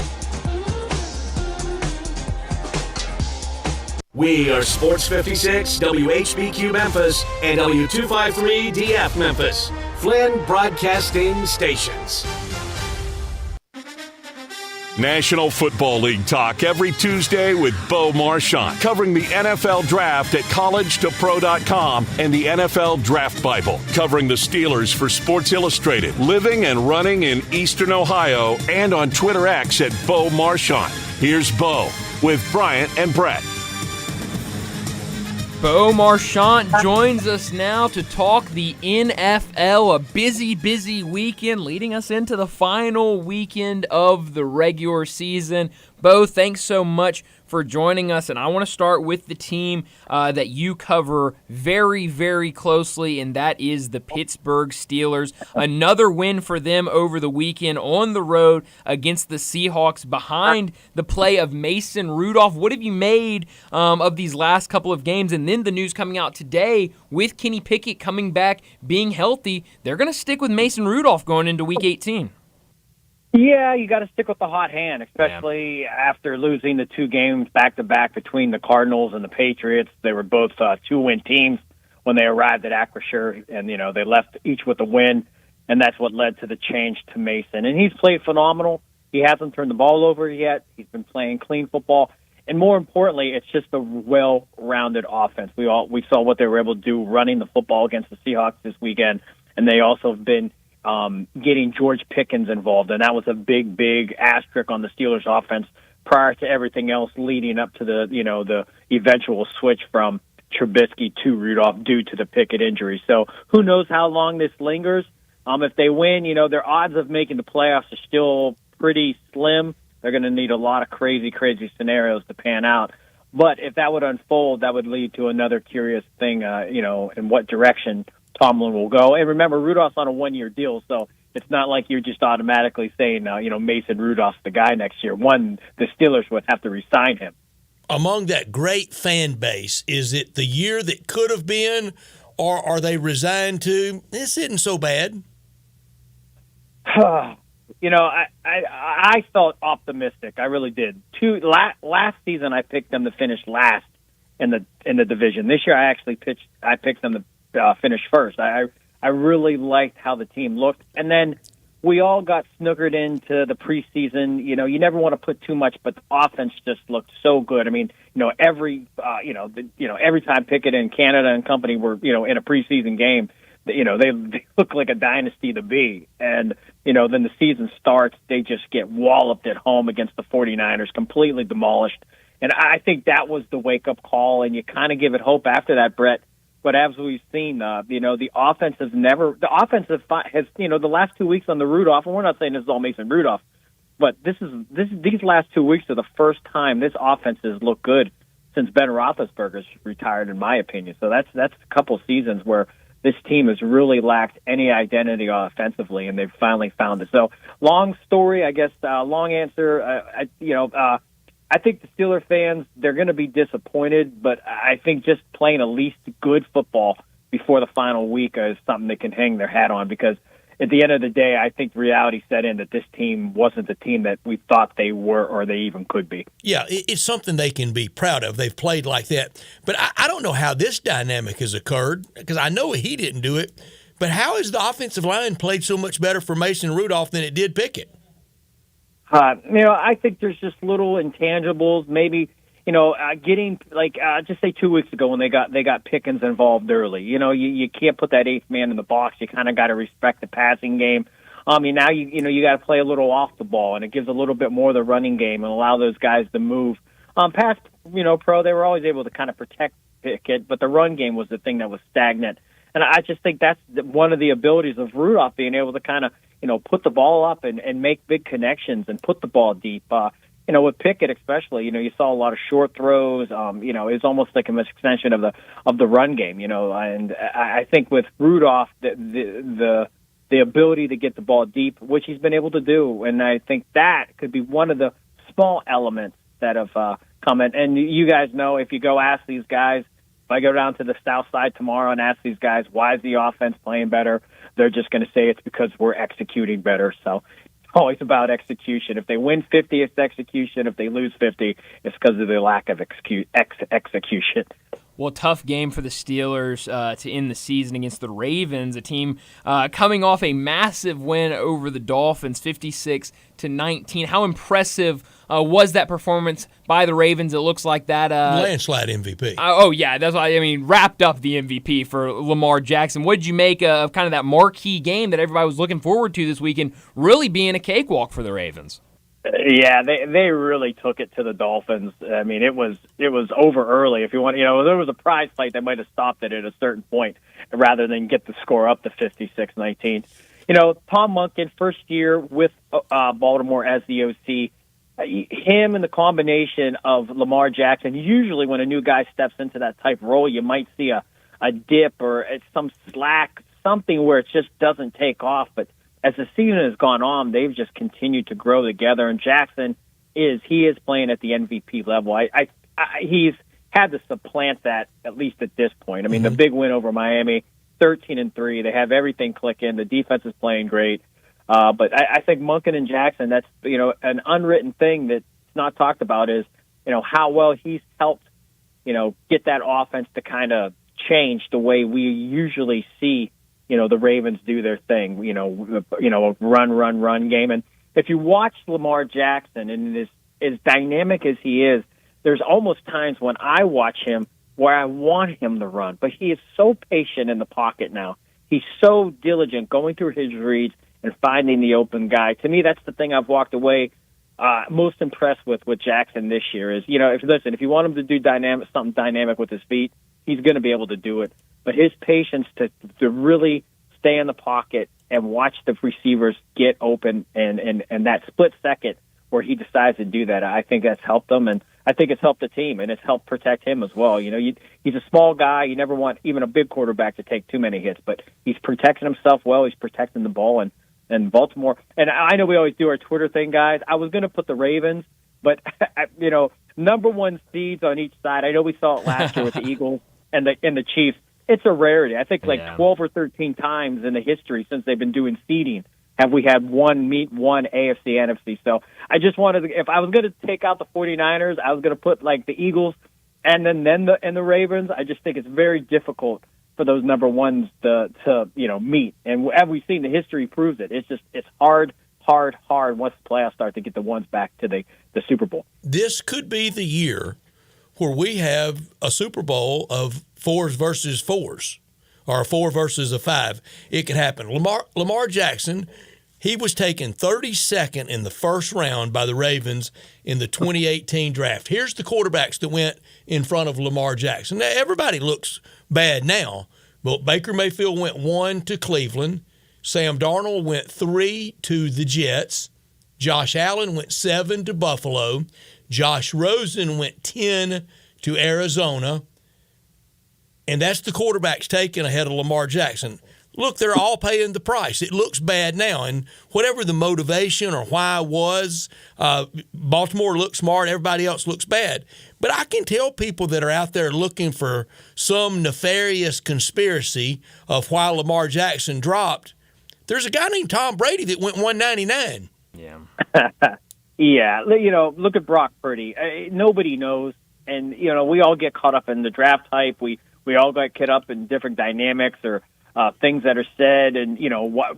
We are Sports 56, WHBQ Memphis, and W253DF Memphis. Flynn Broadcasting Stations. National Football League talk every Tuesday with Bo Marchant, covering the NFL Draft at collegetopro.com and the NFL Draft Bible, covering the Steelers for Sports Illustrated, living and running in Eastern Ohio, and on Twitter X at Bo Marchant. Here's Bo with Bryant and Brett. Bo Marchant joins us now to talk the NFL, a busy, busy weekend leading us into the final weekend of the regular season. Bo, thanks so much for joining us, and I want to start with the team that you cover very, very closely, and that is the Pittsburgh Steelers. Another win for them over the weekend on the road against the Seahawks behind the play of Mason Rudolph. What have you made of these last couple of games? And then the news coming out today with Kenny Pickett coming back, being healthy, they're going to stick with Mason Rudolph going into Week 18. Yeah, you got to stick with the hot hand, especially after losing the two games back-to-back between the Cardinals and the Patriots. They were both two-win teams when they arrived at Acrisure, and, they left each with a win. and that's what led to the change to Mason. And he's played phenomenal. He hasn't turned the ball over yet. He's been playing clean football. And more importantly, it's just a well-rounded offense. We saw what they were able to do running the football against the Seahawks this weekend, and they also have been getting George Pickens involved, and that was a big, big asterisk on the Steelers' offense prior to everything else leading up to the eventual switch from Trubisky to Rudolph due to the Pickett injury. So who knows how long this lingers? If they win, their odds of making the playoffs are still pretty slim. They're going to need a lot of crazy, crazy scenarios to pan out. But if that would unfold, that would lead to another curious thing, in what direction Tomlin will go. And remember, Rudolph's on a one-year deal, so it's not like you're just automatically saying, Mason Rudolph's the guy next year. The Steelers would have to re-sign him. Among that great fan base, is it the year that could have been, or are they resigned to, this isn't so bad? I felt optimistic. I really did. Last season, I picked them to finish last in the division. This year, I picked them to finish first. I really liked how the team looked, and then we all got snookered into the preseason. You never want to put too much, but the offense just looked so good. I mean, every time Pickett and Canada and company were in a preseason game, they look like a dynasty to be. And, then the season starts, they just get walloped at home against the 49ers, completely demolished. And I think that was the wake-up call, and you kind of give it hope after that, Brett. But as we've seen, the offense has the last 2 weeks on the Rudolph, and we're not saying this is all Mason Rudolph, but these last 2 weeks are the first time this offense has looked good since Ben Roethlisberger's retired, in my opinion. So that's a couple seasons where this team has really lacked any identity offensively, and they've finally found it. So, long story, I guess, long answer. I think the Steeler fans, they're going to be disappointed, but I think just playing at least good football before the final week is something they can hang their hat on, because at the end of the day, I think reality set in that this team wasn't the team that we thought they were or they even could be. Yeah, it's something they can be proud of. They've played like that. But I don't know how this dynamic has occurred, because I know he didn't do it. But how has the offensive line played so much better for Mason Rudolph than it did Pickett? I think there's just little intangibles. Maybe, getting just say 2 weeks ago when they got Pickens involved early. You can't put that eighth man in the box. You kind of got to respect the passing game. Now you got to play a little off the ball, and it gives a little bit more of the running game and allow those guys to move. Past pro, they were always able to kind of protect Pickett, but the run game was the thing that was stagnant. And I just think that's one of the abilities of Rudolph, being able to kind of, put the ball up and make big connections and put the ball deep. With Pickett especially, you saw a lot of short throws. It's almost like an extension of the run game, And I think with Rudolph, the ability to get the ball deep, which he's been able to do, and I think that could be one of the small elements that have come in. And you guys know, if you go ask these guys, if I go down to the South Side tomorrow and ask these guys, why is the offense playing better? They're just going to say it's because we're executing better. So it's always about execution. If they win 50, it's execution. If they lose 50, it's because of their lack of execution. Well, tough game for the Steelers to end the season against the Ravens, a team coming off a massive win over the Dolphins, 56-19. How impressive was that performance by the Ravens? It looks like that landslide MVP. That's why wrapped up the MVP for Lamar Jackson. What did you make of kind of that marquee game that everybody was looking forward to this weekend, really being a cakewalk for the Ravens? Yeah, they really took it to the Dolphins. I mean, it was over early. If you want, there was a prize fight that might have stopped it at a certain point rather than get the score up to 56-19. Tom Monken, first year with Baltimore as the OC, him and the combination of Lamar Jackson. Usually, when a new guy steps into that type role, you might see a dip or some slack, something where it just doesn't take off, but as the season has gone on, they've just continued to grow together. And Jackson is playing at the MVP level. He's had to supplant that, at least at this point. I mean, the big win over Miami, 13-3. They have everything clicking. The defense is playing great. But I think Monken and Jackson, that's an unwritten thing that's not talked about is how well he's helped get that offense to kind of change the way we usually see the Ravens do their thing, a run game. And if you watch Lamar Jackson and as dynamic as he is, there's almost times when I watch him where I want him to run, but he is so patient in the pocket now. He's so diligent going through his reads and finding the open guy. To me, that's the thing I've walked away most impressed with Jackson this year is, if you want him to do something dynamic with his feet, he's going to be able to do it. But his patience to really stay in the pocket and watch the receivers get open and that split second where he decides to do that, I think that's helped him, and I think it's helped the team, and it's helped protect him as well. He's a small guy. You never want even a big quarterback to take too many hits, but he's protecting himself well. He's protecting the ball, and Baltimore. And I know we always do our Twitter thing, guys. I was going to put the Ravens, but, number one seeds on each side. I know we saw it last year with the Eagles and the Chiefs. It's a rarity. I think 12 or 13 times in the history since they've been doing seeding have we had one AFC, NFC. So I just wanted to, if I was going to take out the 49ers, I was going to put the Eagles and then the Ravens. I just think it's very difficult for those number ones to meet. And as we've seen, the history proves it. It's hard once the playoffs start to get the ones back to the Super Bowl. This could be the year where we have a Super Bowl of 4s versus 4s, or a 4 versus a 5. It could happen. Lamar Jackson, he was taken 32nd in the first round by the Ravens in the 2018 draft. Here's the quarterbacks that went in front of Lamar Jackson. Now, everybody looks bad now, but Baker Mayfield went 1 to Cleveland. Sam Darnold went 3 to the Jets. Josh Allen went 7 to Buffalo. Josh Rosen went 10 to Arizona. And that's the quarterbacks taken ahead of Lamar Jackson. Look, they're all paying the price. It looks bad now. And whatever the motivation or why was, Baltimore looks smart, everybody else looks bad. But I can tell people that are out there looking for some nefarious conspiracy of why Lamar Jackson dropped, there's a guy named Tom Brady that went 199. Yeah. Yeah. Look at Brock Purdy. Nobody knows. And, we all get caught up in the draft hype. We all got caught up in different dynamics or things that are said, and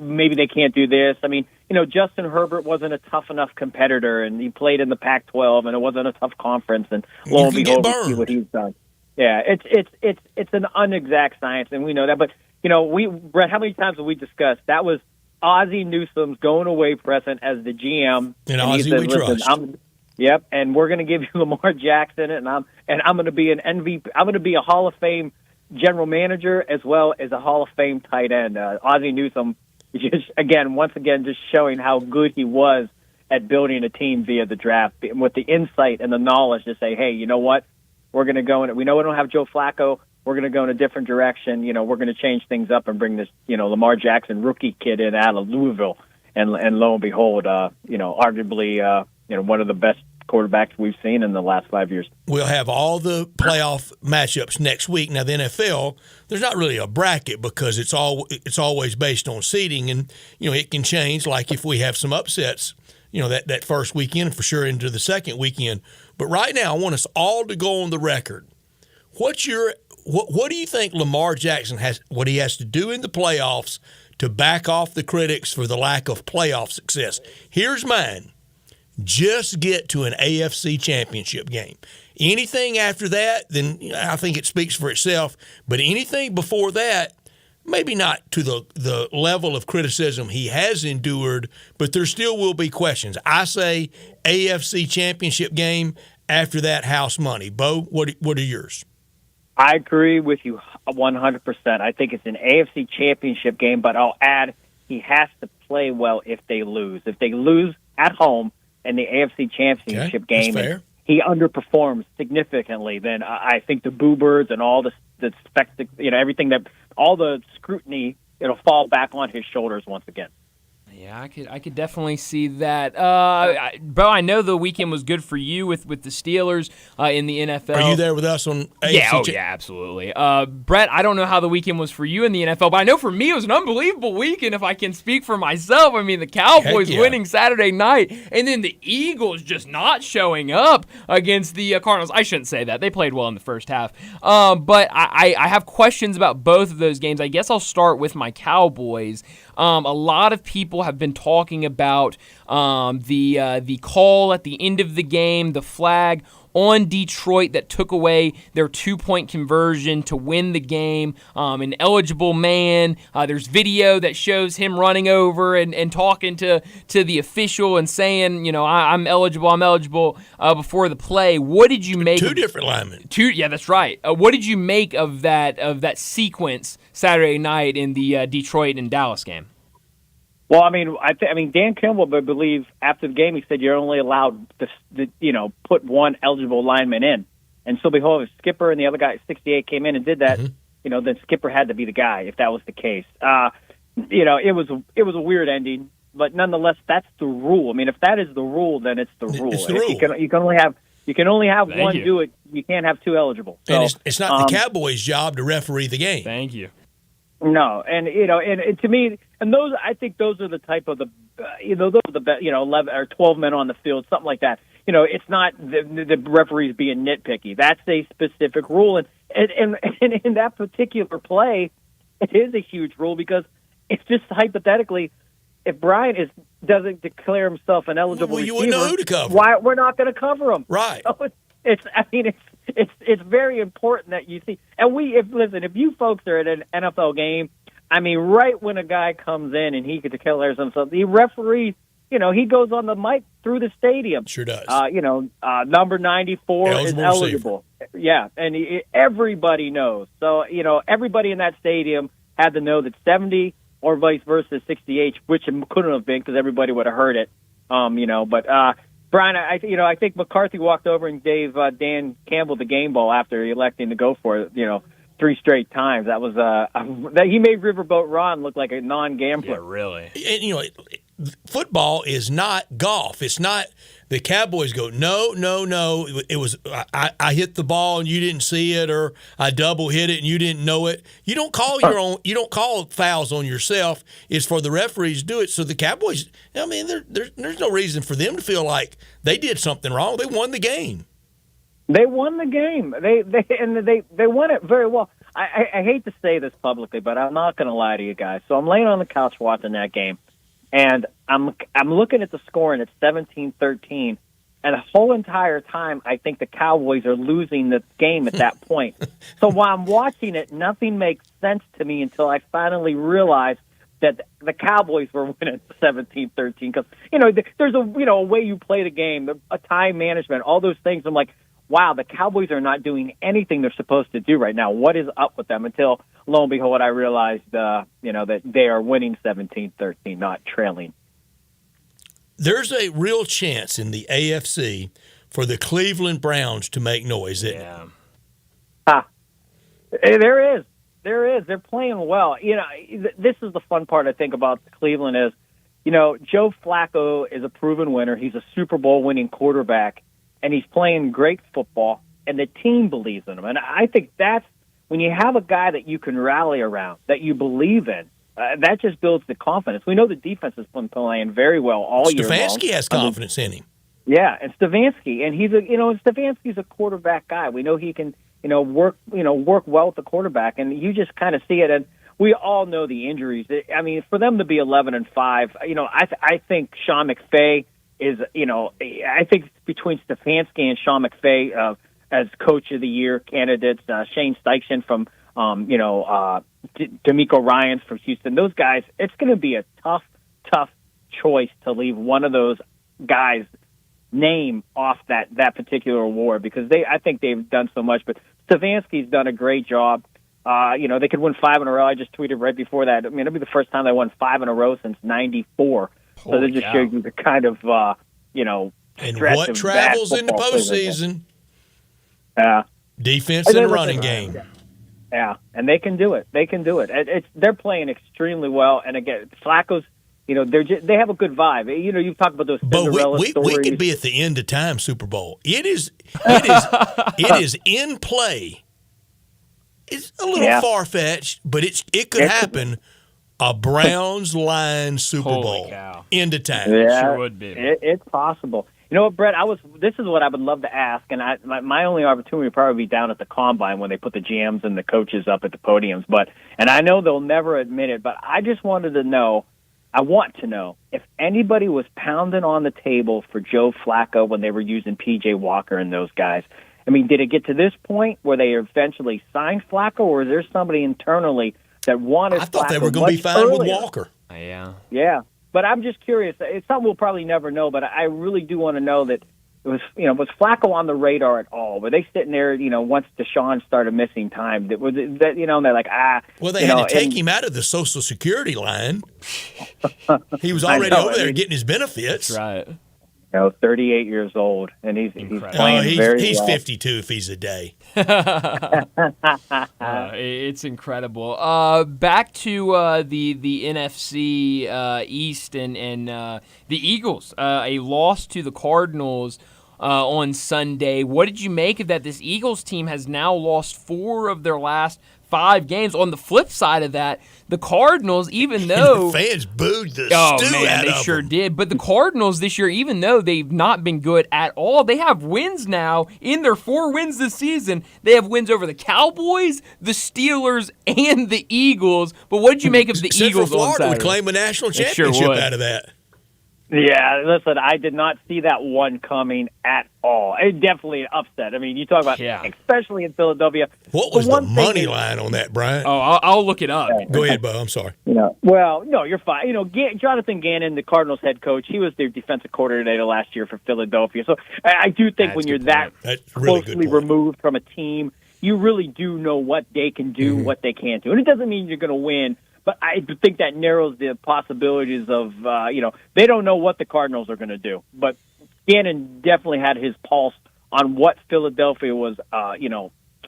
maybe they can't do this. I mean, Justin Herbert wasn't a tough enough competitor, and he played in the Pac-12, and it wasn't a tough conference. And lo and behold, we see what he's done. Yeah, it's an unexact science, and we know that. But Brett, how many times have we discussed that was Ozzie Newsome's going away present as the GM? And Ozzie, we trust. Yep, and we're going to give you Lamar Jackson, and I'm going to be an MVP. I'm going to be a Hall of Fame general manager as well as a Hall of Fame tight end. Ozzie Newsome, once again, just showing how good he was at building a team via the draft with the insight and the knowledge to say, hey, you know what? We're going to go in. We know we don't have Joe Flacco. We're going to go in a different direction. We're going to change things up and bring this, Lamar Jackson rookie kid in out of Louisville, and lo and behold, arguably. One of the best quarterbacks we've seen in the last 5 years. We'll have all the playoff matchups next week. Now, the NFL, there's not really a bracket because it's always based on seeding, and it can change. Like if we have some upsets, that first weekend for sure into the second weekend. But right now, I want us all to go on the record. What do you think Lamar Jackson has to do in the playoffs to back off the critics for the lack of playoff success? Here's mine. Just get to an AFC championship game. Anything after that, then I think it speaks for itself. But anything before that, maybe not to the level of criticism he has endured, but there still will be questions. I say AFC championship game, after that, house money. Bo, what are yours? I agree with you 100%. I think it's an AFC championship game, but I'll add he has to play well if they lose. If they lose at home, in the AFC Championship game, and he underperforms significantly, then I think the boo birds and all the spectacle, everything all the scrutiny, it'll fall back on his shoulders once again. Yeah, I could definitely see that. Bo, I know the weekend was good for you with the Steelers in the NFL. Are you there with us on AFC? Yeah, yeah, absolutely. Brett, I don't know how the weekend was for you in the NFL, but I know for me it was an unbelievable weekend if I can speak for myself. I mean, the Cowboys winning Saturday night, and then the Eagles just not showing up against the Cardinals. I shouldn't say that. They played well in the first half. But I have questions about both of those games. I guess I'll start with my Cowboys. A lot of people have been talking about the call at the end of the game, the flag on Detroit that took away their 2-point conversion to win the game. An eligible man. There's video that shows him running over and talking to the official and saying, I'm eligible before the play. What did you make? Two different linemen. Yeah, that's right. What did you make of that sequence Saturday night in the Detroit and Dallas game? Well, I mean, Dan Kimball, I believe, after the game, he said you're only allowed to, put one eligible lineman in. And so, behold, if Skipper and the other guy at 68 came in and did that, then Skipper had to be the guy if that was the case. It was a weird ending, but nonetheless, that's the rule. I mean, if that is the rule, then it's the rule. It's the rule. You can only have one do it. You can't have two eligible. So, and it's not the Cowboys' job to referee the game. Thank you. No, and and to me, and I think those are the type of those are the best, 11 or 12 men on the field, something like that. It's not the referees being nitpicky. That's a specific rule, and in that particular play, it is a huge rule because it's just hypothetically, if Brian doesn't declare himself an eligible you receiver, wouldn't know who to cover. Why we're not going to cover him? Right. So it's very important that you see. And if you folks are at an NFL game, I mean, right when a guy comes in and he declares himself, the referee, he goes on the mic through the stadium. Sure does. Number 94 is eligible. Receiver. Yeah, and everybody knows. So, everybody in that stadium had to know that 70 or vice versa 68, which it couldn't have been because everybody would have heard it. But Brian, I think McCarthy walked over and gave Dan Campbell the game ball after electing to go for it, 3 straight times. That was that he made Riverboat Ron look like a non-gambler. Yeah, really. And, football is not golf. It's not the Cowboys go, no. It was I hit the ball and you didn't see it, or I double hit it and you didn't know it. You don't call your own. You don't call fouls on yourself. It's for the referees to do it. So the Cowboys, I mean, there's no reason for them to feel like they did something wrong. They won the game. They won the game. They won it very well. I hate to say this publicly, but I'm not going to lie to you guys. So I'm laying on the couch watching that game, and I'm looking at the score, and it's 17-13. And the whole entire time, I think the Cowboys are losing the game at that point. So while I'm watching it, nothing makes sense to me until I finally realize that the Cowboys were winning 17-13. Because there's a way you play the game, a time management, all those things. I'm like, wow, the Cowboys are not doing anything they're supposed to do right now. What is up with them? Until, lo and behold, I realized, that they are winning 17-13, not trailing. There's a real chance in the AFC for the Cleveland Browns to make noise, isn't it? There is. They're playing well. This is the fun part, I think, about Cleveland is, Joe Flacco is a proven winner. He's a Super Bowl winning quarterback. And he's playing great football, and the team believes in him. And I think that's when you have a guy that you can rally around, that you believe in, that just builds the confidence. We know the defense has been playing very well all year long. Stefanski has confidence in him. Yeah, and Stefanski, and Stefanski's a quarterback guy. We know he can, work well with the quarterback, and you just kind of see it. And we all know the injuries. I mean, for them to be 11-5, I think Sean McVay is, I think between Stefanski and Sean McVay as Coach of the Year candidates, Shane Steichen from, D'Amico Ryans from Houston, those guys, it's going to be a tough choice to leave one of those guys' name off that particular award because I think they've done so much. But Stefanski's done a great job. They could win 5 in a row. I just tweeted right before that. I mean, it'll be the first time they won 5 in a row since '94. So that just shows you the kind of, and what travels in the postseason. Defense and running game. Yeah, and they can do it. They're playing extremely well. And again, Flacco's, You know, they have a good vibe. You know, you've talked about those Cinderella stories. We could be at the end of time Super Bowl. It is in play. It's a little far-fetched, but it could happen. A Browns-Lions Super Bowl. Cow. End of time. Yeah, sure would be. It's possible. You know what, Brett? This is what I would love to ask, and my only opportunity would probably be down at the Combine when they put the GMs and the coaches up at the podiums. And I know they'll never admit it, but I just wanted to know. I want to know if anybody was pounding on the table for Joe Flacco when they were using P.J. Walker and those guys. I mean, did it get to this point where they eventually signed Flacco, or is there somebody internally that wanted Flacco? I thought they were going to be fine with Walker. Yeah. Yeah. But I'm just curious. It's something we'll probably never know, but I really do want to know that was Flacco on the radar at all? Were they sitting there, once Deshaun started missing time, that they're like, Well, they had to take him out of the Social Security line. He was already over there getting his benefits. That's right. 38 years old, and he's playing very He's well. 52 if he's a day. It's incredible. Back to the NFC East and the Eagles. A loss to the Cardinals on Sunday. What did you make of that? This Eagles team has now lost 4 of their last 5 games. On the flip side of that, the Cardinals, even though the fans booed the stew they out of sure them. did. But the Cardinals this year, even though they've not been good at all, they have wins now. In their 4 wins this season, they have wins over the Cowboys, the Steelers, and the Eagles. But what did you make of the Except Eagles for Florida on would Saturday? claim a national It sure championship would. out of that. Yeah, listen, I did not see that one coming at all. It definitely an upset. I mean, you talk about, especially in Philadelphia. What was the money line on that, Brian? Oh, I'll look it up. Go ahead, Bo. I'm sorry. Well, no, you're fine. Jonathan Gannon, the Cardinals head coach, he was their defensive coordinator last year for Philadelphia. So I do think when you're that closely removed from a team, you really do know what they can do, what they can't do. And it doesn't mean you're going to win. But I think that narrows the possibilities of, they don't know what the Cardinals are going to do. But Gannon definitely had his pulse on what Philadelphia was,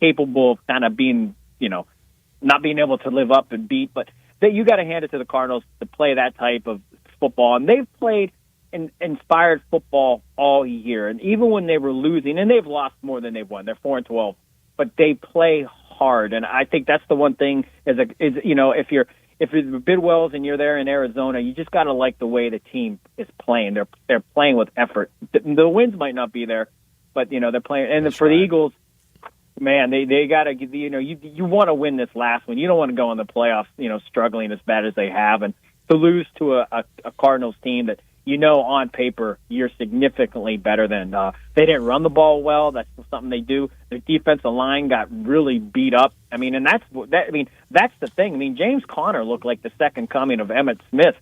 capable of kind of being, not being able to live up and beat. But you got to hand it to the Cardinals to play that type of football. And they've played inspired football all year. And even when they were losing, and they've lost more than they've won, they're 4-12, but they play hard. And I think that's the one thing if you're the Bidwells and you're there in Arizona, you just got to like the way the team is playing. They're playing with effort. The wins might not be there, but they're playing. And for the Eagles, man, they got to you want to win this last one. You don't want to go in the playoffs, struggling as bad as they have, and to lose to a Cardinals team that on paper you're significantly better than. They didn't run the ball well. That's something they do. Their defensive line got really beat up. I mean, and that's the thing. I mean, James Conner looked like the second coming of Emmitt Smith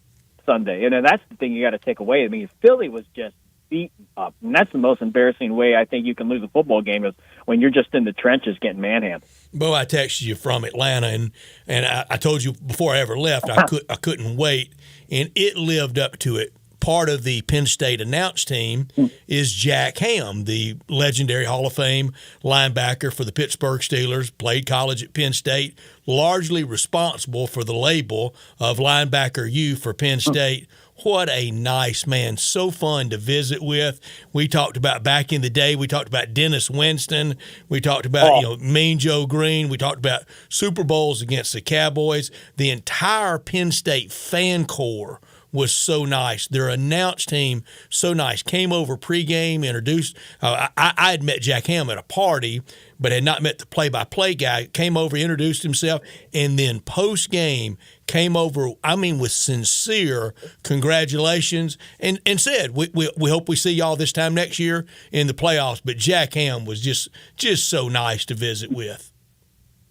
Sunday, and that's the thing you got to take away. I mean, Philly was just beaten up, and that's the most embarrassing way I think you can lose a football game is when you're just in the trenches getting manhandled. Bo, I texted you from Atlanta, and I told you before I ever left I couldn't wait, and it lived up to it. Part of the Penn State announce team is Jack Ham, the legendary Hall of Fame linebacker for the Pittsburgh Steelers, played college at Penn State, largely responsible for the label of linebacker U for Penn State. What a nice man. So fun to visit with. We talked about back in the day, we talked about Dennis Winston. We talked about, Mean Joe Green. We talked about Super Bowls against the Cowboys. The entire Penn State fan corps was so nice. Their announce team, so nice. Came over pregame, introduced. I had met Jack Ham at a party, but had not met the play-by-play guy. Came over, introduced himself, and then post-game came over, with sincere congratulations and said, we hope we see y'all this time next year in the playoffs. But Jack Ham was just so nice to visit with.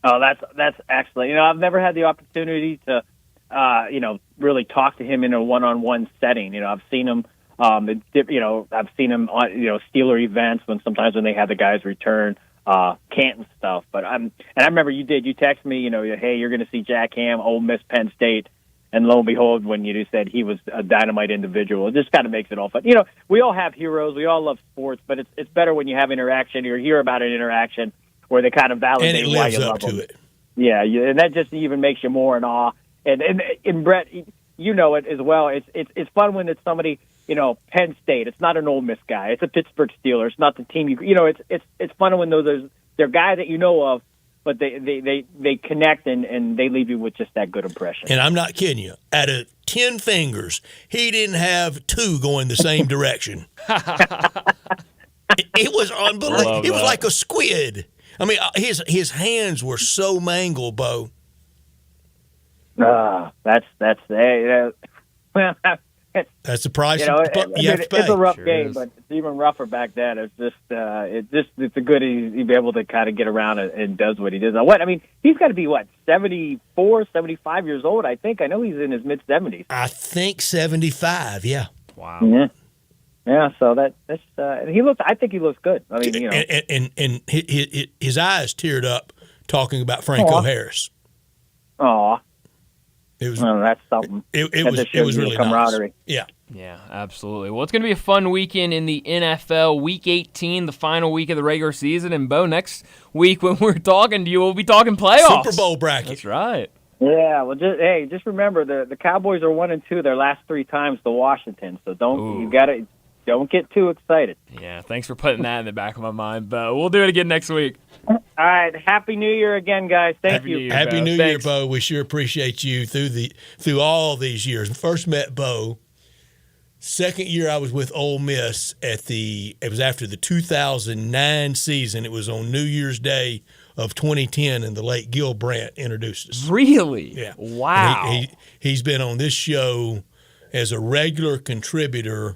Oh, that's excellent. I've never had the opportunity to really talk to him in a one-on-one setting. I've seen him, I've seen him on, Steeler events sometimes when they have the guys return, Canton stuff. But I remember you texted me, hey, you're going to see Jack Ham, Ole Miss, Penn State. And lo and behold, when you said he was a dynamite individual, it just kind of makes it all fun. We all have heroes. We all love sports, but it's better when you have interaction or hear about an interaction where they kind of validate why you love them. And it lives up to it. Yeah, and that just even makes you more in awe. And Brett, you know it as well. It's fun when it's somebody, Penn State. It's not an Ole Miss guy. It's a Pittsburgh Steelers. It's not the team it's fun when they're guys that you know of, but they connect and they leave you with just that good impression. And I'm not kidding you. Out of 10 fingers, he didn't have 2 going the same direction. It was unbelievable. It was like a squid. I mean, his hands were so mangled, Bo. That's the price you have to pay. It's a rough game, but it's even rougher back then. It's just it's a good he'd be able to kind of get around and does what he does. He's got to be 74, 75 years old. I think. I know he's in his mid 70s. I think 75. Yeah. Wow. Yeah. Yeah. So that's he looks. I think he looks good. I mean, and his eyes teared up talking about Franco Harris. Aw. That's something. It was really camaraderie. Nice. Yeah, absolutely. Well, it's going to be a fun weekend in the NFL. Week 18, the final week of the regular season. And, Bo, next week when we're talking to you, we'll be talking playoffs. Super Bowl bracket. That's right. Yeah, well, just remember, the Cowboys are 1-2 their last 3 times to Washington. So don't get too excited. Yeah, thanks for putting that in the back of my mind. But we'll do it again next week. All right, Happy New Year again, guys. Thank you. Happy New Year, Bo. We sure appreciate you through all these years. First met Bo. Second year I was with Ole Miss it was after the 2009 season. It was on New Year's Day of 2010, and the late Gil Brandt introduced us. Really? Yeah. Wow. He's been on this show as a regular contributor.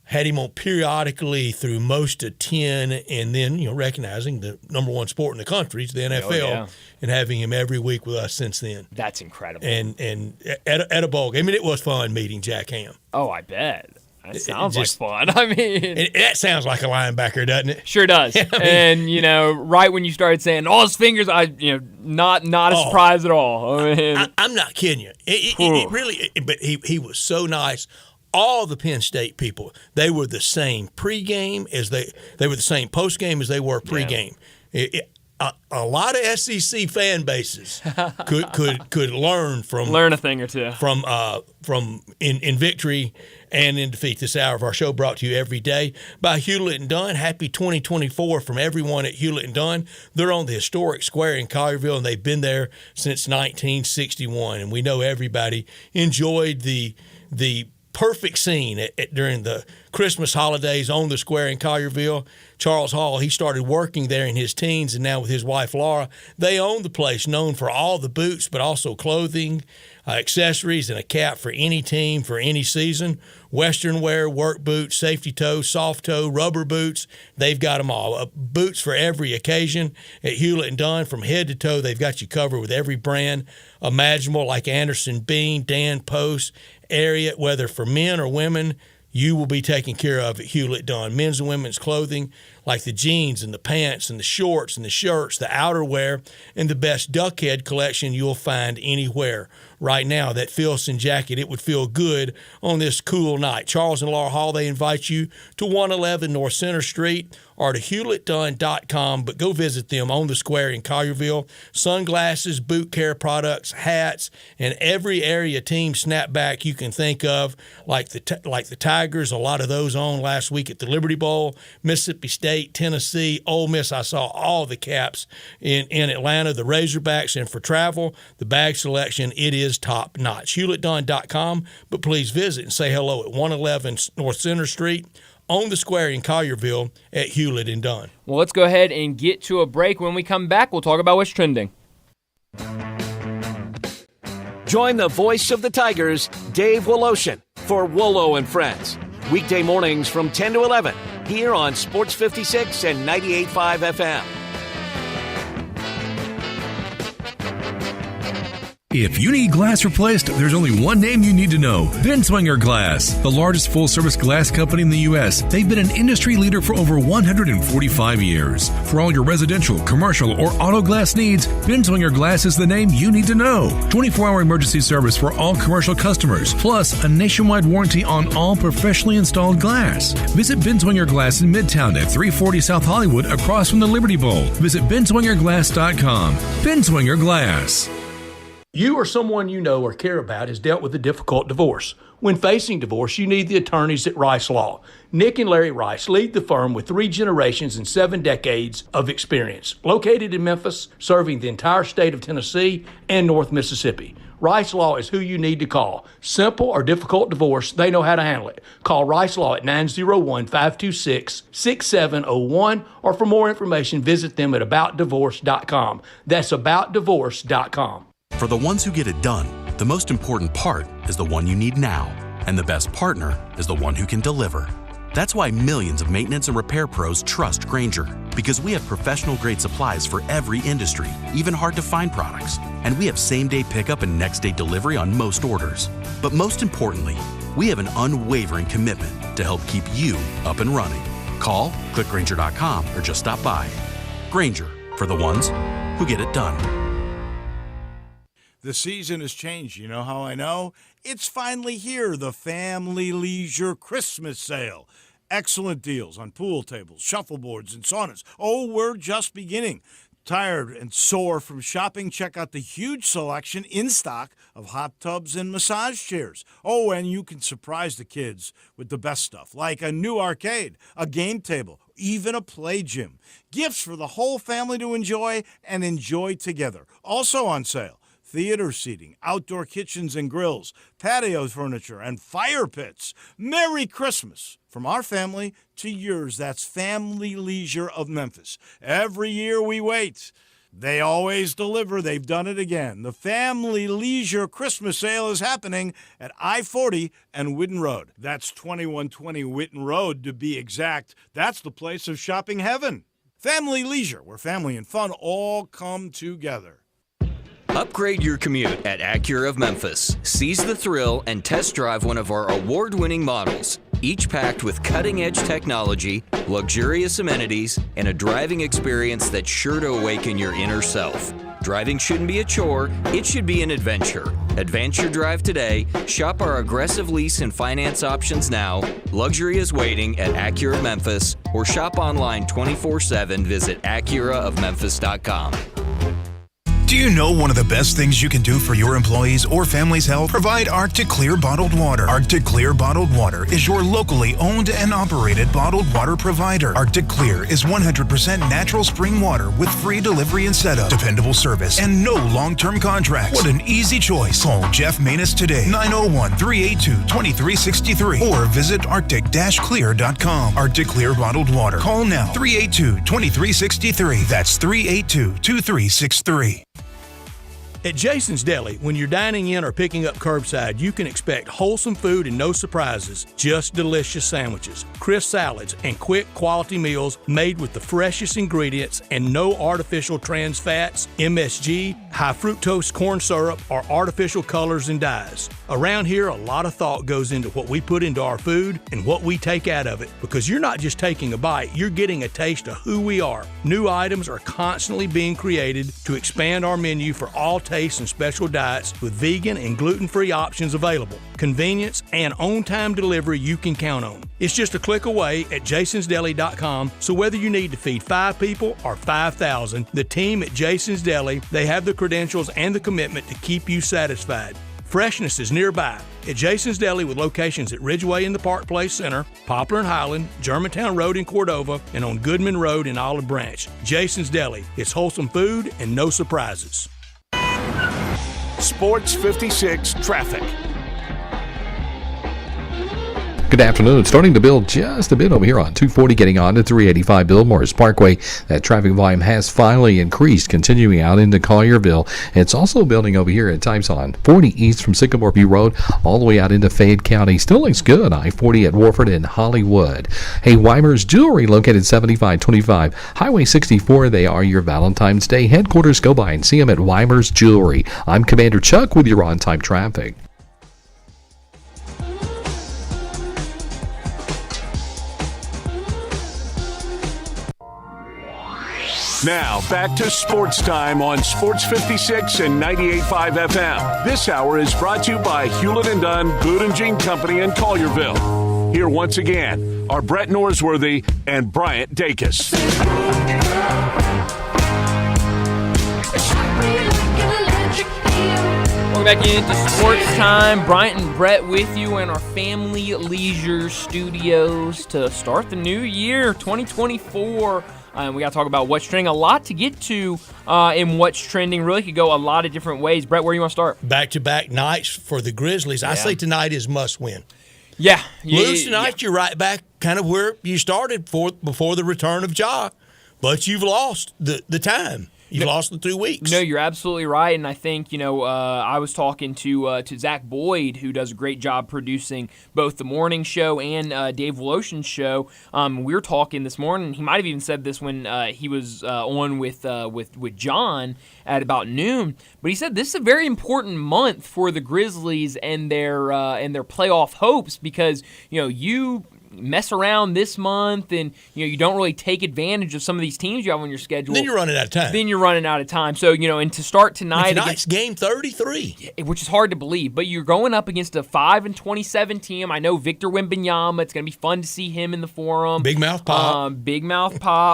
Had him on periodically through most of 10, and then, recognizing the number one sport in the country is the NFL, and having him every week with us since then. That's incredible. And at a bowl game. I mean, it was fun meeting Jack Ham. Oh, I bet. That sounds like fun. I mean, that sounds like a linebacker, doesn't it? Sure does. And right when you started saying all his fingers, not a surprise at all. I mean, I'm not kidding you. It really, but he was so nice. All the Penn State people, they were the same pregame as they were the same postgame as they were pregame. Yeah. A lot of SEC fan bases could learn a thing or two from in victory and in defeat. This hour of our show brought to you every day by Hewlett & Dunn. Happy 2024 from everyone at Hewlett & Dunn. They're on the historic square in Collierville, and they've been there since 1961. And we know everybody enjoyed the perfect scene during the Christmas holidays on the square in Collierville. Charles Hall, he started working there in his teens, and now with his wife Laura, they own the place, known for all the boots, but also clothing, accessories, and a cap for any team, for any season. Western wear, work boots, safety toe, soft toe, rubber boots. They've got them all. Boots for every occasion at Hewlett & Dunn. From head to toe, they've got you covered with every brand imaginable, like Anderson Bean, Dan Post, area, whether for men or women, you will be taken care of at Hewlett Dunn. Men's and women's clothing, like the jeans and the pants and the shorts and the shirts, the outerwear, and the best duckhead collection you'll find anywhere. Right now, that Filson jacket, it would feel good on this cool night. Charles and Laura Hall, they invite you to 111 North Center Street or to hewlettdunn.com, but go visit them on the square in Collierville. Sunglasses, boot care products, hats, and every area team snapback you can think of, like the Tigers, a lot of those on last week at the Liberty Bowl, Mississippi State, Tennessee, Ole Miss. I saw all the caps in Atlanta, the Razorbacks, and for travel, the bag selection, it is top notch. hewlettdunn.com, but please visit and say hello at 111 North Center Street on the square in Collierville at Hewlett & Dunn. Well, let's go ahead and get to a break. When we come back, we'll talk about what's trending. Join the voice of the Tigers, Dave Woloshin, for Wolo and Friends. Weekday mornings from 10 to 11 here on Sports 56 and 98.5 FM. If you need glass replaced, there's only one name you need to know. Binswanger Glass, the largest full-service glass company in the U.S. They've been an industry leader for over 145 years. For all your residential, commercial, or auto glass needs, Binswanger Glass is the name you need to know. 24-hour emergency service for all commercial customers, plus a nationwide warranty on all professionally installed glass. Visit Binswanger Glass in Midtown at 340 South Hollywood across from the Liberty Bowl. Visit binswangerglass.com. Binswanger Glass. You or someone you know or care about has dealt with a difficult divorce. When facing divorce, you need the attorneys at Rice Law. Nick and Larry Rice lead the firm with 3 generations and 7 decades of experience. Located in Memphis, serving the entire state of Tennessee and North Mississippi. Rice Law is who you need to call. Simple or difficult divorce, they know how to handle it. Call Rice Law at 901-526-6701, or for more information, visit them at aboutdivorce.com. That's aboutdivorce.com. For the ones who get it done, the most important part is the one you need now, and the best partner is the one who can deliver. That's why millions of maintenance and repair pros trust Grainger, because we have professional-grade supplies for every industry, even hard-to-find products. And we have same-day pickup and next-day delivery on most orders. But most importantly, we have an unwavering commitment to help keep you up and running. Call, click Grainger.com, or just stop by. Grainger, for the ones who get it done. The season has changed. You know how I know? It's finally here, the Family Leisure Christmas Sale. Excellent deals on pool tables, shuffleboards, and saunas. Oh, we're just beginning. Tired and sore from shopping? Check out the huge selection in stock of hot tubs and massage chairs. Oh, and you can surprise the kids with the best stuff, like a new arcade, a game table, even a play gym. Gifts for the whole family to enjoy and enjoy together. Also on sale. Theater seating, outdoor kitchens and grills, patio furniture, and fire pits. Merry Christmas from our family to yours. That's Family Leisure of Memphis. Every year we wait. They always deliver. They've done it again. The Family Leisure Christmas Sale is happening at I-40 and Whitten Road. That's 2120 Whitten Road to be exact. That's the place of shopping heaven. Family Leisure, where family and fun all come together. Upgrade your commute at Acura of Memphis. Seize the thrill and test drive one of our award-winning models, each packed with cutting-edge technology, luxurious amenities, and a driving experience that's sure to awaken your inner self. Driving shouldn't be a chore, it should be an adventure. Advance your drive today, shop our aggressive lease and finance options now, luxury is waiting at Acura of Memphis, or shop online 24/7, visit AcuraofMemphis.com. Do you know one of the best things you can do for your employees or family's health? Provide Arctic Clear bottled water. Arctic Clear bottled water is your locally owned and operated bottled water provider. Arctic Clear is 100% natural spring water with free delivery and setup, dependable service, and no long-term contracts. What an easy choice. Call Jeff Manus today, 901-382-2363, or visit arctic-clear.com. Arctic Clear bottled water. Call now, 382-2363. That's 382-2363. At Jason's Deli, when you're dining in or picking up curbside, you can expect wholesome food and no surprises, just delicious sandwiches, crisp salads, and quick quality meals made with the freshest ingredients and no artificial trans fats, MSG, high fructose corn syrup, or artificial colors and dyes. Around here, a lot of thought goes into what we put into our food and what we take out of it, because you're not just taking a bite, you're getting a taste of who we are. New items are constantly being created to expand our menu for all tastes and special diets, with vegan and gluten-free options available. Convenience and on-time delivery you can count on. It's just a click away at jasonsdeli.com, so whether you need to feed 5 people or 5,000, the team at Jason's Deli, they have the credentials and the commitment to keep you satisfied. Freshness is nearby at Jason's Deli, with locations at Ridgeway in the Park Place Center, Poplar and Highland, Germantown Road in Cordova, and on Goodman Road in Olive Branch. Jason's Deli. It's wholesome food and no surprises. Sports 56 traffic. Good afternoon. It's starting to build just a bit over here on 240, getting on to 385 Bill Morris Parkway. That traffic volume has finally increased, continuing out into Collierville. It's also building over here at times on 40 east from Sycamore View Road all the way out into Fayette County. Still looks good. I-40 at Warford and Hollywood. Hey, Weimer's Jewelry, located 7525 Highway 64. They are your Valentine's Day headquarters. Go by and see them at Weimer's Jewelry. I'm Commander Chuck with your on-time traffic. Now, back to Sports Time on Sports 56 and 98.5 FM. This hour is brought to you by Hewlett & Dunn, Boot and Jean Company in Collierville. Here once again are Brett Norsworthy and Bryant Dacus. Welcome back into Sports Time. Bryant and Brett with you in our Family Leisure Studios to start the new year, 2024. We got to talk about what's trending. A lot to get to in what's trending. Really could go a lot of different ways. Brett, where do you want to start? Back-to-back nights for the Grizzlies. I say tonight is must-win. Yeah. Lose tonight, you're right back kind of where you started before the return of Ja. But you've lost the time. You've lost the 2 weeks. No, you're absolutely right, and I think I was talking to Zach Boyd, who does a great job producing both the morning show and Dave Woloshin's show. We were talking this morning. He might have even said this when he was on with John at about noon. But he said this is a very important month for the Grizzlies and their playoff hopes because you mess around this month and you don't really take advantage of some of these teams you have on your schedule. Then you're running out of time. So, and to start tonight tonight's game 33. Which is hard to believe, but you're going up against a 5-27 team. I know Victor Wembanyama, it's going to be fun to see him in the Forum. Big mouth pop.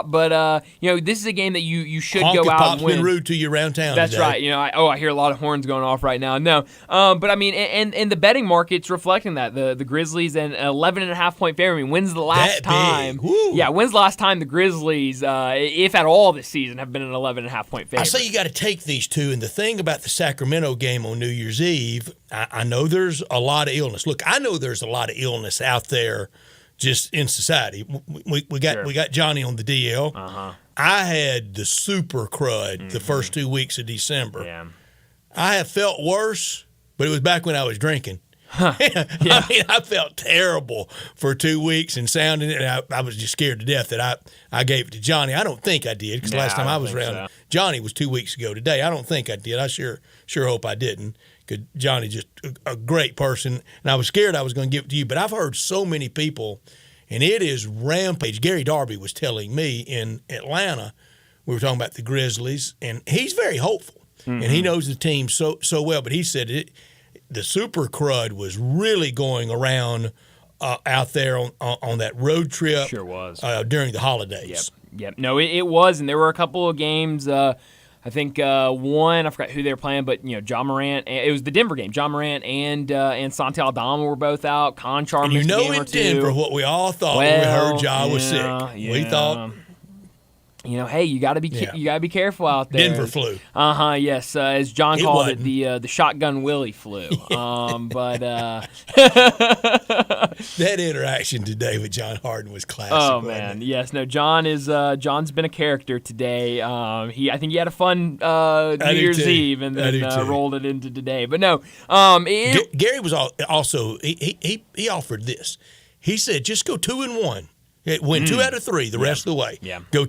But this is a game that you should go out Pop's and win. Been rude to you around town That's today. right. I hear a lot of horns going off right now. No. But I mean, and the betting market's reflecting that. The Grizzlies and 11.5 point favorite. I mean, when's the last time? Yeah, when's the last time the Grizzlies, if at all this season, have been an 11.5 point favorite? I say you got to take these two. And the thing about the Sacramento game on New Year's Eve, I know there's a lot of illness. Look, I know there's a lot of illness out there just in society. We got Johnny on the DL. Uh-huh. I had the super crud the first 2 weeks of December. Yeah. I have felt worse, but it was back when I was drinking. Huh. Yeah. I mean, I felt terrible for 2 weeks and sounding it. And I was just scared to death that I gave it to Johnny. I don't think I did because last time I was around, Johnny was 2 weeks ago today. I don't think I did. I sure hope I didn't because Johnny's just a great person. And I was scared I was going to give it to you. But I've heard so many people, and it is rampage. Gary Darby was telling me in Atlanta, we were talking about the Grizzlies, and he's very hopeful. Mm-hmm. And he knows the team so well. But he said the super crud was really going around out there on that road trip. Sure was. During the holidays. Yep. No, it was, and there were a couple of games. I think one, I forgot who they were playing, but Ja Morant. It was the Denver game. Ja Morant and Santi Aldama were both out. Conchar missed a game or two. In Denver, what we all thought when we heard Ja was sick, we thought. Hey, you got to be careful out there. Denver flu. Yes, as John called it, the shotgun Willie flu. But that interaction today with John Harden was classic. Oh man, yes. No, John's been a character today. I think he had a fun New Year's Eve and then rolled it into today. But no, Gary was also he offered this. He said, just go 2-1. Win 2 out of 3 the rest of the way. Yeah. Go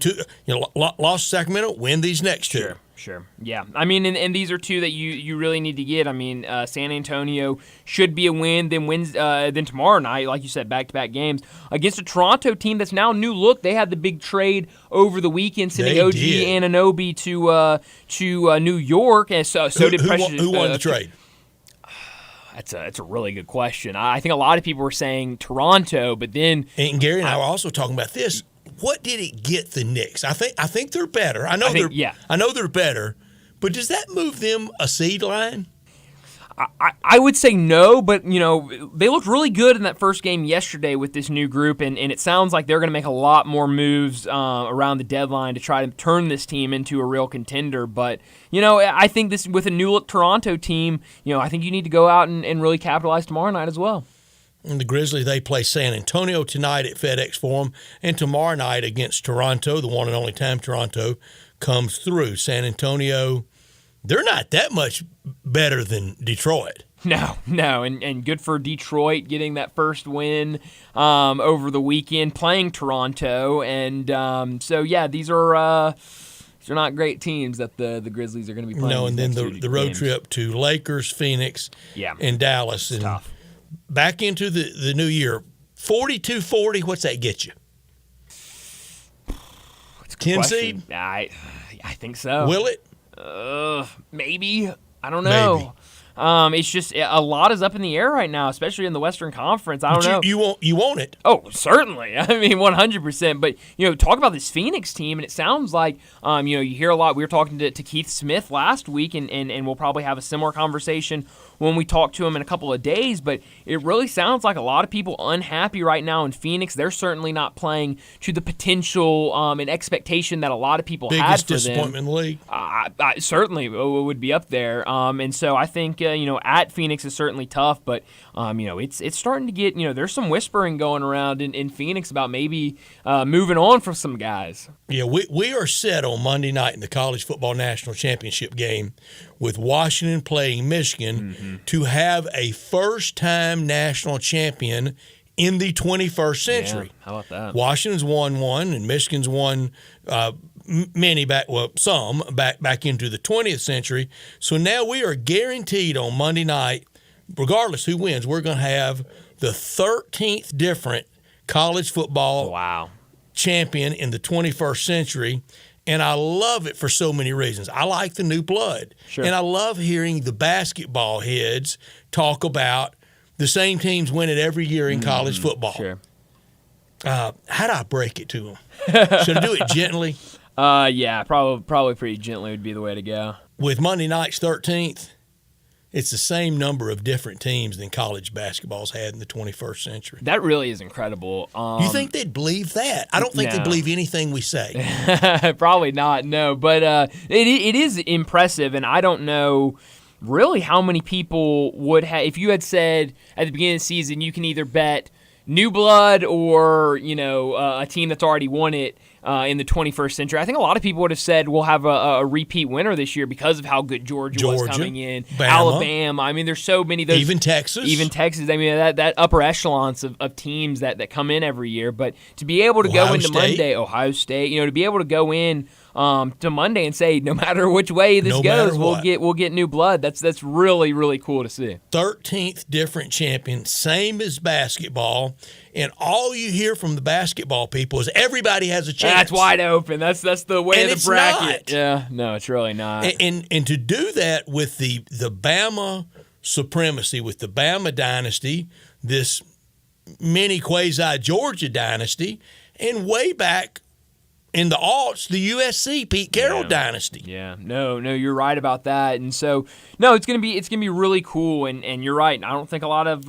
lost Sacramento, win these next 2. Sure. Yeah. I mean, and these are 2 that you really need to get. I mean, San Antonio should be a win. Then tomorrow night, like you said, back-to-back games against a Toronto team that's now new look. They had the big trade over the weekend, sending OG Anunoby to New York, and so did Precious. Who won the trade? That's a really good question. I think a lot of people were saying Toronto, but then and Gary and I were also talking about this. What did it get the Knicks? I think they're better. I know they're better, but does that move them a seed line? I would say no, but they looked really good in that first game yesterday with this new group, and it sounds like they're going to make a lot more moves around the deadline to try to turn this team into a real contender. But I think this with a new look Toronto team, I think you need to go out and really capitalize tomorrow night as well. And the Grizzlies, they play San Antonio tonight at FedEx Forum, and tomorrow night against Toronto, the one and only time Toronto comes through. San Antonio, they're not that much better than Detroit. No, and good for Detroit getting that first win over the weekend, playing Toronto, and these are not great teams that the Grizzlies are going to be playing. No, and then the road trip to Lakers, Phoenix, and Dallas, and tough. Back into the new year, 42-40. What's that get you? 10 seed? I think so. Will it? Maybe. I don't know. It's just a lot is up in the air right now, especially in the Western Conference. I don't know. You want it? Oh, certainly. I mean, 100%. But talk about this Phoenix team, and it sounds like you hear a lot. We were talking to Keith Smith last week, and we'll probably have a similar conversation when we talk to him in a couple of days. But it really sounds like a lot of people unhappy right now in Phoenix. They're certainly not playing to the potential and expectation that a lot of people had for them. Biggest disappointment in the league. I certainly would be up there. And so I think at Phoenix is certainly tough, but it's starting to get there's some whispering going around in Phoenix about maybe moving on from some guys. Yeah, we are set on Monday night in the College Football National Championship game with Washington playing Michigan to have a first-time national champion in the 21st century. Yeah, how about that? Washington's won one, and Michigan's won some back into the 20th century. So now we are guaranteed on Monday night, regardless who wins, we're going to have the 13th different college football champion in the 21st century. And I love it for so many reasons. I like the new blood. Sure. And I love hearing the basketball heads talk about the same teams win it every year in college football. Sure. How do I break it to them? Should I do it gently? Yeah, probably pretty gently would be the way to go. With Monday night's 13th, it's the same number of different teams than college basketball's had in the 21st century. That really is incredible. You think they'd believe that? I don't think they'd believe anything we say. Probably not, no. But it is impressive, and I don't know really how many people would have – if you had said at the beginning of the season you can either bet new blood or, a team that's already won it in the 21st century. I think a lot of people would have said we'll have a repeat winner this year because of how good Georgia was coming in. Bama. Alabama. I mean, there's so many of those. Even Texas. I mean, that upper echelons of teams that come in every year. But to be able to go into Monday, Ohio State, to be able to go in to Monday and say no matter which way this goes, we'll get new blood. That's really, really cool to see. 13th different champion, same as basketball. And all you hear from the basketball people is everybody has a chance. That's wide open. That's the way and of the bracket. Not. Yeah, no, it's really not. And to do that with the Bama supremacy, with the Bama dynasty, this mini quasi Georgia dynasty, and way back in the aughts, the USC Pete Carroll dynasty. Yeah, no, you're right about that. And so, no, it's gonna be really cool. And you're right. I don't think a lot of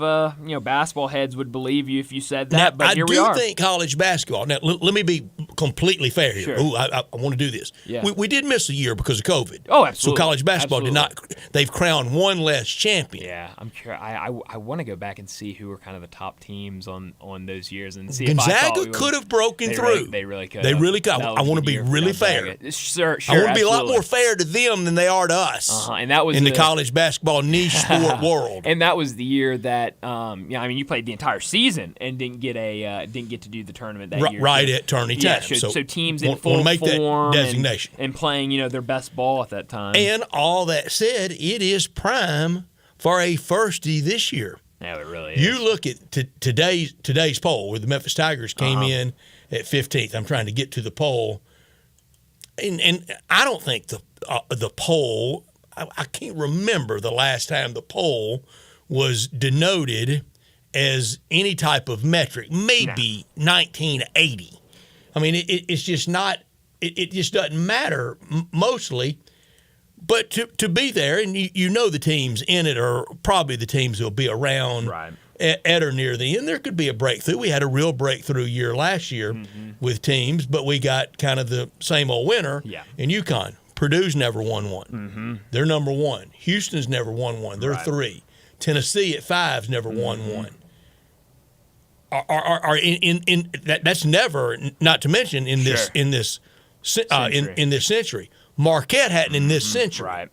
basketball heads would believe you if you said that. Now, but here we are. I do think college basketball. Now, let me be completely fair here. Sure. Ooh, I want to do this. Yeah. We did miss a year because of COVID. Oh, absolutely. So college basketball did not. They've crowned one less champion. Yeah, I'm curious. I want to go back and see who were kind of the top teams on those years and see Gonzaga if I thought could have broken through. They really could. They really could. I want to be really fair. Sure. I want to be a lot more fair to them than they are to us. And that was in the college basketball niche sport world. And that was the year that you played the entire season and didn't get to do the tournament that year. Right at tourney time. So teams in full make form that designation and playing their best ball at that time. And all that said, it is prime for a firstie this year. Yeah, it really is. You look at today's poll where the Memphis Tigers came in at 15th. I'm trying to get to the poll. And I don't think the poll, I can't remember the last time the poll was denoted as any type of metric. Maybe 1980. I mean, it's just not. It just doesn't matter mostly. But to be there, and the teams in it are probably the teams that will be around at or near the end. There could be a breakthrough. We had a real breakthrough year last year with teams, but we got kind of the same old winner in UConn. Purdue's never won one. They're number one. Houston's never won one. They're 3. Tennessee at 5's never won one. That's never, not to mention in this century. Marquette hadn't in this century. Right.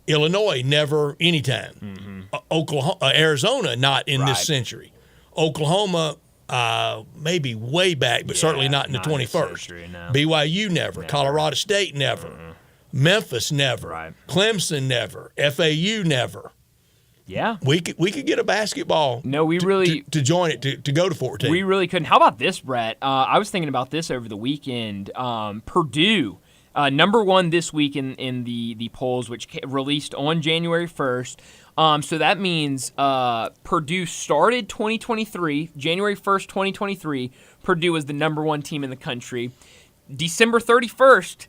Illinois never anytime. Oklahoma, Arizona not in this century. Oklahoma maybe way back, but certainly not in the 21st. Century, no. BYU never. Colorado State never. Memphis never. Clemson never. FAU never. Yeah, we could get a basketball. No, we really to join it to go to 14. We really couldn't. How about this, Brett? I was thinking about this over the weekend. Purdue. Number one this week in the polls, which released on January 1st. So that means Purdue started 2023, January 1st, 2023. Purdue was the number one team in the country. December 31st,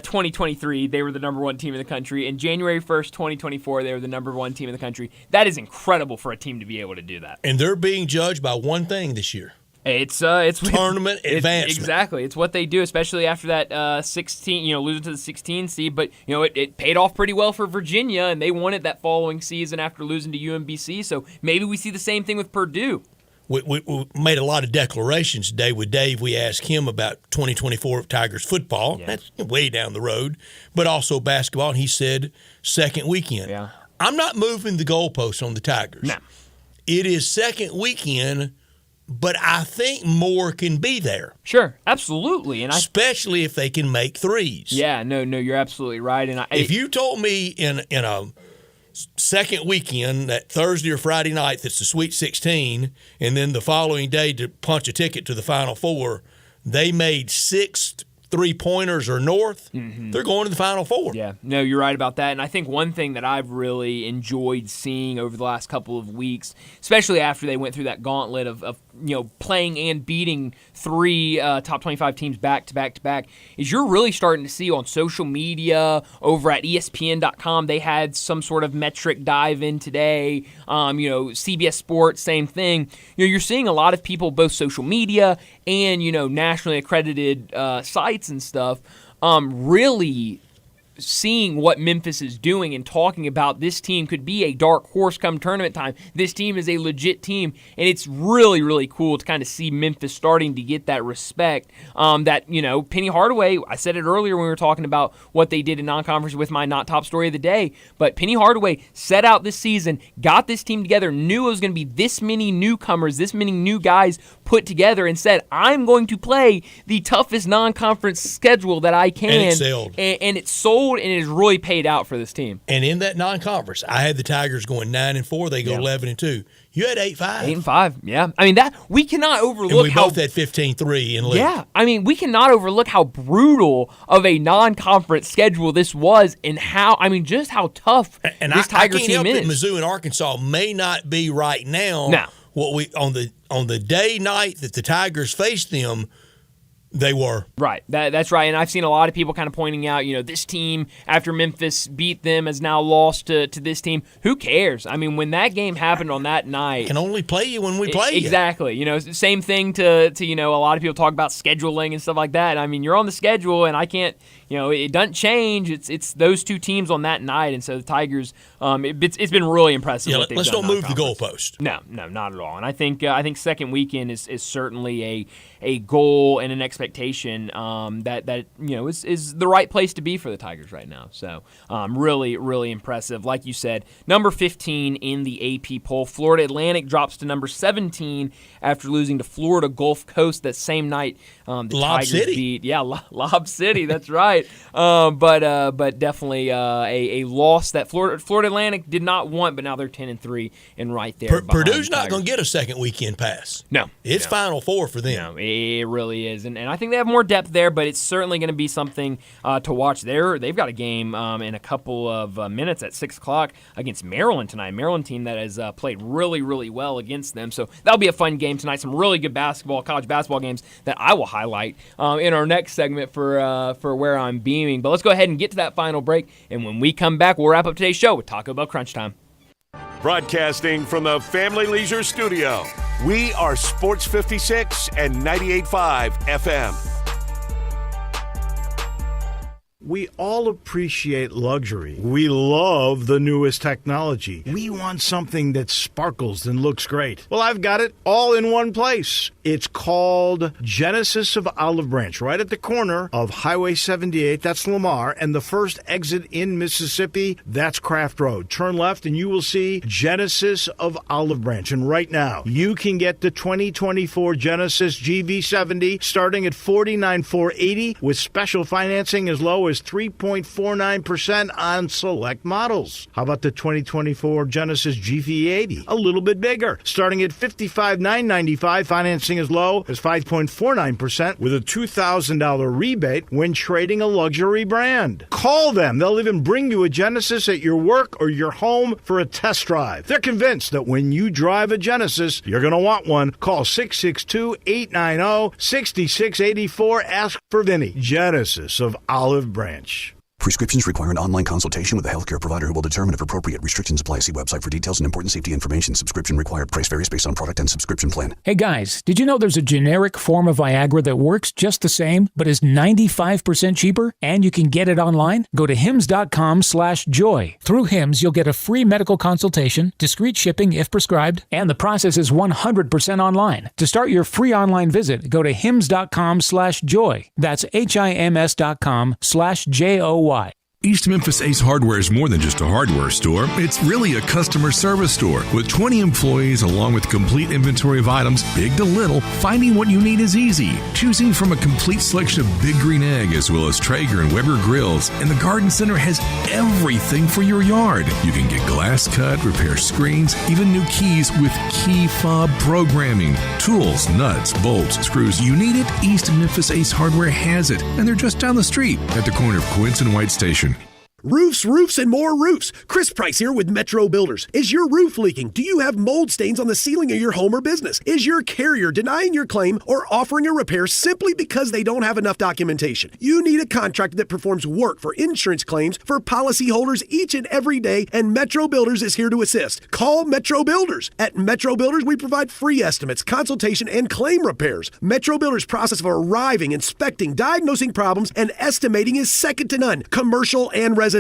2023, they were the number one team in the country. And January 1st, 2024, they were the number one team in the country. That is incredible for a team to be able to do that. And they're being judged by one thing this year. It's tournament advancement. Exactly. It's what they do, especially after that 16, losing to the 16 seed. But, it paid off pretty well for Virginia, and they won it that following season after losing to UMBC. So maybe we see the same thing with Purdue. We made a lot of declarations today with Dave. We asked him about 2024 Tigers football. Yeah. That's way down the road, but also basketball. And he said second weekend. Yeah. I'm not moving the goalposts on the Tigers. No. It is second weekend, but I think more can be there. Sure, absolutely, and especially if they can make threes. Yeah, no, you're absolutely right. And if you told me in a second weekend, that Thursday or Friday night, that's the Sweet 16, and then the following day to punch a ticket to the Final Four, they made 6 3-pointers or north, they're going to the Final Four. Yeah, no, you're right about that. And I think one thing that I've really enjoyed seeing over the last couple of weeks, especially after they went through that gauntlet of playing and beating 3 top 25 teams back to back to back, is you're really starting to see on social media, over at ESPN.com, they had some sort of metric dive in today. CBS Sports, same thing. You're seeing a lot of people, both social media and nationally accredited sites and stuff, really seeing what Memphis is doing and talking about this team could be a dark horse come tournament time. This team is a legit team, and it's really, really cool to kind of see Memphis starting to get that respect that, Penny Hardaway, I said it earlier when we were talking about what they did in non-conference with my not top story of the day, but Penny Hardaway set out this season, got this team together, knew it was going to be this many newcomers, this many new guys put together, and said, I'm going to play the toughest non-conference schedule that I can. And it sold. And it sold. And it has really paid out for this team. And in that non-conference, I had the Tigers going 9-4. They go 11-2. You had 8-5. 8-5. Yeah. I mean, that we cannot overlook. And we both had 15-3 in league. Yeah. I mean, we cannot overlook how brutal of a non-conference schedule this was, and just how tough this Tiger team is. I can't help that Mizzou and Arkansas may not be right now. No. What we on the day night that the Tigers faced them. They were. Right. That's right. And I've seen a lot of people kind of pointing out, this team, after Memphis beat them, has now lost to this team. Who cares? I mean, when that game happened on that night. Can only play you when we play you. Exactly. Same thing to a lot of people talk about scheduling and stuff like that. I mean, you're on the schedule, and I can't, it doesn't change. It's those two teams on that night. And so the Tigers, it's been really impressive. Yeah, let's don't move the goalpost. No, not at all. And I think second weekend is certainly a goal and an expectation that is the right place to be for the Tigers right now. So really, really impressive. Like you said, number 15 in the AP poll. Florida Atlantic drops to number 17 after losing to Florida Gulf Coast that same night. The Lob Tigers City. beat Lob City. That's right. But definitely a loss that Florida Atlantic did not want. But now they're 10-3 and right there. Purdue's not going to get a second weekend pass. No, it's Final Four for them. No, it really is, and I think they have more depth there. But it's certainly going to be something to watch. They've got a game in a couple of minutes at 6:00 against Maryland tonight. Maryland team that has played really, really well against them. So that'll be a fun game tonight. Some really good college basketball games that I will highlight in our next segment for where I'm beaming. But let's go ahead and get to that final break. And when we come back, we'll wrap up today's show with Taco Bell Crunch Time. Broadcasting from the Family Leisure Studio, we are Sports 56 and 98.5 FM. We all appreciate luxury. We love the newest technology. We want something that sparkles and looks great. Well, I've got it all in one place. It's called Genesis of Olive Branch, right at the corner of Highway 78. That's Lamar. And the first exit in Mississippi, that's Craft Road. Turn left and you will see Genesis of Olive Branch. And right now, you can get the 2024 Genesis GV70 starting at $49,480 with special financing as low as as 3.49% on select models. How about the 2024 Genesis GV80? A little bit bigger, starting at $55,995, financing as low as 5.49% with a $2,000 rebate when trading a luxury brand. Call them. They'll even bring you a Genesis at your work or your home for a test drive. They're convinced that when you drive a Genesis, you're going to want one. Call 662-890-6684. Ask for Vinny. Genesis of Olive Branch. Prescriptions require an online consultation with a healthcare provider who will determine if appropriate. Restrictions apply. See website for details and important safety information. Subscription required. Price varies based on product and subscription plan. Hey guys, did you know there's a generic form of Viagra that works just the same, but is 95% cheaper? And you can get it online? Go to hims.com/joy. Through Hims, you'll get a free medical consultation, discreet shipping if prescribed, and the process is 100% online. To start your free online visit, go to hims.com/joy. That's HIMS.com/JOY. East Memphis Ace Hardware is more than just a hardware store. It's really a customer service store. With 20 employees along with complete inventory of items, big to little, finding what you need is easy. Choosing from a complete selection of Big Green Egg as well as Traeger and Weber grills. And the Garden Center has everything for your yard. You can get glass cut, repair screens, even new keys with key fob programming. Tools, nuts, bolts, screws, you need it. East Memphis Ace Hardware has it. And they're just down the street at the corner of Quince and White Station. Roofs, roofs, and more roofs. Chris Price here with Metro Builders. Is your roof leaking? Do you have mold stains on the ceiling of your home or business? Is your carrier denying your claim or offering a repair simply because they don't have enough documentation? You need a contractor that performs work for insurance claims for policyholders each and every day, and Metro Builders is here to assist. Call Metro Builders. At Metro Builders, we provide free estimates, consultation, and claim repairs. Metro Builders' process of arriving, inspecting, diagnosing problems, and estimating is second to none, commercial and residential.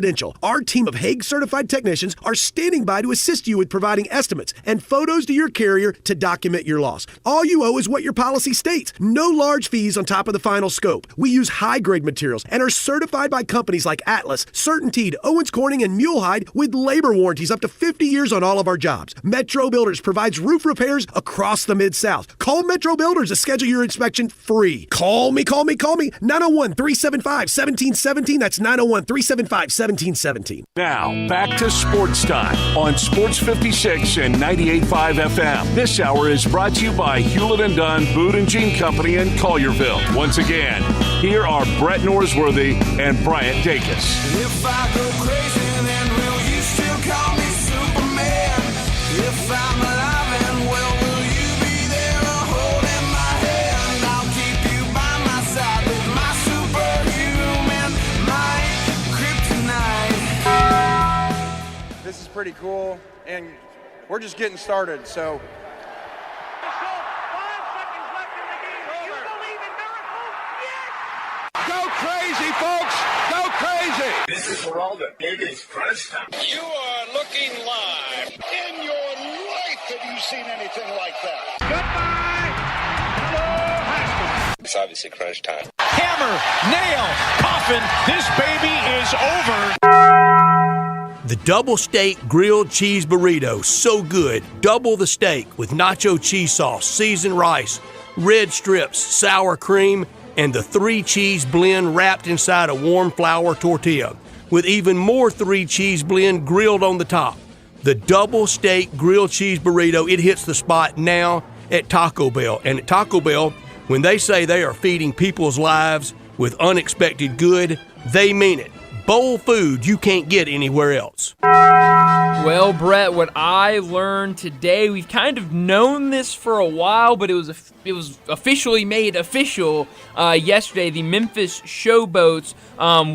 Our team of Hague-certified technicians are standing by to assist you with providing estimates and photos to your carrier to document your loss. All you owe is what your policy states. No large fees on top of the final scope. We use high-grade materials and are certified by companies like Atlas, CertainTeed, Owens Corning, and Mulehide with labor warranties up to 50 years on all of our jobs. Metro Builders provides roof repairs across the Mid-South. Call Metro Builders to schedule your inspection free. Call me. 901-375-1717. That's 901-375-1717. Now, back to Sports Time on Sports 56 and 98.5 FM. This hour is brought to you by Hewlett & Dunn Boot and Jean Company in Collierville. Once again, here are Brett Norsworthy and Bryant Dacus. If I go crazy, then will you still call me Superman? If I'm alive and well, will you be there holding my hand? I'll keep you by my side with my superhuman might. This is pretty cool, and we're just getting started, so. Go crazy, folks! Go crazy! This is for all the biggest crunch time. You are looking live. In your life have you seen anything like that? Goodbye! Hello, Haskell. It's obviously crunch time. Hammer, nail, coffin, this baby is over. The double steak grilled cheese burrito, so good. Double the steak with nacho cheese sauce, seasoned rice, red strips, sour cream, and the 3-cheese blend wrapped inside a warm flour tortilla, with even more 3-cheese blend grilled on the top. The double steak grilled cheese burrito, it hits the spot now at Taco Bell. And at Taco Bell, when they say they are feeding people's lives with unexpected good, they mean it. Bowl food you can't get anywhere else. Well, Brett, what I learned today, we've kind of known this for a while, but it was officially made official yesterday. The Memphis Showboats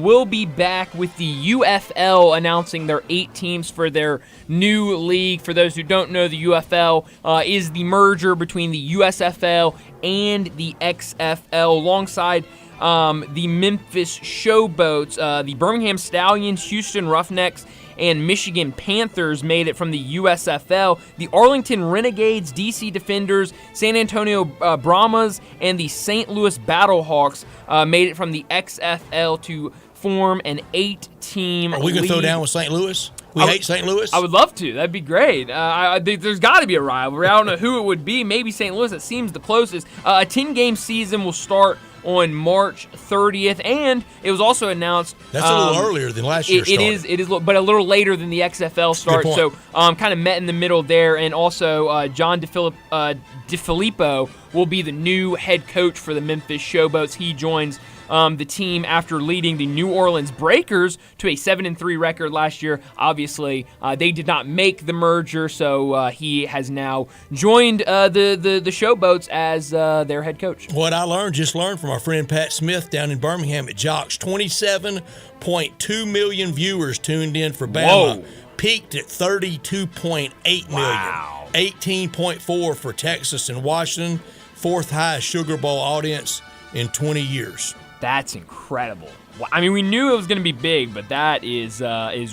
will be back with the UFL announcing their 8 teams for their new league. For those who don't know, the UFL is the merger between the USFL and the XFL alongside the Memphis Showboats. The Birmingham Stallions, Houston Roughnecks, and Michigan Panthers made it from the USFL. The Arlington Renegades, DC Defenders, San Antonio Brahmas, and the St. Louis Battlehawks made it from the XFL to form an 8-team Are we going to throw down with St. Louis? We hate St. Louis? I would love to. That'd be great. There's got to be a rivalry. I don't know who it would be. Maybe St. Louis. It seems the closest. A 10-game season will start on March 30th, and it was also announced that's a little earlier than last year. It is, but a little later than the XFL start. So kind of met in the middle there, and also John DeFilippo will be the new head coach for the Memphis Showboats. He joins the team after leading the New Orleans Breakers to a 7-3 record last year. Obviously, they did not make the merger, so he has now joined the Showboats as their head coach. What I just learned from our friend Pat Smith down in Birmingham at Jocks, 27.2 million viewers tuned in for Bama. Whoa. Peaked at 32.8 million. Wow. 18.4 for Texas and Washington. Fourth highest Sugar Bowl audience in 20 years. That's incredible. I mean, we knew it was going to be big, but that is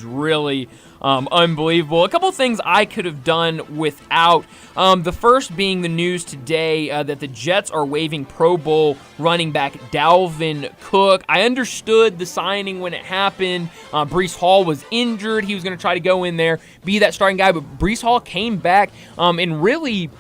really unbelievable. A couple of things I could have done without. The first being the news today that the Jets are waiving Pro Bowl running back Dalvin Cook. I understood the signing when it happened. Breece Hall was injured. He was going to try to go in there, be that starting guy, but Breece Hall came back and really,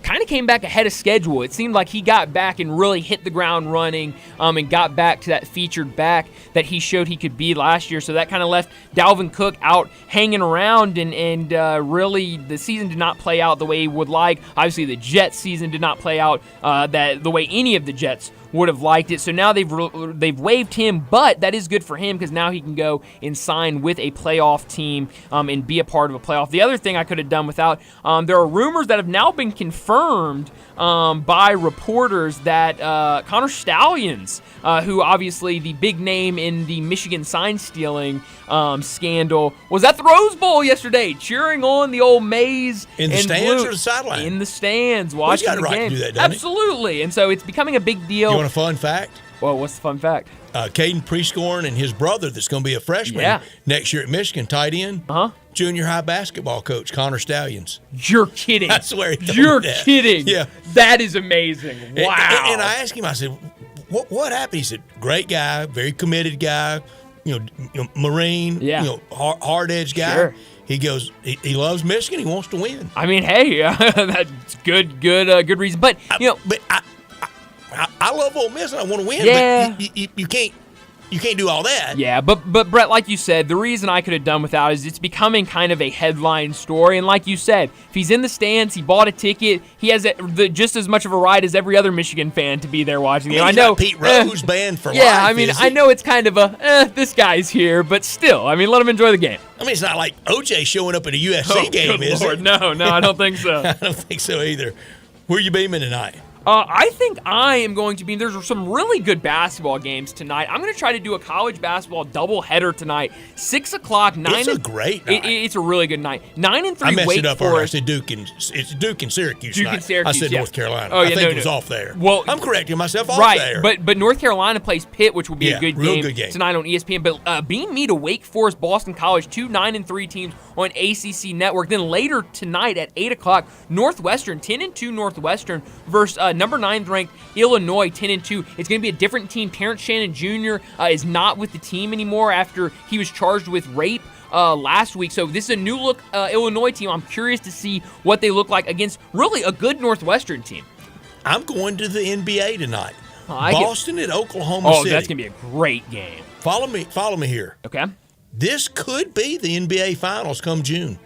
kind of came back ahead of schedule. It seemed like he got back and really hit the ground running and got back to that featured back that he showed he could be last year. So that kind of left Dalvin Cook out hanging around, and really the season did not play out the way he would like. Obviously, the Jets season did not play out the way any of the Jets would have liked it. So now they've waived him, but that is good for him because now he can go and sign with a playoff team and be a part of a playoff. The other thing I could have done without, there are rumors that have now been confirmed by reporters that Connor Stallions, who obviously the big name in the Michigan sign stealing scandal, was at the Rose Bowl yesterday cheering on the old maize in the stands or the sideline? In the stands, watching the game. He's got a right to do that, doesn't he? Absolutely, and so it's becoming a big deal. You want a fun fact? Well, what's the fun fact? Caden Prescorn and his brother that's going to be a freshman next year at Michigan, tight end, junior high basketball coach, Connor Stallions. You're kidding. I swear he told You're me that. kidding. Yeah. That is amazing. Wow. And I asked him, I said, what happened? He said, great guy, very committed guy, Marine, hard-edged guy. Sure. He goes, he loves Michigan. He wants to win. I mean, hey, that's good reason. But, I love Ole Miss and I want to win, but you can't do all that. Yeah, but Brett, like you said, the reason I could have done without is it's becoming kind of a headline story. And like you said, if he's in the stands, he bought a ticket, he has just as much of a right as every other Michigan fan to be there watching the game. I know Pete Rose banned for life. Yeah, I mean, I know it's kind of this guy's here, but still, I mean, let him enjoy the game. I mean, it's not like OJ showing up at a UFC game, is it? No, I don't think so. I don't think so either. Where are you beaming tonight? I think I am going to be. There's some really good basketball games tonight. I'm going to try to do a college basketball doubleheader tonight. 6 o'clock. It's a great night. It's a really good night. 9-3 I messed Wake it up Forest. I said it's Duke and Syracuse. Duke and Syracuse. I said North Carolina. Oh, yeah, I think it was off there. Well, I'm correcting myself off there. But North Carolina plays Pitt, which will be a good good game tonight on ESPN. But beam me to Wake Forest, Boston College, 2 9-3 teams on ACC Network. Then later tonight at 8 o'clock, Northwestern, 10-2 Northwestern versus number 9th ranked Illinois, 10-2. It's going to be a different team. Terrence Shannon Jr. Is not with the team anymore after he was charged with rape last week. So this is a new look Illinois team. I'm curious to see what they look like against really a good Northwestern team. I'm going to the NBA tonight. Boston at Oklahoma City. Oh, that's going to be a great game. Follow me here. Okay. This could be the NBA Finals come June.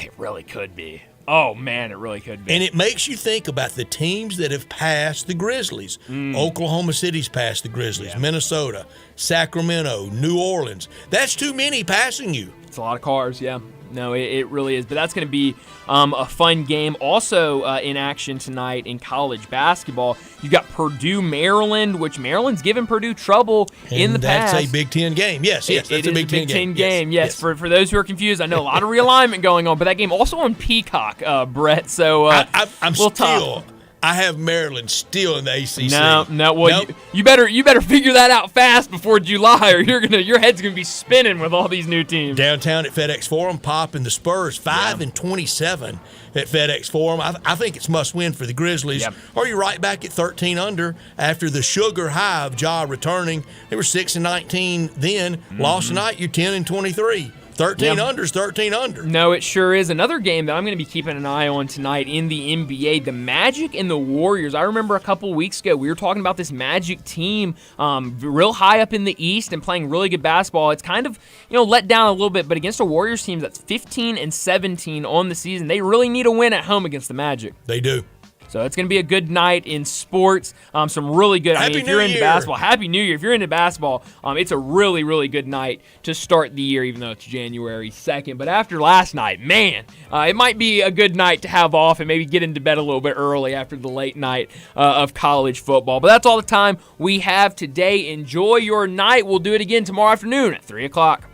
It really could be. Oh, man, it really could be. And it makes you think about the teams that have passed the Grizzlies. Oklahoma City's passed the Grizzlies. Minnesota, Sacramento, New Orleans. That's too many passing you. It's a lot of cars, yeah. No, it really is. But that's going to be a fun game. Also in action tonight in college basketball, you've got Purdue, Maryland, which Maryland's given Purdue trouble in the past. That's a Big Ten game. Yes, that's a Big Ten game. Yes. For those who are confused, I know a lot of realignment going on, but that game also on Peacock, Brett. So I'm still tough. I have Maryland still in the ACC. No. Well, you better figure that out fast before July, or your head's gonna be spinning with all these new teams. Downtown at FedEx Forum, Pop and the Spurs 5-27 at FedEx Forum. I think it's must win for the Grizzlies. Yep. Are you right back at 13 under after the sugar high of Ja returning? They were 6-19 then. Lost tonight. You're 10-23. 13 under's 13 under. No, it sure is. Another game that I'm going to be keeping an eye on tonight in the NBA, the Magic and the Warriors. I remember a couple weeks ago we were talking about this Magic team real high up in the East and playing really good basketball. It's kind of let down a little bit, but against a Warriors team that's 15-17 on the season, they really need a win at home against the Magic. They do. So it's going to be a good night in sports. Some really good. If you're into basketball, Happy New Year. If you're into basketball, it's a really, really good night to start the year, even though it's January 2nd. But after last night, man, it might be a good night to have off and maybe get into bed a little bit early after the late night of college football. But that's all the time we have today. Enjoy your night. We'll do it again tomorrow afternoon at 3 o'clock.